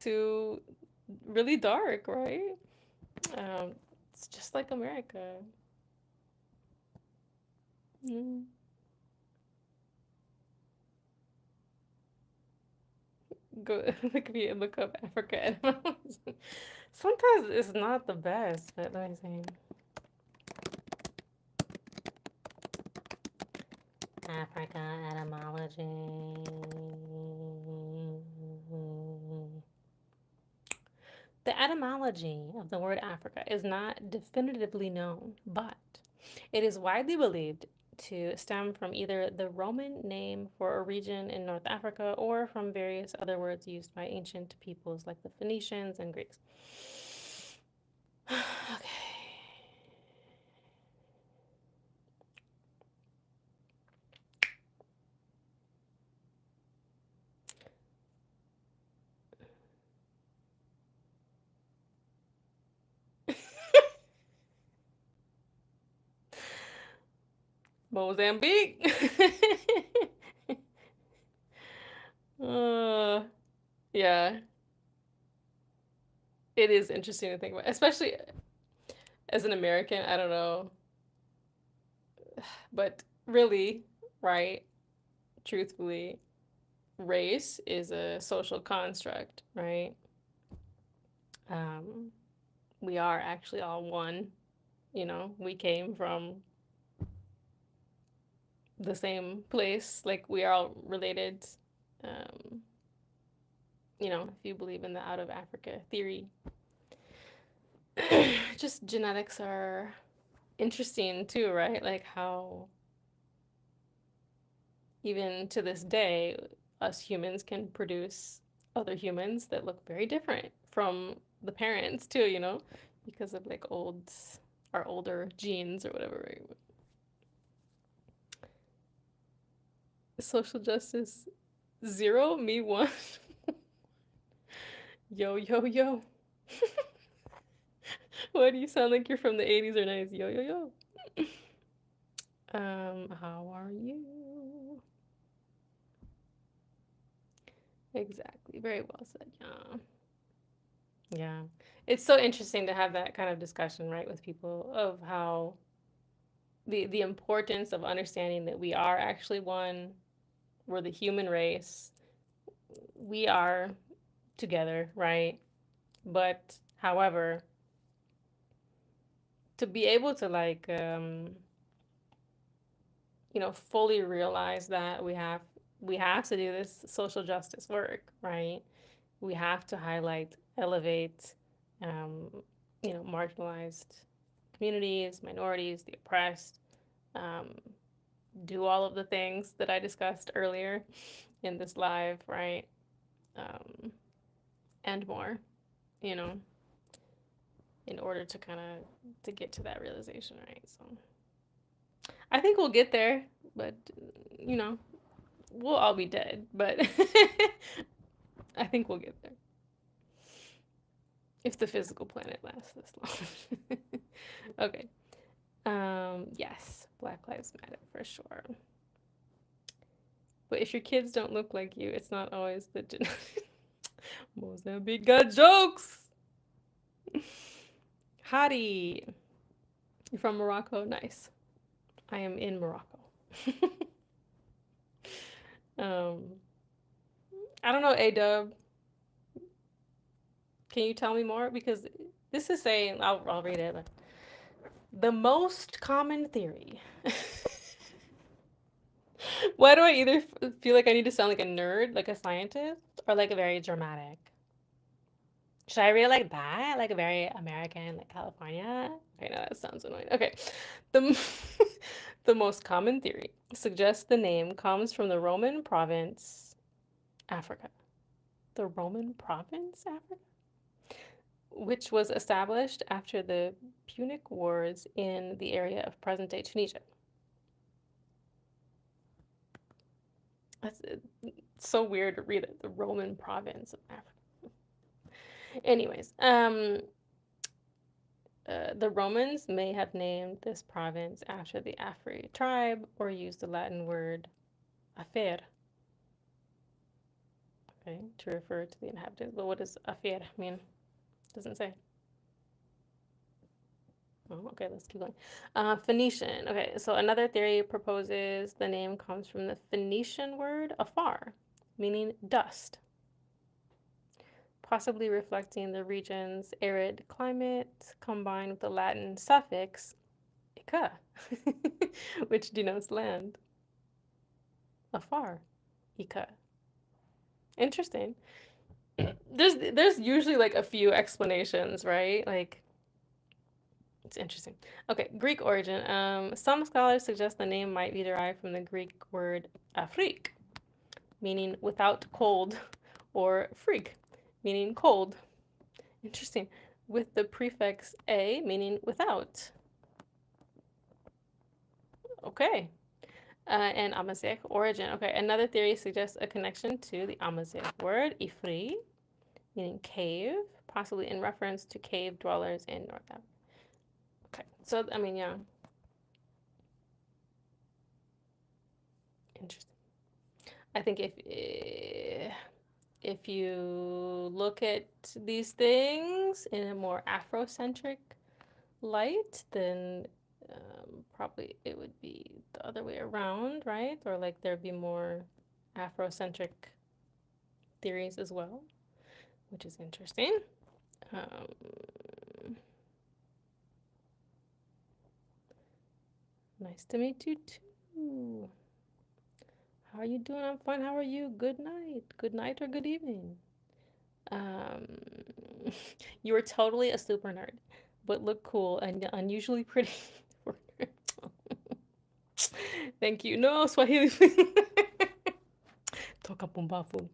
to really dark, right? Um, It's just like America. Mm. Go look if you look up Africa etymology. Sometimes it's not the best, but let me see. Africa etymology. The etymology of the word Africa is not definitively known, but it is widely believed to stem from either the Roman name for a region in North Africa or from various other words used by ancient peoples like the Phoenicians and Greeks. Okay. Mozambique. uh, yeah, it is interesting to think about, especially as an American. I don't know, but really, right? Truthfully, race is a social construct, right? Um, we are actually all one. We came from the same place. Like we are all related. Um, if you believe in the out of Africa theory, just genetics are interesting too, right? Like how even to this day, us humans can produce other humans that look very different from the parents too, because of like our older genes or whatever, right? Social justice, 0, me 1. Yo, yo, yo. Why do you sound like you're from the 80s or 90s? Yo, yo, yo. How are you? Exactly. Very well said. Yeah. Yeah. It's so interesting to have that kind of discussion, right, with people of how the importance of understanding that we are actually one, we're the human race, we are together, right? But however, to be able to like fully realize that we have to do this social justice work, right? We have to highlight, elevate, um, marginalized communities, minorities, the oppressed, um, do all of the things that I discussed earlier in this live, right? Um, and more, you know, in order to kind of to get to that realization, right? So I think we'll get there, but we'll all be dead, but I think we'll get there if the physical planet lasts this long. Okay. Yes, Black Lives Matter for sure. But if your kids don't look like you, it's not always the Mozambique got jokes. Hadi, you're from Morocco. Nice. I am in Morocco. um, I don't know, A-Dub. Can you tell me more? Because this is saying, I'll read it. But the most common theory. Why do I either feel like I need to sound like a nerd, like a scientist, or like a very dramatic? Should I read it like that? Like a very American, like California? Okay, no, that sounds annoying. Okay. The, the most common theory suggests the name comes from the Roman province, Africa. The Roman province, Africa? Which was established after the Punic Wars in the area of present-day Tunisia. That's so weird to read it. The Roman province of Africa. Anyways, the Romans may have named this province after the Afri tribe or used the Latin word afer, okay, to refer to the inhabitants. But what does afer mean? Doesn't say. Oh, okay, let's keep going. Phoenician. Okay, so another theory proposes the name comes from the Phoenician word afar, meaning dust, possibly reflecting the region's arid climate combined with the Latin suffix "ica," which denotes land. Afar, "ica." Interesting. There's usually like a few explanations, right? Like it's interesting. Okay, Greek origin. Some scholars suggest the name might be derived from the Greek word "afrik," meaning without cold, or "freak," meaning cold. Interesting. With the prefix "a," meaning without. Okay. And Amazigh origin. Okay, another theory suggests a connection to the Amazigh word "ifri," meaning cave, possibly in reference to cave dwellers in North Africa. Okay, so I mean, yeah, interesting. I think if you look at these things in a more Afrocentric light, then probably it would be the other way around, right? Or like there'd be more Afrocentric theories as well, which is interesting. Nice to meet you too. How are you doing? I'm fine. How are you? Good night. Good night or good evening. Um, you were totally a super nerd, but look cool and unusually pretty. Thank you. No, Swahili. Toka pumbafu.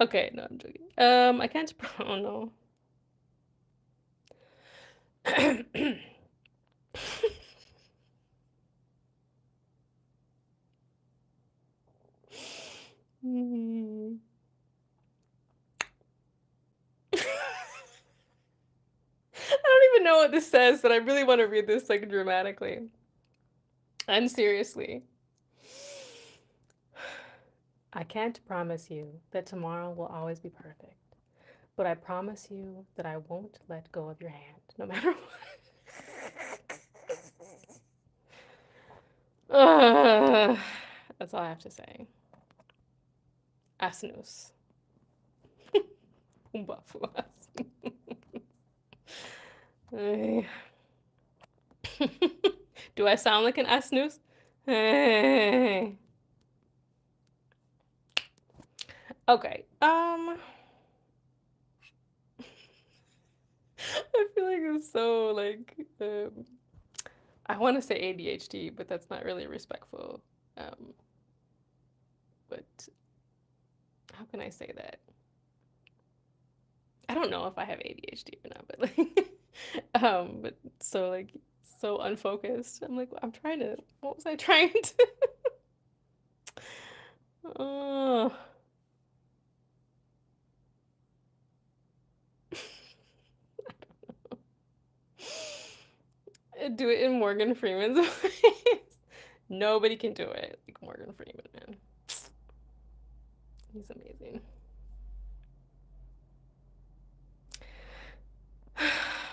Okay, no, I'm joking. I can't. Oh no. Hmm. I don't even know what this says, but I really want to read this like dramatically and seriously. I can't promise you that tomorrow will always be perfect, but I promise you that I won't let go of your hand, no matter what. That's all I have to say. Asnus. Umbafu asnus. Do I sound like an asnus? Hey. Okay. I feel like it's so like I want to say ADHD, but that's not really respectful. Um, but how can I say that? I don't know if I have ADHD or not, but like, but so like so unfocused. I'm like, I'm trying to. What was I trying to? Oh, do it in Morgan Freeman's voice. Nobody can do it like Morgan Freeman, man. He's amazing.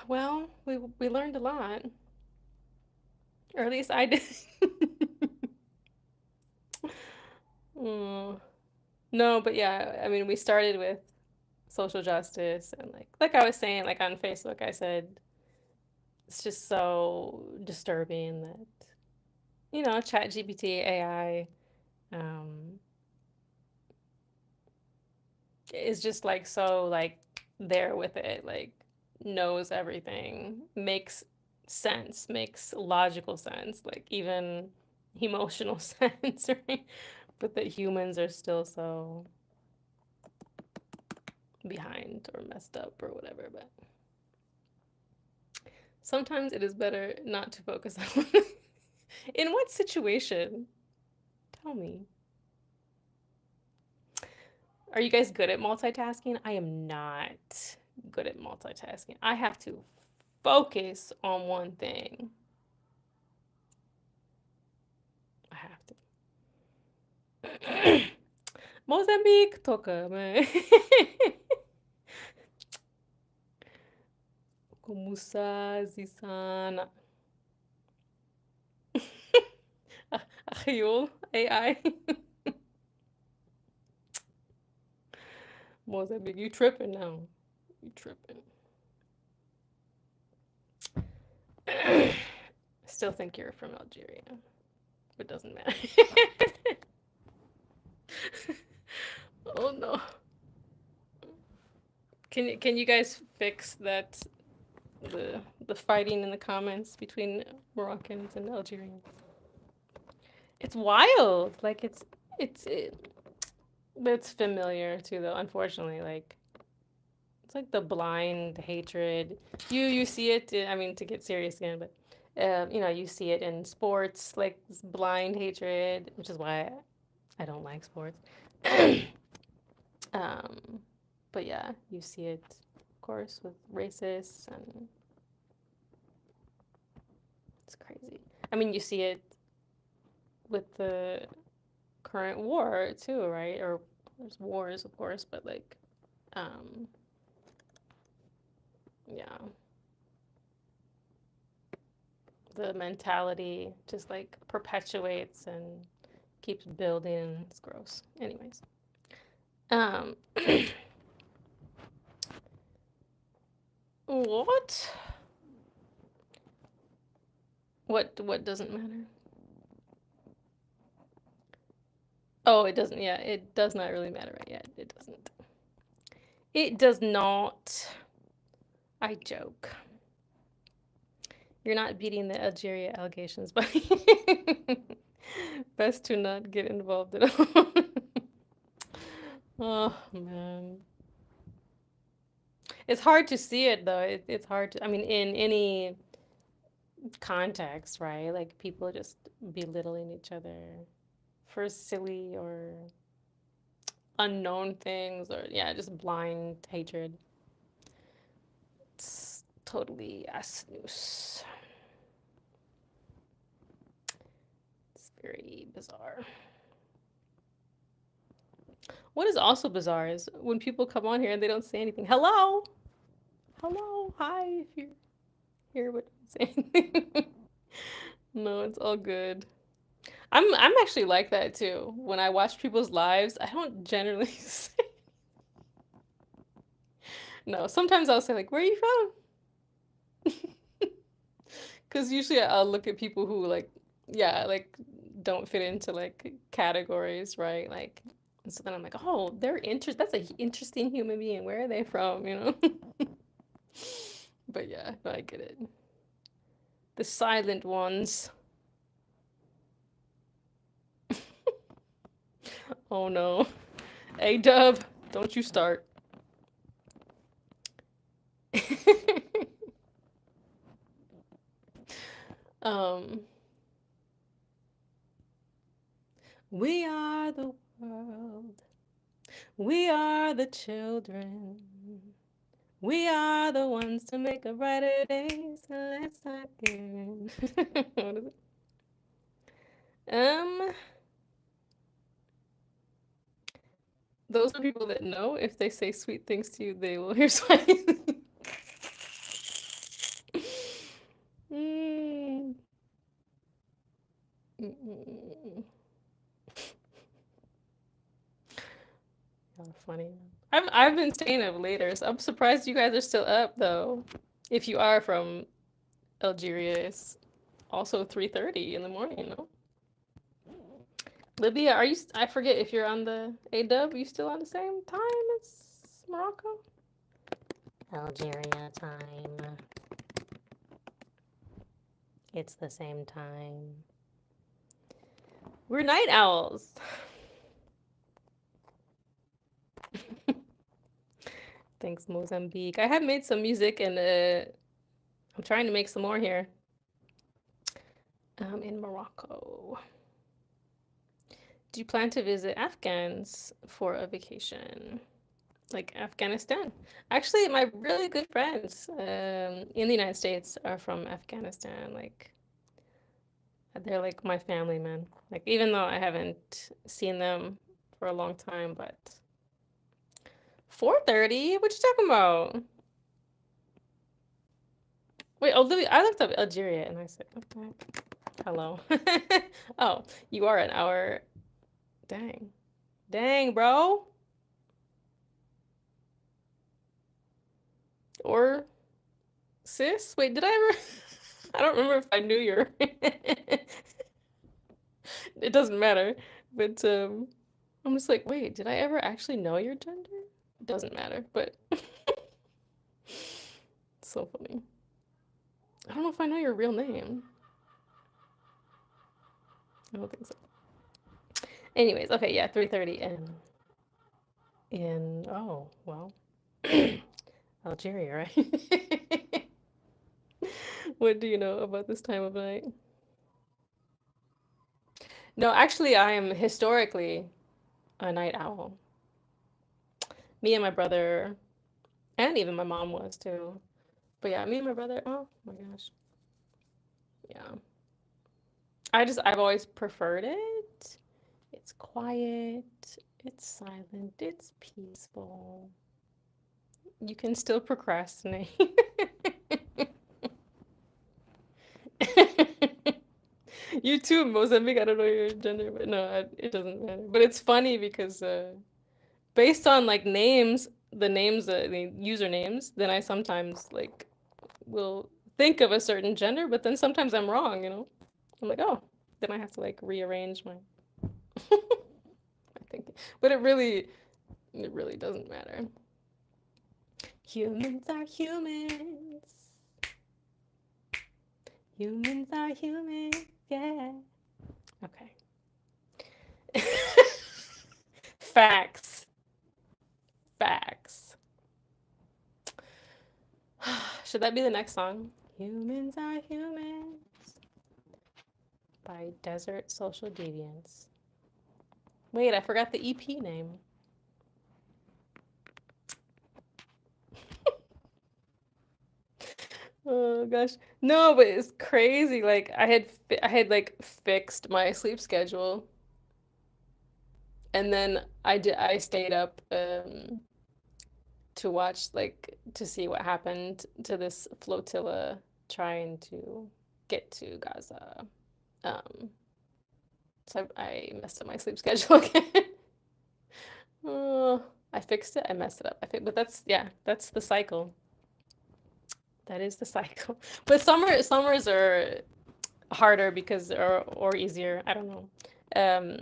Well, we learned a lot, or at least I did. Mm. No, but yeah, I mean, we started with social justice and like I was saying, like on Facebook, I said it's just so disturbing that Chat GPT, AI, um, is just like so like there with it, like knows everything, makes sense, makes logical sense, like even emotional sense, right? But that humans are still so behind or messed up or whatever. But sometimes it is better not to focus on. In what situation? Tell me. Are you guys good at multitasking? I am not good at multitasking. I have to focus on one thing. I have to. Mozambique toca, man. Com Musa Zisana. Achayul AI. Mozambique, you tripping now. You tripping. I still think you're from Algeria. It doesn't matter. Oh no. Can you guys fix that the fighting in the comments between Moroccans and Algerians? It's wild. Like it's familiar too though, unfortunately. Like it's like the blind hatred. You see it, I mean, to get serious again, but you know, you see it in sports, like this blind hatred, which is why I don't like sports. Um, but yeah, you see it, of course, with racists, and it's crazy. I mean, you see it with the current war too, right? Or there's wars, of course, but like, yeah, the mentality just like perpetuates and keeps building. It's gross. Anyways, um, what? What doesn't matter? Oh, it doesn't. Yeah, it does not really matter right yet. It doesn't. It does not. I joke. You're not beating the Algeria allegations, but best to not get involved at all. Oh man. It's hard to see it though. It's hard to, I mean, in any context, right? Like people just belittling each other for silly or unknown things, or yeah, just blind hatred. It's totally ass news. It's very bizarre. What is also bizarre is when people come on here and they don't say anything. Hello, hello, hi. If you're here, but don't say anything. No, it's all good. I'm actually like that too. When I watch people's lives, I don't generally say. No, sometimes I'll say like, "Where are you from?" Because usually I'll look at people who like, yeah, like don't fit into like categories, right? Like, and so then I'm like, oh, they're interest. That's a interesting human being. Where are they from? You know? But yeah, no, I get it. The silent ones. Oh no. A-Dub, don't you start. um, we are the world. We are the children. We are the ones to make a brighter day. So let's not get. What is it? Those are people that know if they say sweet things to you, they will hear sweet. Mm. Mm-mm. How funny. I've been staying up later, so I'm surprised you guys are still up though. If you are from Algeria, it's also 3:30 in the morning, no? Libya, are you? I forget if you're on the A-Dub. Are you still on the same time as Morocco? Algeria time. It's the same time. We're night owls. Thanks, Mozambique. I have made some music and I'm trying to make some more here. In Morocco. Do you plan to visit Afghans for a vacation? Like Afghanistan? Actually, my really good friends in the United States are from Afghanistan. Like, they're like my family, man. Like, even though I haven't seen them for a long time, but 4:30? What you talking about? Wait, Olivia, I looked up Algeria and I said, okay, hello. Oh, you are an hour. Dang. Dang, bro. Or sis? Wait, did I ever? I don't remember if I knew your. It doesn't matter. But I'm just like, wait, did I ever actually know your gender? It doesn't matter, but it's so funny. I don't know if I know your real name. I don't think so. Anyways, okay, yeah, 3:30 in oh, well. Algeria, right? What do you know about this time of night? No, actually, I am historically a night owl. Me and my brother, and even my mom was too. But yeah, me and my brother, oh my gosh. Yeah. I've always preferred it. It's quiet, it's silent, it's peaceful. You can still procrastinate. You too, Mozambique. I don't know your gender, but no, it doesn't matter. But it's funny because based on like names, the names, the usernames, then I sometimes like will think of a certain gender, but then sometimes I'm wrong, you know? I'm like, oh, then I have to like rearrange my I think. But it really doesn't matter. Humans are humans. Humans are humans. Yeah. Okay. Facts. Facts. Should that be the next song? Humans are humans by Desert Social Deviants. Wait, I forgot the EP name. Oh gosh. No, but it's crazy. Like I had like fixed my sleep schedule and then I stayed up to watch like to see what happened to this flotilla trying to get to Gaza. Um so I messed up my sleep schedule again. Oh, I fixed it. I messed it up. But that's yeah, that's the cycle. That is the cycle. But summers are harder because or easier. I don't know. Um,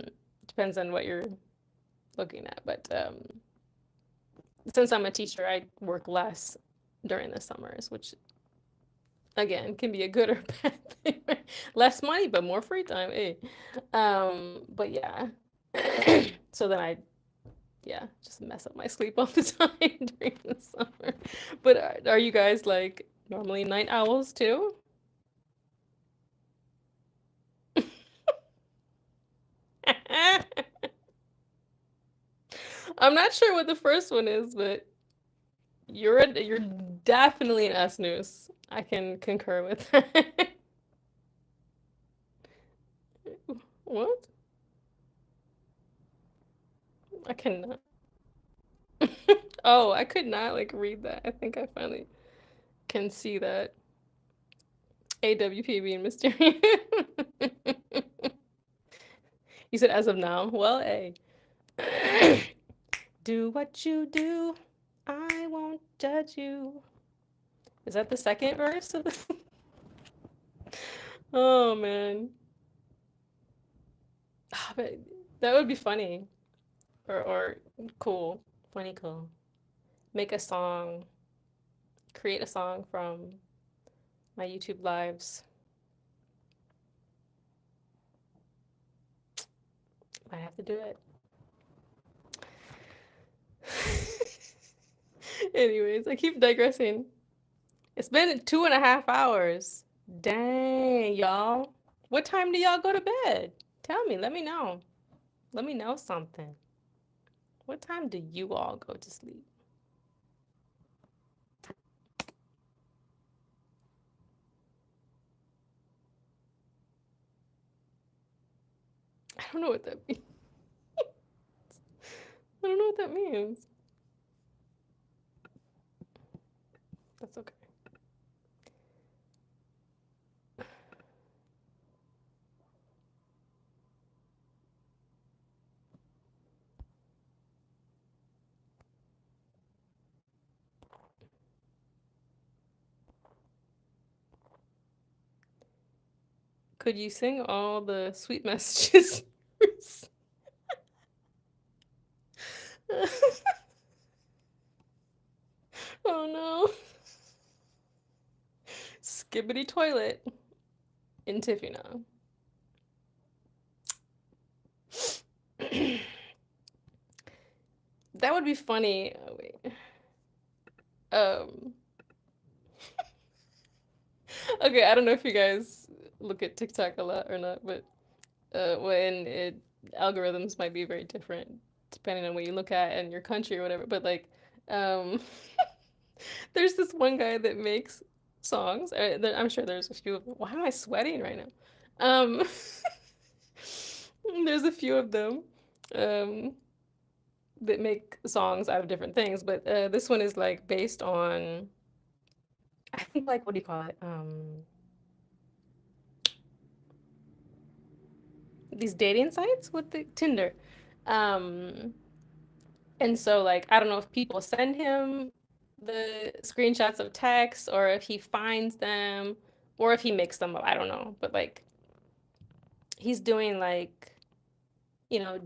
depends on what you're looking at. But since I'm a teacher, I work less during the summers, which again can be a good or bad thing. Less money, but more free time. Eh. But yeah. So then I yeah, just mess up my sleep all the time during the summer. But are you guys like normally night owls too? I'm not sure what the first one is, but you're definitely an S news. I can concur with that. What? I cannot. Oh, I could not like read that. I think I finally can see that. AWP being mysterious. You said as of now. Well, A. Do what you do. I won't judge you. Is that the second verse of the Oh man. Ah, but that would be funny. Or cool. Funny cool. Make a song, create a song from my YouTube lives. I have to do it. Anyways, I keep digressing. It's been 2.5 hours. Dang, y'all. What time do y'all go to bed? Tell me, let me know. Let me know something. What time do you all go to sleep? I don't know what that means. I don't know what that means. That's okay. Could you sing all the sweet messages? Oh no. Skibbity toilet in Tiffina. That would be funny. Oh, wait. Um, okay, I don't know if you guys look at TikTok a lot or not, but when it algorithms might be very different depending on what you look at and your country or whatever. But like, um, there's this one guy that makes songs. I'm sure there's a few of them. Why am I sweating right now? There's a few of them um, that make songs out of different things, but this one is like based on, I think like what do you call it? These dating sites with the Tinder. Um, and so like I don't know if people send him the screenshots of text or if he finds them or if he makes them up. I don't know. But like he's doing like,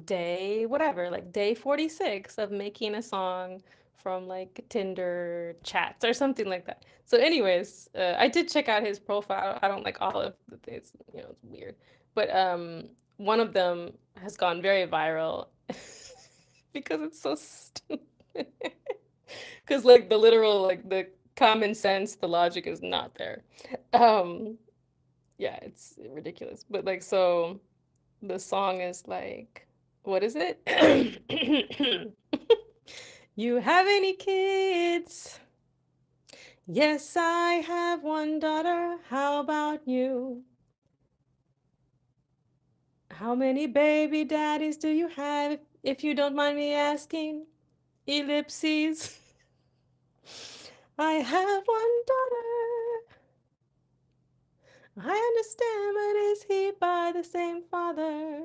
day whatever, like day 46 of making a song from like Tinder chats or something like that. So anyways, I did check out his profile. I don't like all of the things, it's weird. But one of them has gone very viral because it's so stupid. Because like the literal, like the common sense, the logic is not there. Um, yeah, it's ridiculous. But like so the song is like, what is it? You have any kids? Yes, I have one daughter. How about you? How many baby daddies do you have, if you don't mind me asking? Ellipses. I have one daughter. I understand, but is he by the same father?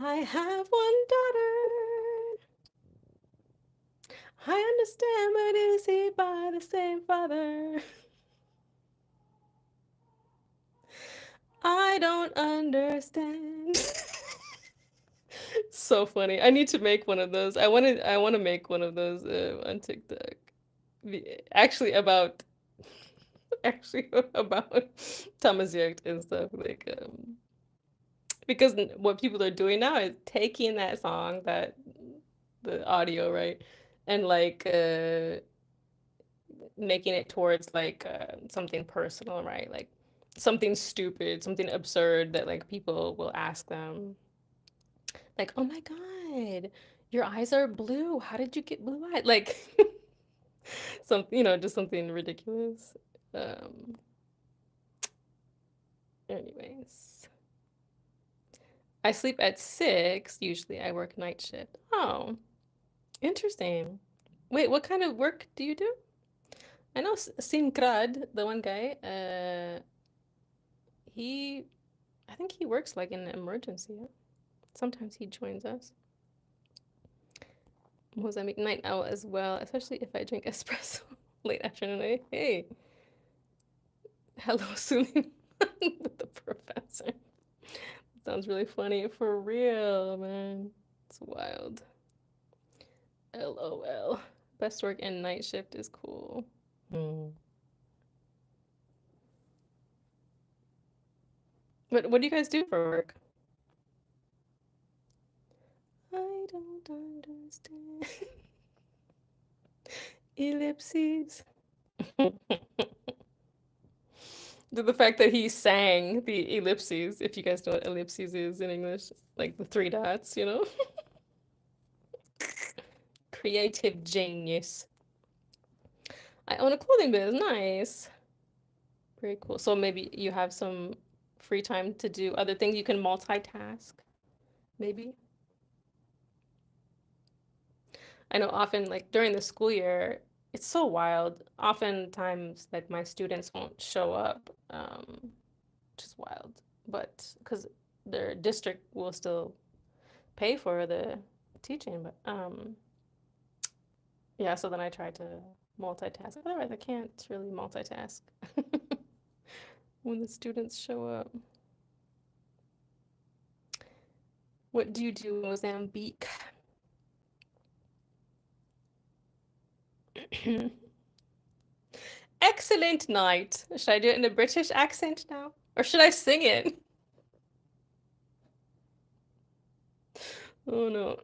I have one daughter. I understand, but is he by the same father? I don't understand. So funny. I need to make one of those. I want to make one of those on TikTok. Actually about actually about Amazigh and stuff like because what people are doing now is taking that song, that the audio, right? And like making it towards like something personal, right? Like something stupid, something absurd that like people will ask them. Like, "Oh my God, your eyes are blue. How did you get blue eyes?" Like just something ridiculous. Um, anyways, I sleep at 6 usually. I work night shift. Oh, interesting. Wait, what kind of work do you do? I know Sinkrad, the one guy, he I think he works like in an emergency. Sometimes he joins us. Mozambique night owl as well, especially if I drink espresso late afternoon. Hey, hello, Suleiman with the professor. Sounds really funny. For real, man. It's wild. LOL. Best work in night shift is cool. Hmm. What do you guys do for work? I don't understand. Ellipses. The fact that he sang the ellipses, if you guys know what ellipses is in English, like the three dots, Creative genius. I own a clothing business. Nice. Very cool. So maybe you have some free time to do other things. You can multitask, maybe. I know often, like during the school year, it's so wild. Oftentimes, like my students won't show up, which is wild. But because their district will still pay for the teaching, but yeah. So then I try to multitask. Otherwise, I can't really multitask. when the students show up. What do you do in Mozambique? Excellent night. Should I do it in a British accent now? Or should I sing it? Oh no.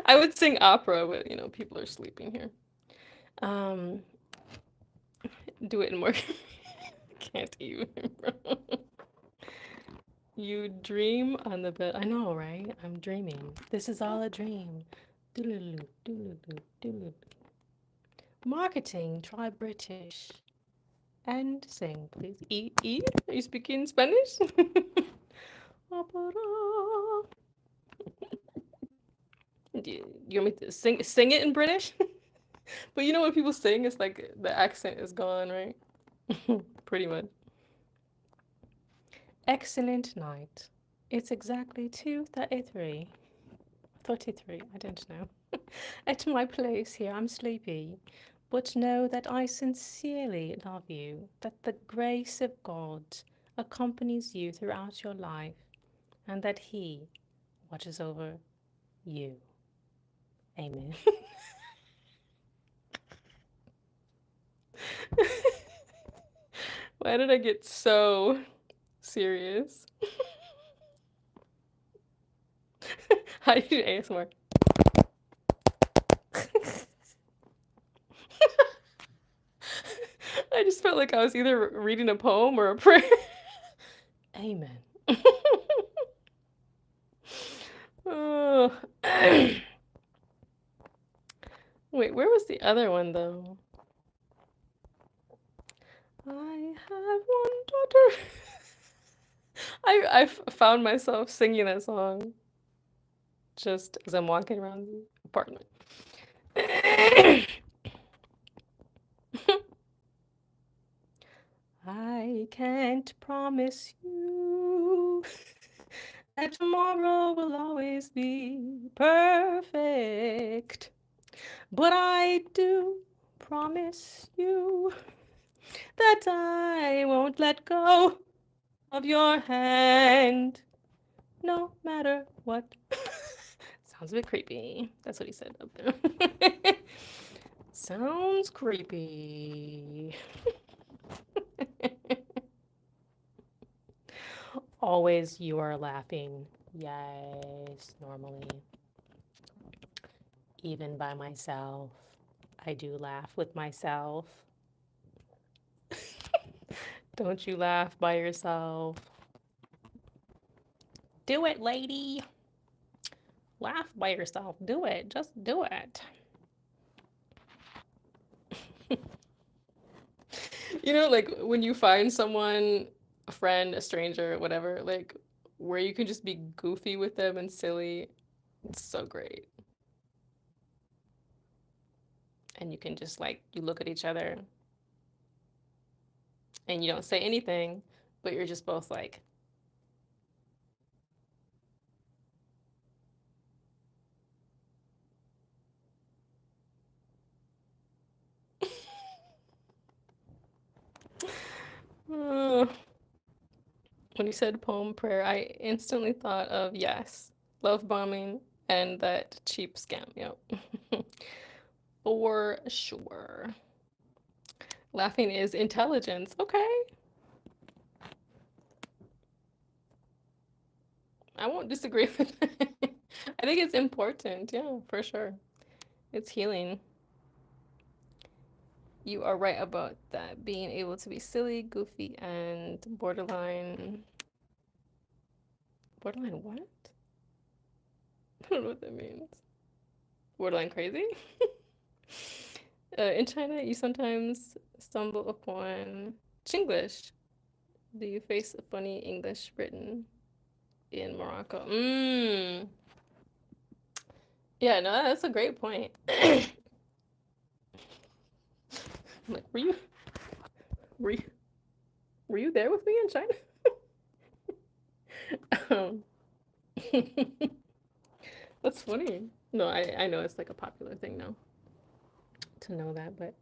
I would sing opera, but you know, people are sleeping here. Do it in more. Can't even. You dream on the bed. I know, right? I'm dreaming. This is all a dream. Doodaloo, doodaloo, doodaloo. Marketing, try British. And sing, please. E? Are you speaking Spanish? Do you want me to sing it in British? But you know when people sing, it's like the accent is gone, right? Pretty much. Excellent night. It's exactly 2:33. 33, I don't know. At my place here, I'm sleepy. But know that I sincerely love you, that the grace of God accompanies you throughout your life, and that He watches over you. Amen. Why did I get so serious? How do you do ASMR? I just felt like I was either reading a poem or a prayer. Amen. Oh. Wait, where was the other one though? I have one daughter. I found myself singing that song just as I'm walking around the apartment. I can't promise you that tomorrow will always be perfect, but I do promise you that I won't let go of your hand, no matter what. Sounds a bit creepy. That's what he said up there. Sounds creepy. Always you are laughing. Yes, normally. Even by myself. I do laugh with myself. Don't you laugh by yourself. Do it, lady. Laugh by yourself. Do it. Just do it. You know, like when you find someone, a friend, a stranger, whatever, like where you can just be goofy with them and silly, it's so great. And you can just like, you look at each other and you don't say anything, but you're just both like, oh. When you said poem prayer, I instantly thought of yes, love bombing and that cheap scam. Yep. For sure. Laughing is intelligence. Okay. I won't disagree with that. I think it's important. Yeah, for sure. It's healing. You are right about that. Being able to be silly, goofy, and borderline. Borderline what? I don't know what that means. Borderline crazy? In China, you sometimes stumble upon Chinglish. Do you face a funny English written in Morocco? Yeah, no, that's a great point. Like, were you there with me in China? Um, that's funny. No, I know it's like a popular thing now to know that, but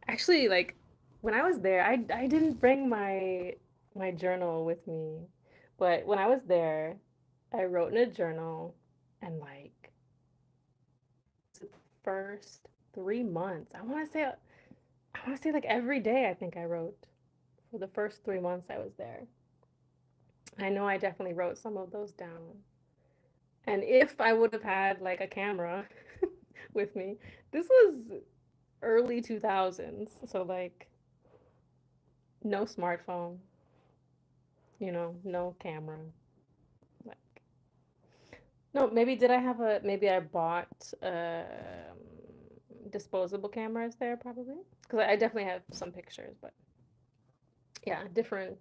actually, like when I was there, I didn't bring my journal with me, but when I was there, I wrote in a journal, and like the first 3 months, I want to say like every day I think I wrote for the first 3 months I was there. I know I definitely wrote some of those down. And if I would have had like a camera with me, this was early 2000s, so like no smartphone, no camera. Like no, maybe did I have a maybe I bought disposable cameras there probably because I definitely have some pictures, but yeah, different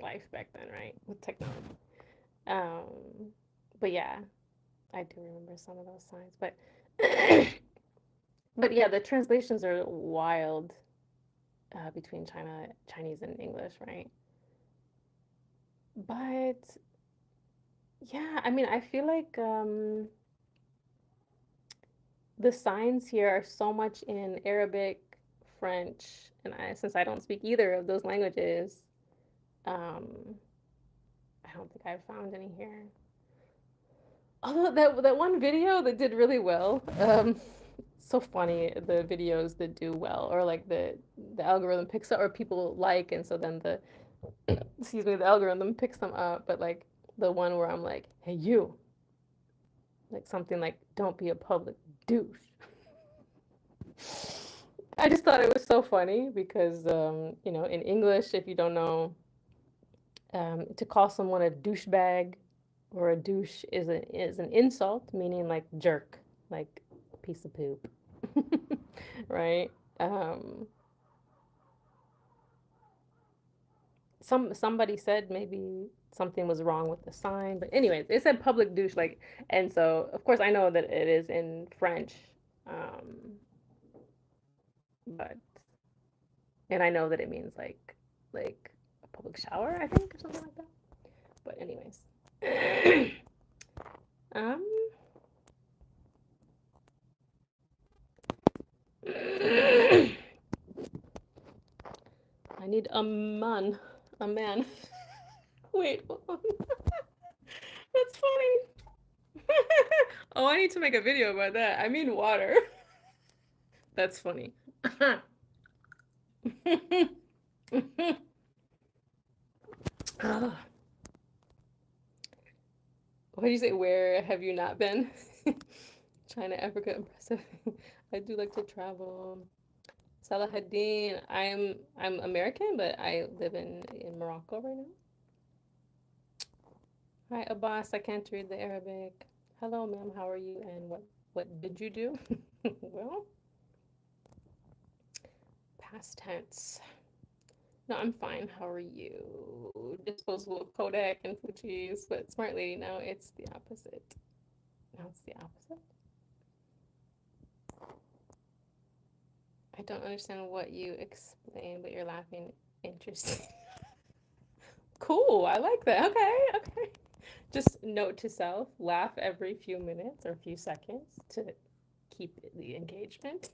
life back then, right? With technology. Um, but yeah, I do remember some of those signs, but but yeah, the translations are wild between Chinese and English, right? But yeah, I mean, I feel like the signs here are so much in Arabic, French, and since I don't speak either of those languages, um, I don't think I've found any here. Although that one video that did really well, so funny the videos that do well, or like the algorithm picks up, or people like, and so then the excuse me, the algorithm picks them up. But like the one where I'm like, hey you, like something like, don't be a public douche. I just thought it was so funny because in English, if you don't know, to call someone a douchebag or a douche is an insult, meaning like jerk, like piece of poop, right? Um, somebody said maybe something was wrong with the sign, but anyways, it said public douche, like, and so of course I know that it is in French, um, but and I know that it means like a public shower, I think, or something like that. But anyways, um, I need a man. Wait, hold on. That's funny. Oh, I need to make a video about that. I mean water. That's funny. What do you say? Where have you not been? China, Africa, impressive. I do like to travel. Salahuddin, I'm American, but I live in Morocco right now. Hi, Abbas. I can't read the Arabic. Hello, ma'am. How are you? And what did you do? Well, past tense. No, I'm fine. How are you? Disposable Kodak and Fuji's, but smart lady. Now it's the opposite. Now it's the opposite. I don't understand what you explain, but you're laughing. Interesting. Cool. I like that. Okay. Okay. Just note to self: laugh every few minutes or few seconds to keep the engagement.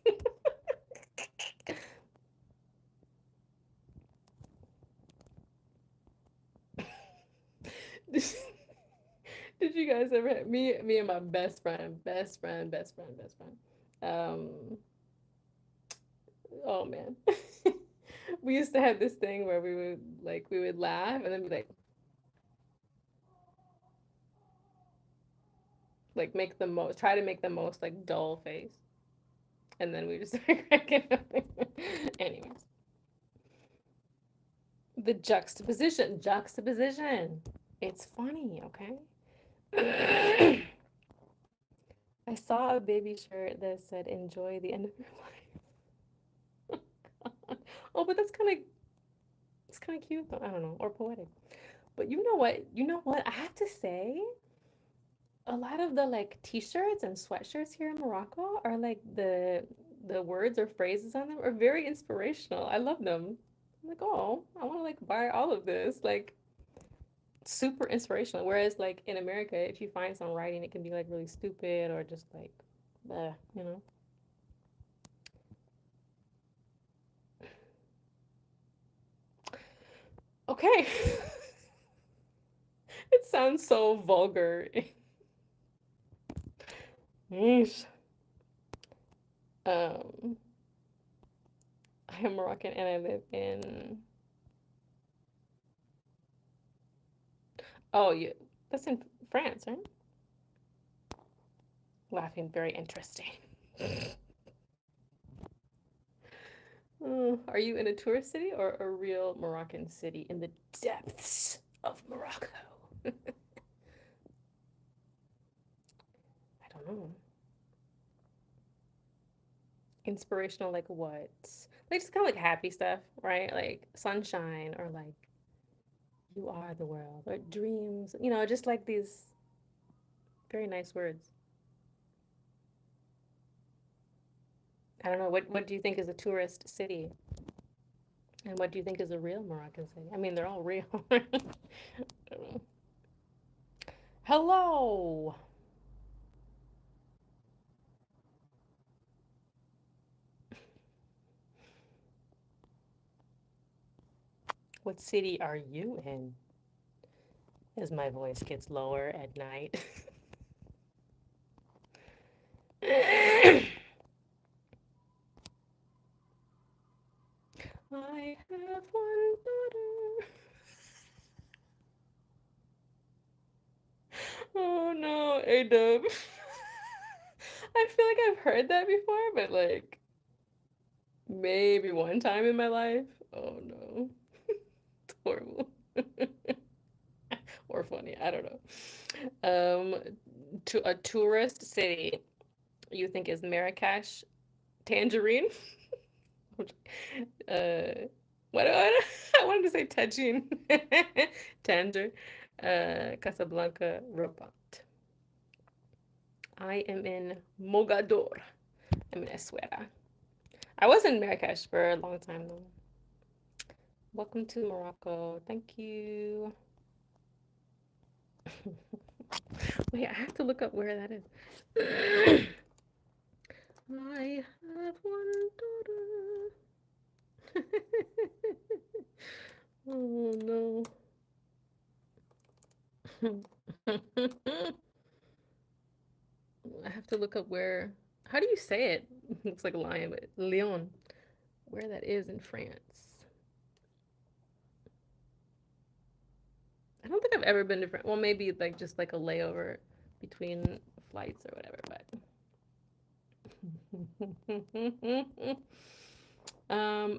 Did you guys ever me and my best friend. Oh man. We used to have this thing where we would laugh and then be like make the most try to make the most like dull face. And then we just start cracking up. Anyways. The juxtaposition. It's funny, okay? I saw a baby shirt that said enjoy the end of your life. Oh, but it's kind of cute though. I don't know, or poetic. But you know what? You know what? I have to say, a lot of the like t-shirts and sweatshirts here in Morocco are like the words or phrases on them are very inspirational. I love them. I'm like, oh, I want to like buy all of this. Like super inspirational. Whereas like in America, if you find some writing, it can be like really stupid or just like, bleh, you know. Okay. It sounds so vulgar. Yeesh. Um, I am Moroccan and I live in. Oh, yeah, that's in France, right? Laughing, very interesting. Are you in a tourist city or a real Moroccan city in the depths of Morocco? I don't know. Inspirational, like what? Like just kind of like happy stuff, right? Like sunshine or like you are the world or dreams, you know, just like these very nice words. I don't know. What do you think is a tourist city? And what do you think is a real Moroccan city? I mean, they're all real. Hello. What city are you in? As my voice gets lower at night. I have one daughter. Oh no, A-Dub. I feel like I've heard that before, but like maybe one time in my life. Oh no. It's horrible. Or funny, I don't know. To a tourist city you think is Marrakesh, Tangerine? What I wanted to say Tajin. Tanger. Casablanca, Rabat. I am in Mogador. I'm in Eswera. I was in Marrakesh for a long time though. Welcome to Morocco. Thank you. Wait, I have to look up where that is. I have one daughter. Oh no. I have to look up where. How do you say it? Looks like a lion, but Lyon. Where that is in France. I don't think I've ever been to France. Well, maybe like just like a layover between flights or whatever, but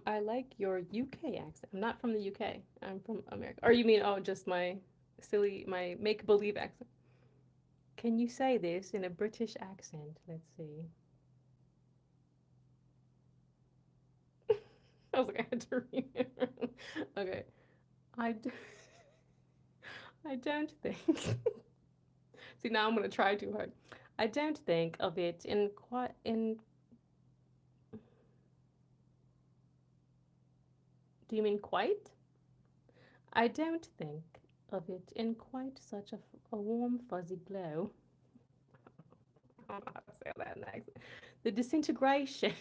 I like your UK accent. I'm not from the UK. I'm from America. Or you mean just my make believe accent? Can you say this in a British accent? Let's see. I was like, I had to read it. Okay. I, d- I don't think. See, now I'm gonna try too hard. I don't think of it in quite in. Do you mean quite? I don't think of it in quite such a warm, fuzzy glow. I don't know how to say that in accent. The disintegration.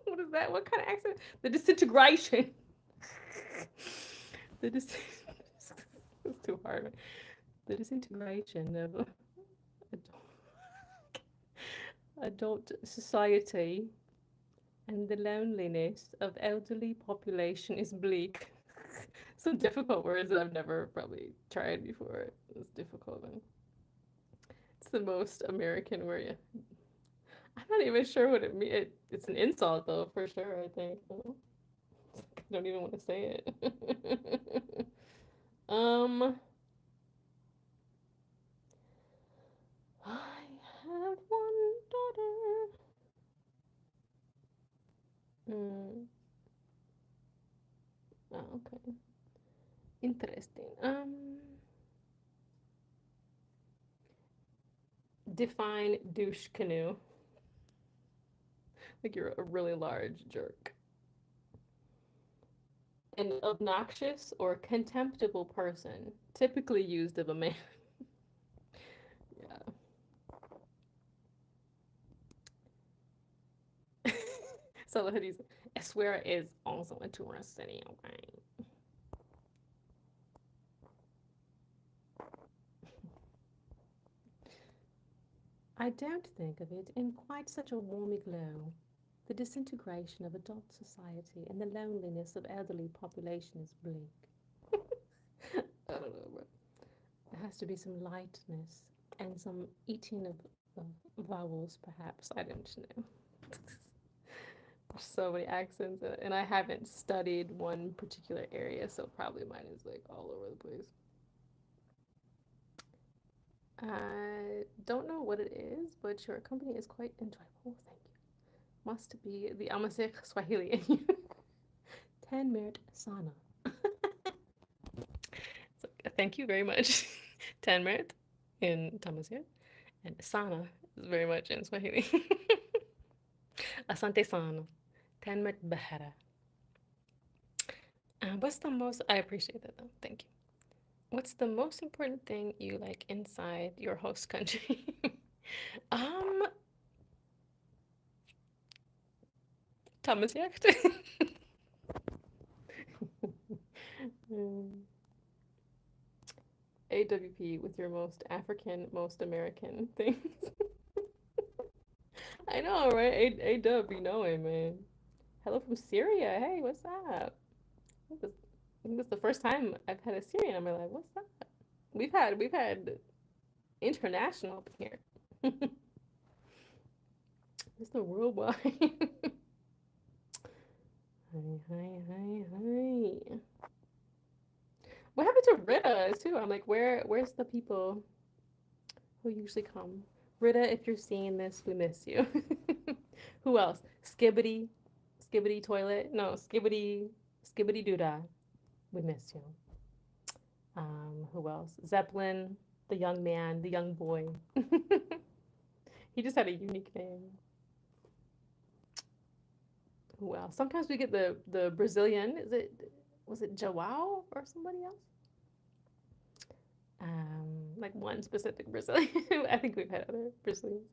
What is that? What kind of accent? The disintegration. the dis- It's too hard. The disintegration of adult society and the loneliness of elderly population is bleak. Some difficult words that I've never probably tried before. It's difficult. It's the most American word. I'm not even sure what it means. It's an insult, though, for sure, I think. I don't even want to say it. um, I have one daughter. Mm, oh, okay. Interesting. Define douche canoe. Like you're a really large jerk. An obnoxious or contemptible person, typically used of a man. Yeah. So the hoodies, I swear, is also a tourist city, okay? I don't think of it in quite such a warmy glow. The disintegration of adult society and the loneliness of elderly population is bleak. I don't know, but there has to be some lightness and some eating of vowels, perhaps. I don't know. So many accents, and I haven't studied one particular area, so probably mine is like all over the place. I don't know what it is, but your company is quite enjoyable. Thank you. Must be the Amazigh Swahili in you. 10 merit sana. So, thank you very much. 10 merit in Tamasir, and sana is very much in Swahili. Asante sana. 10 merit bahara. What's the most, I appreciate that though. Thank you. What's the most important thing you like inside your host country? um, Tamasir. AWP with your most African, most American things. I know, right? AW be knowing, man. Hello from Syria. Hey, what's up? I think this is the first time I've had a Syrian in my life. What's up? We've had international up here. It's the worldwide. Hi. What happened to Rita too? I'm like, where's the people who usually come? Rita, if you're seeing this, we miss you. Who else? Skibbity toilet. No, Skibbity doodah. We miss you. Who else? Zeppelin, the young man, the young boy. He just had a unique name. Who else? Sometimes we get the Brazilian. Was it Joao or somebody else? Like one specific Brazilian. I think we've had other Brazilians.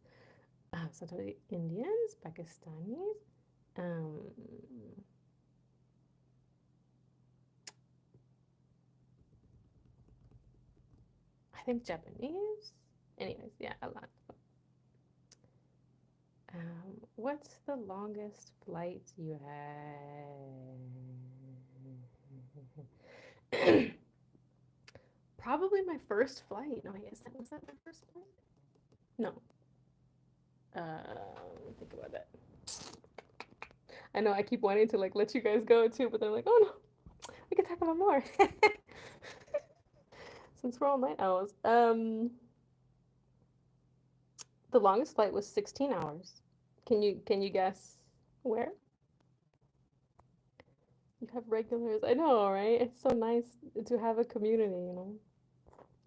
Sometimes Indians, Pakistanis. Um, I think Japanese. Anyways, yeah, a lot. What's the longest flight you had? Probably my first flight. No, yes, was that my first flight? No. Let me think about that. I know I keep wanting to like let you guys go too, but they're like, oh no, we can talk about more. Since we're all night owls. The longest flight was 16 hours. Can you guess where? You have regulars. I know, right? It's so nice to have a community,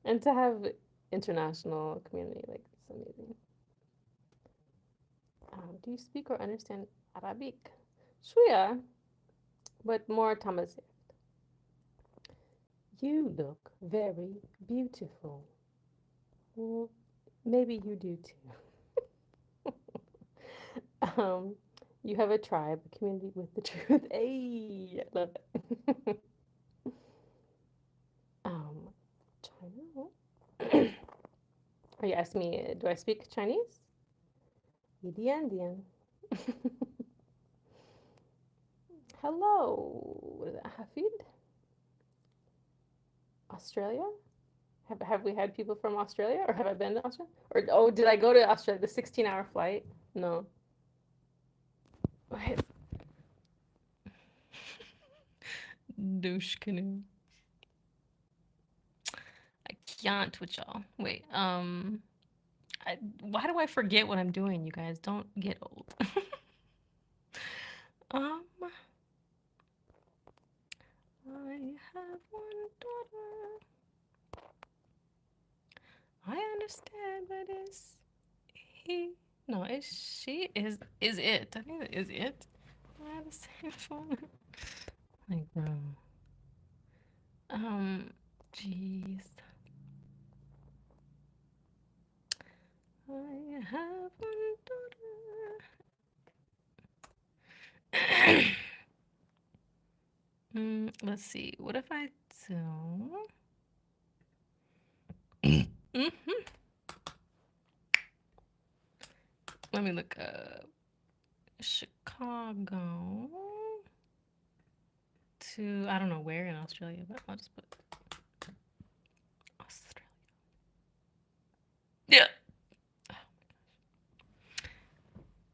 and to have international community. Like it's amazing. Do you speak or understand Arabic? Shwiya, but more Tamazight. You look very beautiful. Well, maybe you do too. um, you have a tribe, a community with the truth. Hey, I love it. um, China. Are you asking me? Do I speak Chinese? Indian. Hello, Hafid. Australia? Have we had people from Australia, or have I been to Australia? Or oh, did I go to Australia? The 16-hour flight? No. What? Douche canoe. I can't with y'all. Wait. Why do I forget what I'm doing? You guys don't get old. um, I have one daughter. I understand, but is he? No, is she? Is it? I think it is it. I have the same phone. Like, bro. Jeez. I have one daughter. Let's see. What if I do? Mm-hmm. Let me look up Chicago to, I don't know where in Australia, but I'll just put Australia. Yeah. Oh,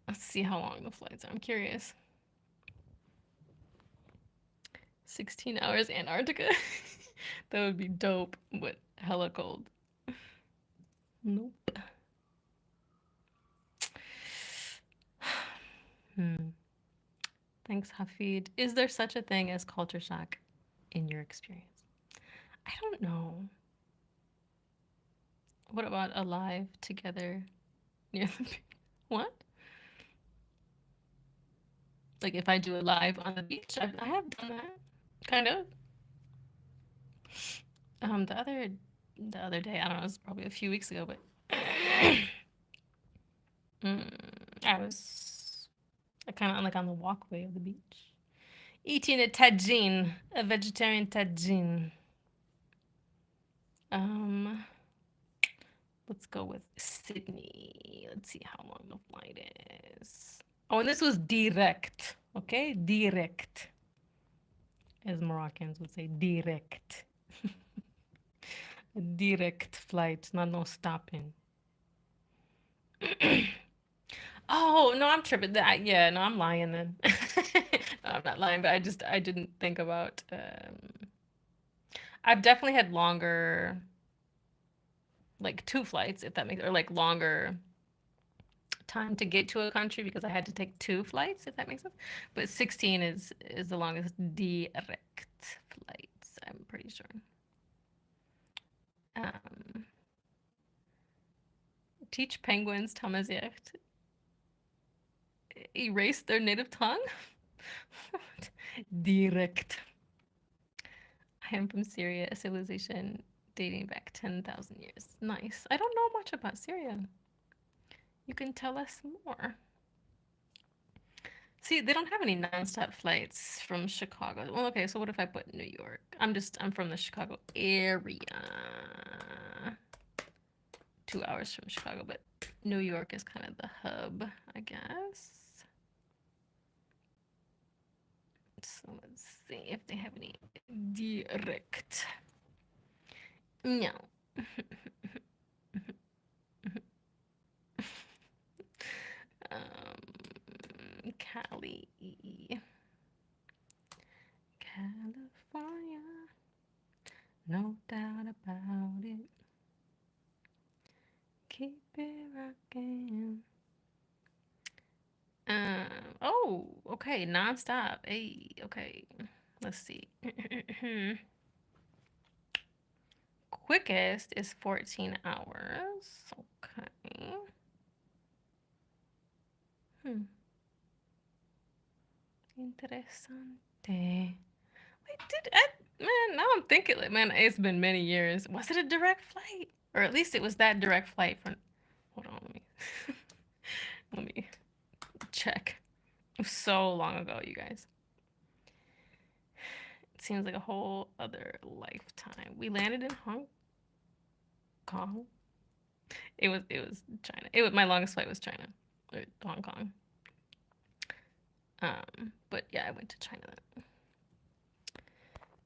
let's see how long the flights are. I'm curious. 16 hours Antarctica. That would be dope, but hella cold. Nope. Thanks, Hafid. Is there such a thing as culture shock in your experience? I don't know. What about alive together near the what? Like if I do a live on the beach, I have done that, kind of. The other day, I don't know, it was probably a few weeks ago, but I was kind of like on the walkway of the beach, eating a tagine, a vegetarian tagine. Let's go with Sydney. Let's see how long the flight is. Oh, and this was direct, okay? Direct, as Moroccans would say, direct. A direct flight, not no stopping. Oh, no, I'm tripping. Yeah, no, I'm lying then. No, I'm not lying, but I didn't think about, I've definitely had longer, like 2 flights, if that makes, or like longer time to get to a country because I had to take 2 flights, if that makes sense. But 16 is the longest direct flights, I'm pretty sure. Teach penguins Tamazight. Erase their native tongue? Direct. I am from Syria, a civilization dating back 10,000 years. Nice. I don't know much about Syria. You can tell us more. See, they don't have any nonstop flights from Chicago. Well, okay, so what if I put New York? I'm from the Chicago area. 2 hours from Chicago, but New York is kind of the hub, I guess. So let's see if they have any direct. No. Cali. California. No doubt about it. Keep it rocking. Oh, okay, nonstop. Hey, okay. Let's see. Quickest is 14 hours. Okay. Interesante. Wait, man, now I'm thinking, like, man, it's been many years. Was it a direct flight? Or at least it was that direct flight from, hold on, let me check. It was so long ago, you guys. It seems like a whole other lifetime. We landed in Hong Kong. It was China. My longest flight was China, or Hong Kong. But yeah, I went to China then.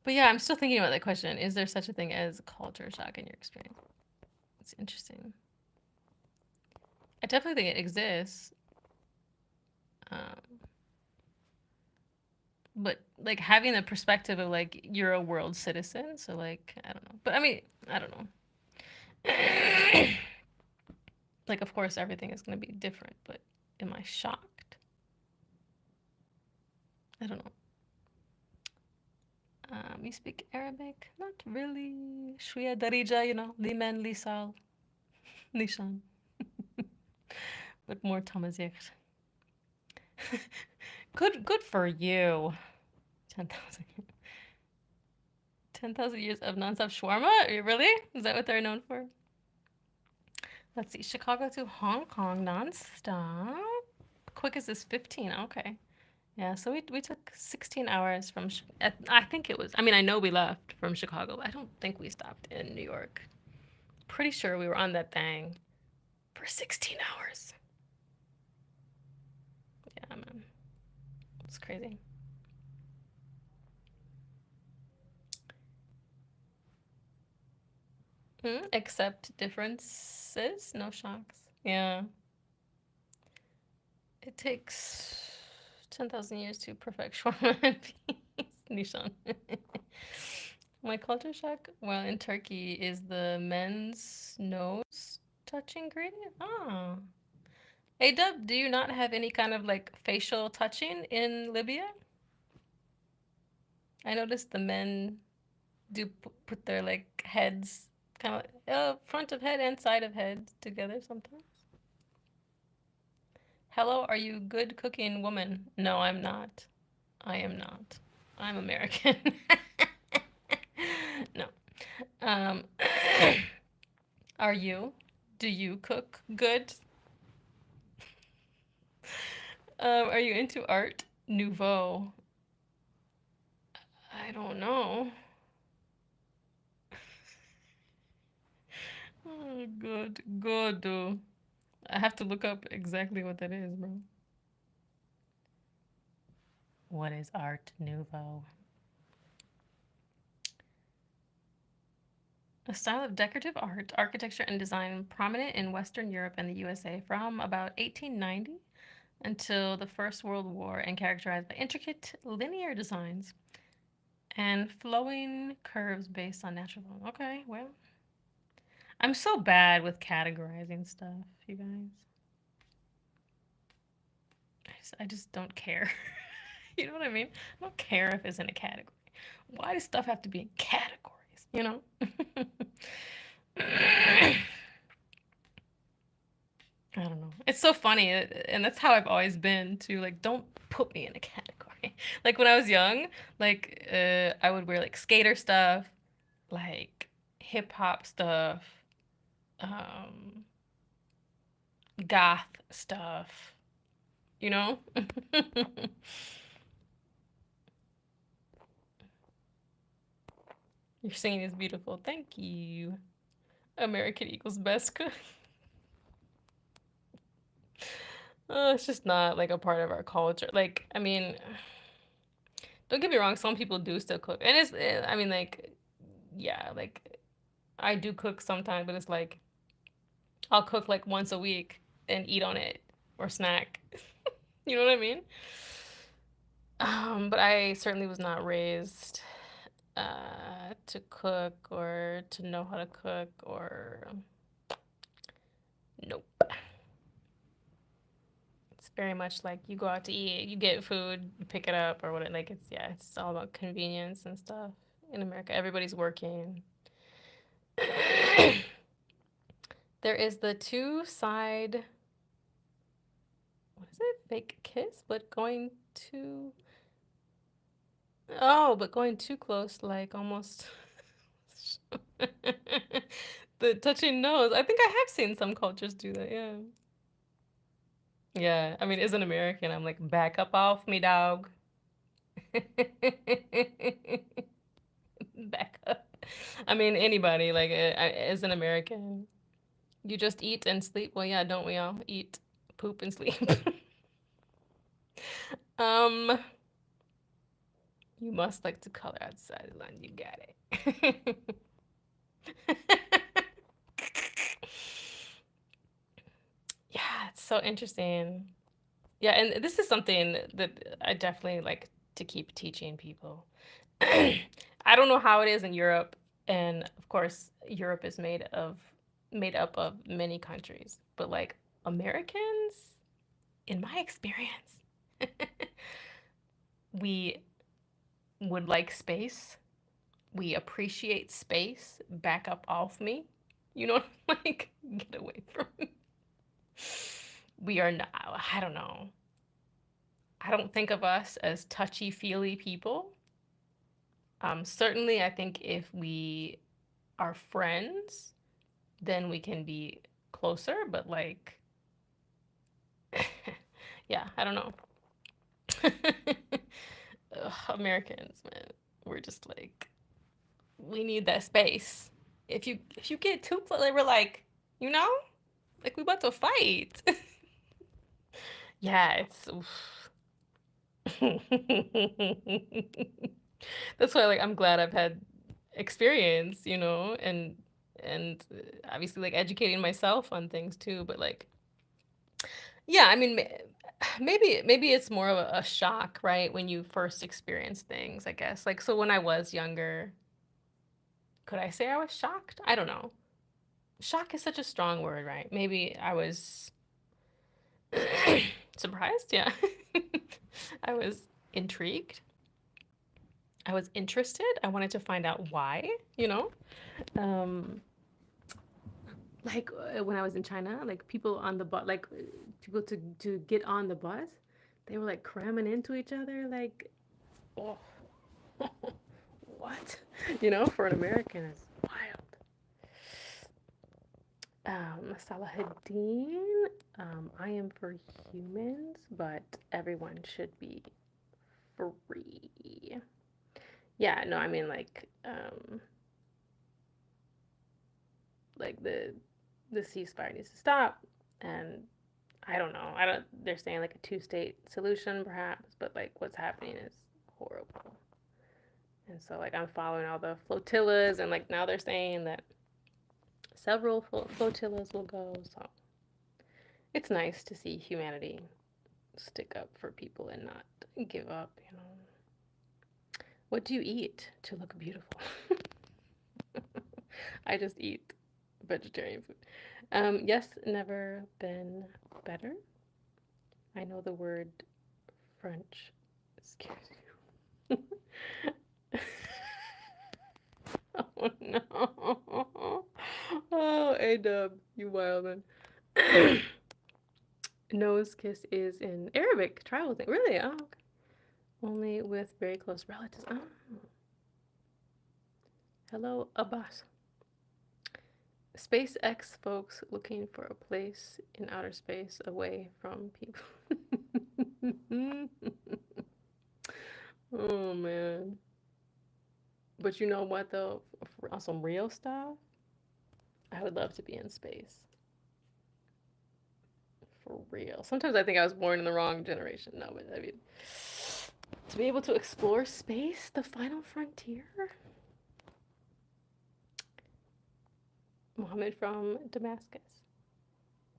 But yeah, I'm still thinking about that question. Is there such a thing as culture shock in your experience? It's interesting. I definitely think it exists. But like having the perspective of like you're a world citizen, so like I don't know. But I mean, I don't know. Like of course everything is going to be different, but am I shocked? I don't know. You speak Arabic? Not really. Shwiya darija, liman lisal, nishan. But more Tamazight. Good for you. 10,000. 10,000 years of nonstop shawarma? Really? Is that what they're known for? Let's see. Chicago to Hong Kong nonstop. Quickest is 15. Okay. Yeah, so we took 16 hours from, I think it was, I mean, I know we left from Chicago, but I don't think we stopped in New York. Pretty sure we were on that thing for 16 hours. Yeah, man. It's crazy. Accept differences, no shocks. Yeah. It takes 10,000 years to perfect shawarma and peace. Nishan. My culture shock while in Turkey is the men's nose touching ingredient. Oh. Hey Dub, do you not have any kind of like facial touching in Libya? I noticed the men do put their like heads kind of front of head and side of head together sometimes. Hello, are you good cooking woman? No, I'm not. I am not. I'm American. No. Um, are you? Do you cook good? Are you into art nouveau? I don't know. Oh, good, good. I have to look up exactly what that is, bro. What is art nouveau? A style of decorative art, architecture, and design prominent in Western Europe and the USA from about 1890 until the First World War and characterized by intricate linear designs and flowing curves based on natural form. Okay, well, I'm so bad with categorizing stuff, you guys. I just don't care. You know what I mean? I don't care if it's in a category. Why does stuff have to be in categories, you know? I don't know. It's so funny, and that's how I've always been too. Like, don't put me in a category. Like when I was young, like I would wear like skater stuff, like hip hop stuff, um, goth stuff. You know? Your singing is beautiful. Thank you. American equals best cook. It's just not like a part of our culture. Like, I mean, don't get me wrong, some people do still cook. And I mean, like, yeah, like I do cook sometimes, but it's like I'll cook like once a week and eat on it or snack. You know what I mean? But I certainly was not raised to cook or to know how to cook or nope. It's very much like you go out to eat, you get food, you pick it up or whatever. Like it's all about convenience and stuff. In America, everybody's working. There is the two side, what is it? Fake kiss, but going too, oh, but going too close, like almost. The touching nose. I think I have seen some cultures do that, yeah. Yeah, I mean, as an American, I'm like, back up off me, dog. Back up. I mean, anybody, like, as an American, you just eat and sleep. Well, yeah, don't we all eat, poop, and sleep? Um, you must like to color outside the line. You got it. Yeah, it's so interesting. Yeah, and this is something that I definitely like to keep teaching people. I don't know how it is in Europe, and of course, Europe is made up of many countries, but like Americans, in my experience, we would like space. We appreciate space. Back up off me. You know, like get away from me. We are not, I don't know. I don't think of us as touchy-feely people. Certainly, I think if we are friends, then we can be closer, but like, yeah, I don't know. Ugh, Americans, man, we're just like, we need that space. If you get too close, like, we're like, you know, like we about to fight. Yeah, it's oof. That's why like I'm glad I've had experience, and obviously like educating myself on things too, but like yeah, I mean maybe it's more of a shock, right? When you first experience things, I guess. Like so when I was younger, could I say I was shocked? I don't know. Shock is such a strong word, right? Maybe I was surprised, yeah. I was intrigued. I was interested. I wanted to find out why, you know? Um, like when I was in China, like people on the bus, like people to get on the bus, they were like cramming into each other, like, oh, what? For an American, it's wild. Salahuddin, I am for humans, but everyone should be free. Yeah, no, I mean like the ceasefire needs to stop, and I don't know. I don't. They're saying like a two-state solution, perhaps, but like what's happening is horrible. And so like I'm following all the flotillas, and like now they're saying that several flotillas will go. So it's nice to see humanity stick up for people and not give up. What do you eat to look beautiful? I just eat vegetarian food. Yes, never been better. I know the word French scares you. Oh no. Oh, A-dub, you wild man. Nose kiss is in Arabic tribal thing. Really? Oh, okay. Only with very close relatives. Oh. Hello, Abbas. SpaceX folks looking for a place in outer space away from people. Oh man. But you know what though? On some real stuff, I would love to be in space. For real. Sometimes I think I was born in the wrong generation. No, but I mean, to be able to explore space, the final frontier. Mohammed from Damascus.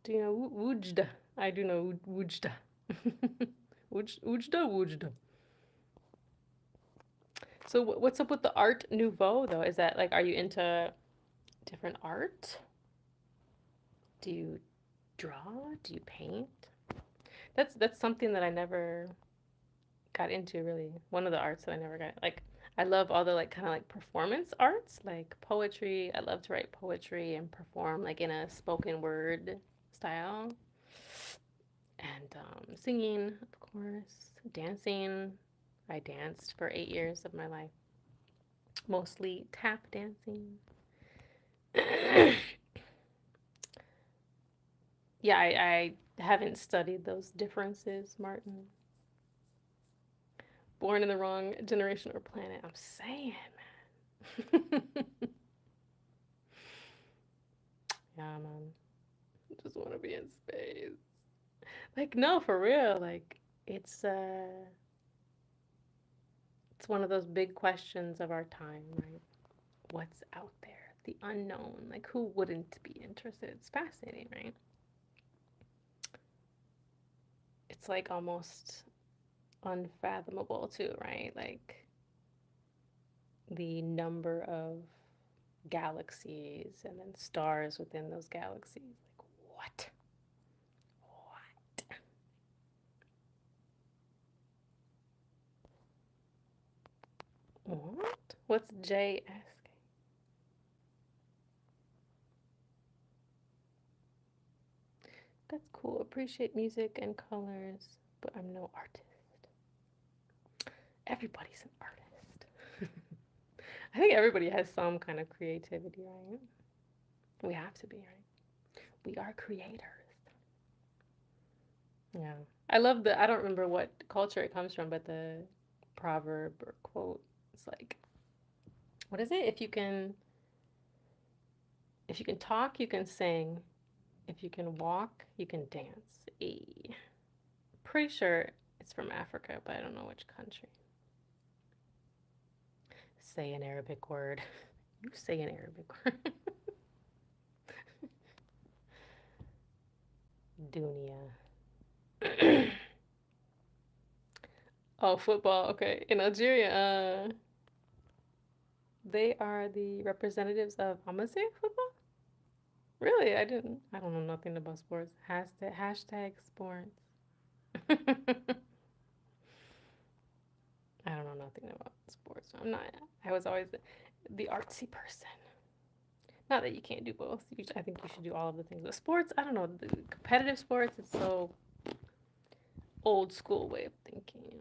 Do you know Wujda? I do know Wujda. Wujda. So what's up with the Art Nouveau though? Is that like, are you into different art? Do you draw? Do you paint? That's something that I never got into really. One of the arts that I never got like I love all the like kind of like performance arts, like poetry. I love to write poetry and perform like in a spoken word style. And singing, of course, dancing. I danced for 8 years of my life, mostly tap dancing. Yeah, I haven't studied those differences, Martin. Born in the wrong generation or planet. I'm saying, man. Yeah, man. Just want to be in space. Like, no, for real. Like, it's one of those big questions of our time, right? What's out there? The unknown. Like, who wouldn't be interested? It's fascinating, right? It's like almost unfathomable too, right? Like the number of galaxies and then stars within those galaxies. Like what? What? What's J asking? That's cool. Appreciate music and colors, but I'm no artist. Everybody's an artist. I think everybody has some kind of creativity, right? We have to be, right? We are creators. Yeah. I love I don't remember what culture it comes from, but the proverb or quote, it's like, what is it? If you can talk, you can sing. If you can walk, you can dance. Pretty sure it's from Africa, but I don't know which country. Say an Arabic word. You say an Arabic word. Dunia. Oh, football. Okay. In Algeria, they are the representatives of Amazigh football? Really? I don't know nothing about sports. Hashtag sports. I don't know nothing about sports. I'm not, I was always the artsy person. Not that you can't do both. I think you should do all of the things. But sports, I don't know. The competitive sports, it's so old school way of thinking,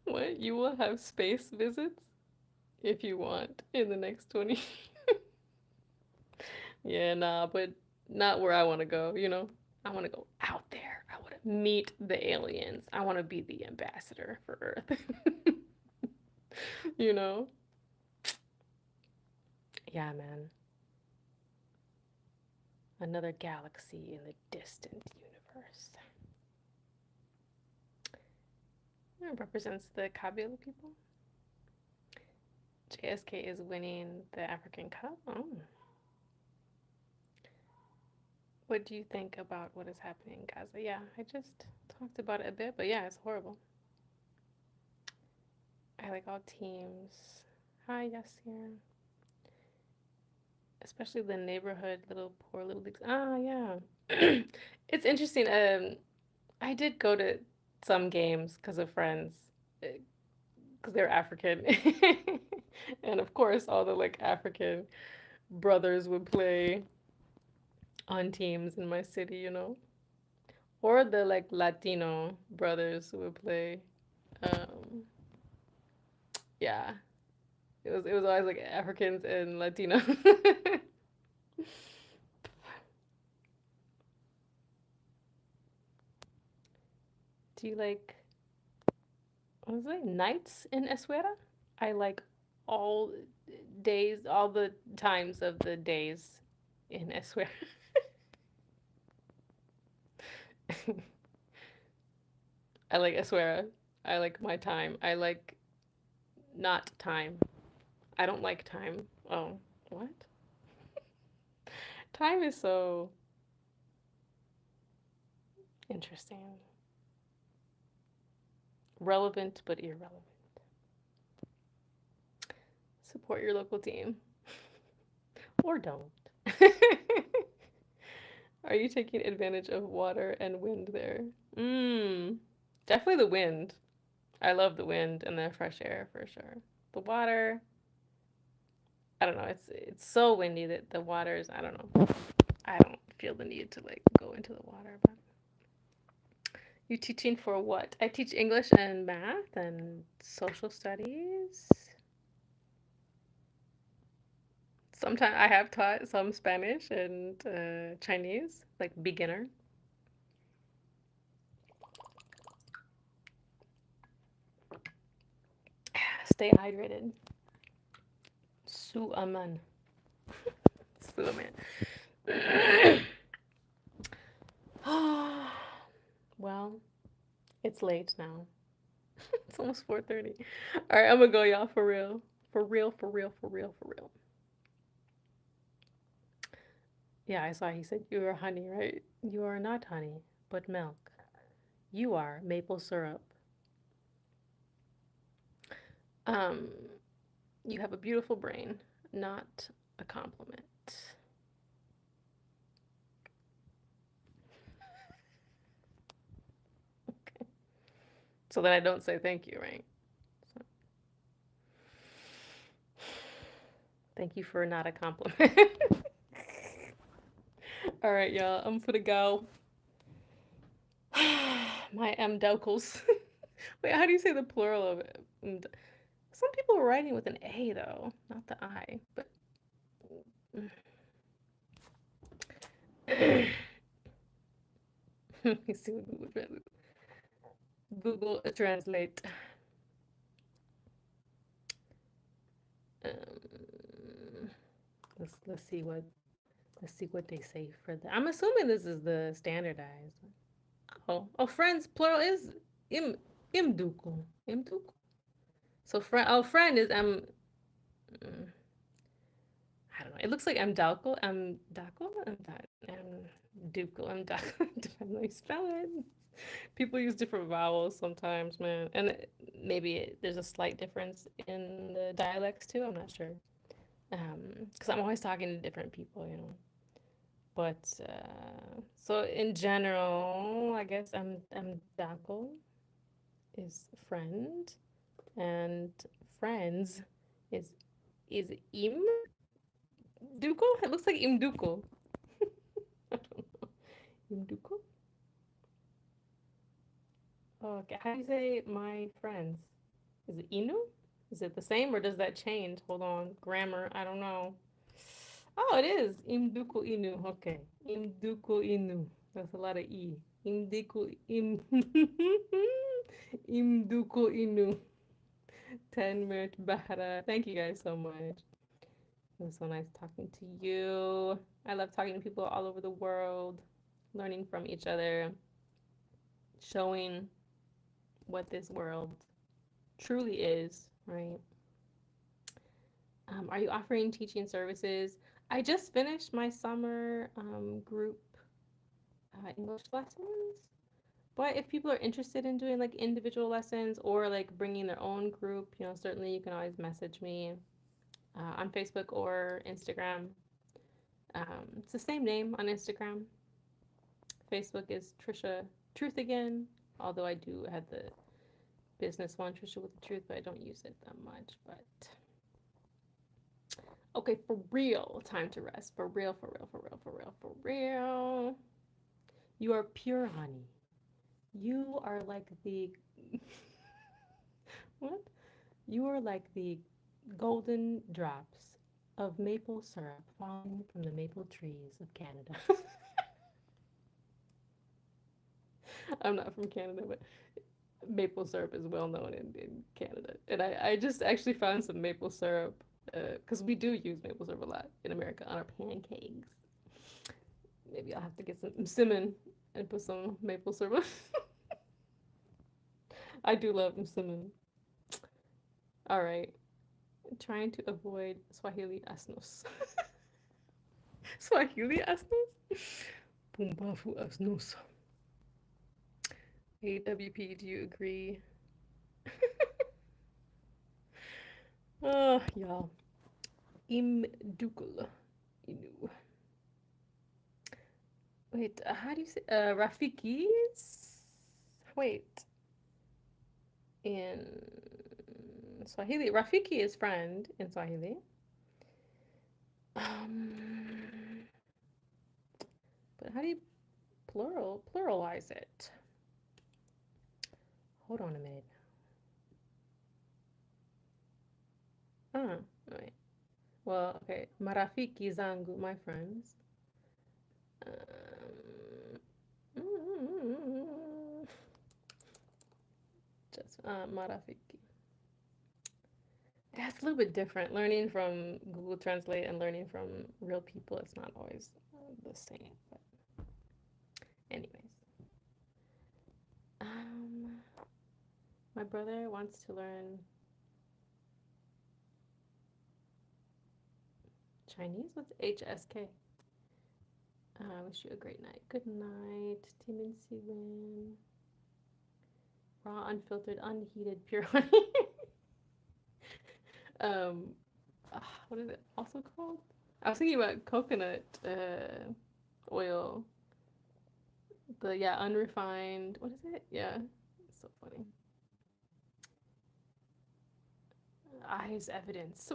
What? You will have space visits if you want in the next 20. Yeah, nah, but not where I want to go. I want to go out there. I want to meet the aliens. I want to be the ambassador for Earth. you know? Yeah, man. Another galaxy in the distant universe. It represents the Kabila people. JSK is winning the African Cup. Oh. What do you think about what is happening in Gaza? Yeah, I just talked about it a bit, but yeah, it's horrible. I like all teams. Hi, Yasir. Especially the neighborhood poor little leagues. Ah, yeah. It's interesting. I did go to some games because of friends, because they're African, and of course, all the like African brothers would play on teams in my city. Or the like Latino brothers who would play. Um, yeah, it was always like Africans and Latino. Do you like what was it? Nights in Eswera? I like all days, all the times of the days in Eswera. I like Eswera. I like my time. I like not time. I don't like time. Oh, what? Time is so interesting. Relevant but irrelevant. Support your local team. Or don't. Are you taking advantage of water and wind there? Definitely the wind. I love the wind and the fresh air for sure. The water, I don't know. It's so windy that the water's, I don't know. I don't feel the need to like go into the water, but you teaching for what? I teach English and math and social studies. Sometimes I have taught some Spanish and Chinese, like beginner. Stay hydrated. Suaman. Suaman. Well, it's late now. It's almost 4:30. All right, I'm gonna go, y'all, for real. For real, for real, for real, for real. Yeah, I saw he said you are honey, right? You are not honey, but milk. You are maple syrup. Um, you have a beautiful brain, not a compliment. Okay. So then I don't say thank you, right? So, Thank you for not a compliment. All right, y'all. I'm gonna go. My mdokels. Wait, how do you say the plural of it? Some people are writing with an A though, not the I. But let me see what Google Translate. Um, let's see what they say for that. I'm assuming this is the standardized. Oh, friends plural is imduku. Imduku. So friend is I don't know. It looks like mdalko. Mdako. Mduko. Mdako. Depends how you spell it. People use different vowels sometimes, man, and maybe there's a slight difference in the dialects too. I'm not sure. Because I'm always talking to different people, you know. But so in general, I guess Dako is friend, and friends is im duko. It looks like imduko. I don't know. Imduko. Oh, okay, how do you say my friends? Is it inu? Is it the same or does that change? Hold on, grammar. I don't know. Oh, it is. Imduku inu. Okay. Imduku inu. That's a lot of E. Imduku im Imduku inu. 10 minute bahara. Thank you guys so much. It was so nice talking to you. I love talking to people all over the world, learning from each other, showing what this world truly is, right? Are you offering teaching services? I just finished my summer group English lessons. But if people are interested in doing like individual lessons or like bringing their own group, you know, certainly you can always message me on Facebook or Instagram. It's the same name on Instagram. Facebook is Tricia Truth again, although I do have the business one, Tricia with the Truth, but I don't use it that much. But okay, for real, time to rest. For real, for real, for real, for real, for real. You are pure honey. You are like the what? You are like the golden drops of maple syrup falling from the maple trees of Canada. I'm not from Canada, but maple syrup is well known in Canada. And I just actually found some maple syrup because we do use maple syrup a lot in America on our pancakes. Maybe I'll have to get some cinnamon and put some maple syrup. I do love cinnamon. All right. Trying to avoid Swahili asnos. Swahili asnos? Pumbafu asnos. AWP, do you agree? Oh, y'all. Imdukul. Inu. Wait, how do you say Rafikis? Wait. In Swahili, Rafiki is friend in Swahili. But how do you pluralize it? Hold on a minute. Wait. Well, okay. Marafiki zangu, my friends. Just marafiki. That's a little bit different. Learning from Google Translate and learning from real people, it's not always the same. But anyways. My brother wants to learn Chinese. What's HSK? I wish you a great night. Good night, Tim and Siwin. Raw, unfiltered, unheated, pure honey. What is it also called? I was thinking about coconut oil. Unrefined. What is it? Yeah, it's so funny. Eyes evidence.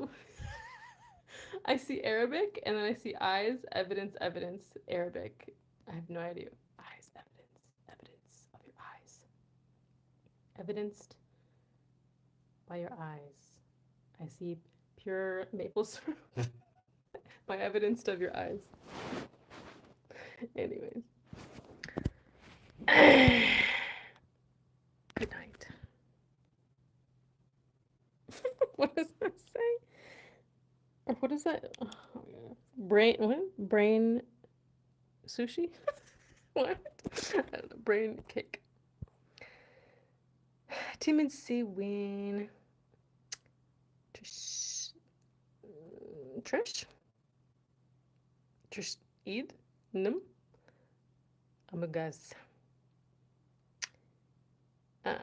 I see Arabic, and then I see eyes, evidence, evidence, Arabic. I have no idea. Eyes, evidence, evidence of your eyes. Evidenced by your eyes. I see pure maple syrup. By evidenced of your eyes. Anyways. Good night. What does that say? Or what is that? Oh, yeah. Brain, what? Brain sushi? What? I don't know. Brain cake. Timid Sea Win. Trish. Trish? Trish Eid? Nim? Amazigh. I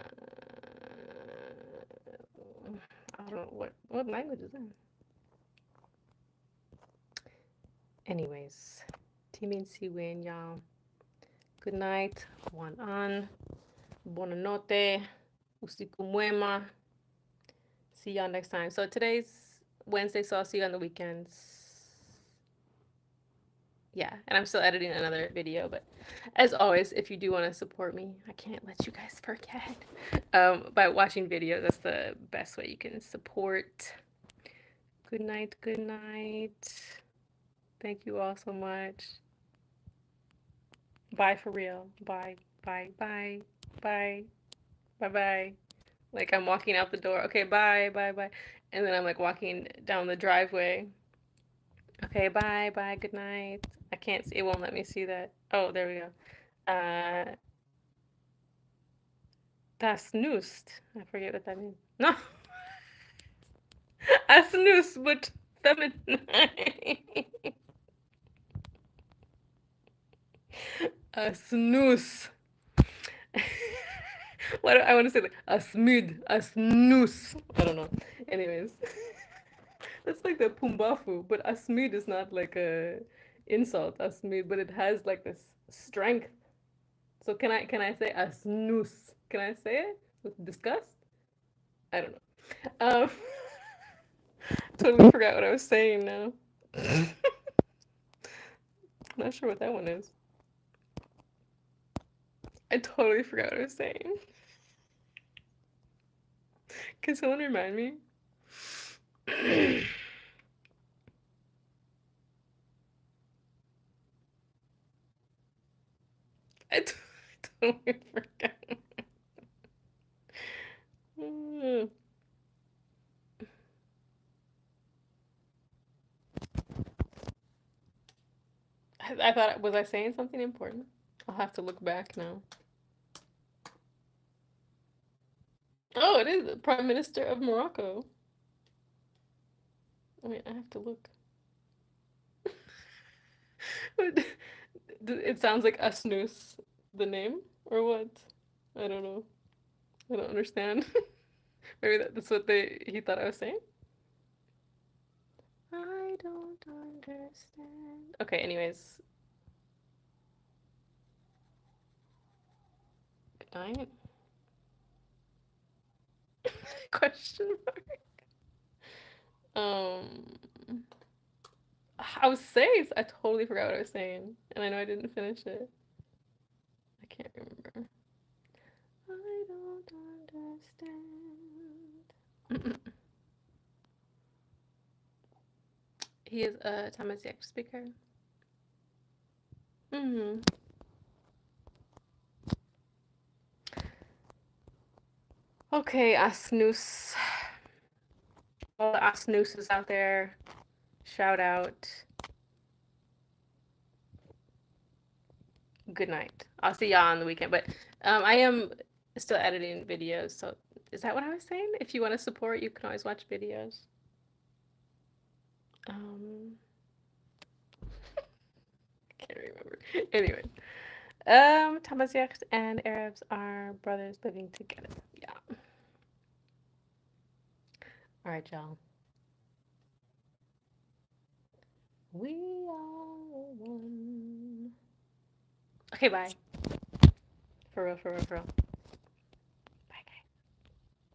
don't know what language is that. Anyways, Timid Sea Win, y'all. Good night. One on. Buonanotte. Usiku mwema. See y'all next time. So today's Wednesday, so I'll see you on the weekends. Yeah, and I'm still editing another video, but as always, if you do want to support me, I can't let you guys forget. By watching videos, that's the best way you can support. Good night, good night. Thank you all so much. Bye for real. Bye, bye, bye, bye, bye, bye. Like I'm walking out the door. Okay, bye, bye, bye. And then I'm like walking down the driveway. Okay, bye, bye, good night. I can't see, it won't let me see that. Oh, there we go. Das Nust. I forget what that means. No. A snooze, but feminine. A snooze. What do I want to say? Like a smid, a snooze. I don't know. Anyways, that's like the pumbafu, but a smid is not like a insult. A smid, but it has like this strength. So can I say a snooze? Can I say it with disgust? I don't know. Totally forgot what I was saying now. Not sure what that one is. I totally forgot what I was saying. Can someone remind me? I totally forgot. I thought, was I saying something important? I'll have to look back now. Oh, it is the Prime Minister of Morocco. I mean, I have to look. It sounds like Asnus, the name, or what? I don't know. I don't understand. Maybe that's what he thought I was saying. I don't understand. Okay, anyways. Good night. Question mark. I was saying, I totally forgot what I was saying, and I know I didn't finish it. I can't remember. I don't understand. He is a Amazigh speaker. Okay, Asnus. All the Asnuses out there, shout out. Good night. I'll see y'all on the weekend, but I am still editing videos, so is that what I was saying? If you want to support, you can always watch videos. I can't remember. Anyway, Tamazighs and Arabs are brothers living together. Yeah. All right, y'all. We are one. Okay, bye. For real, for real, for real.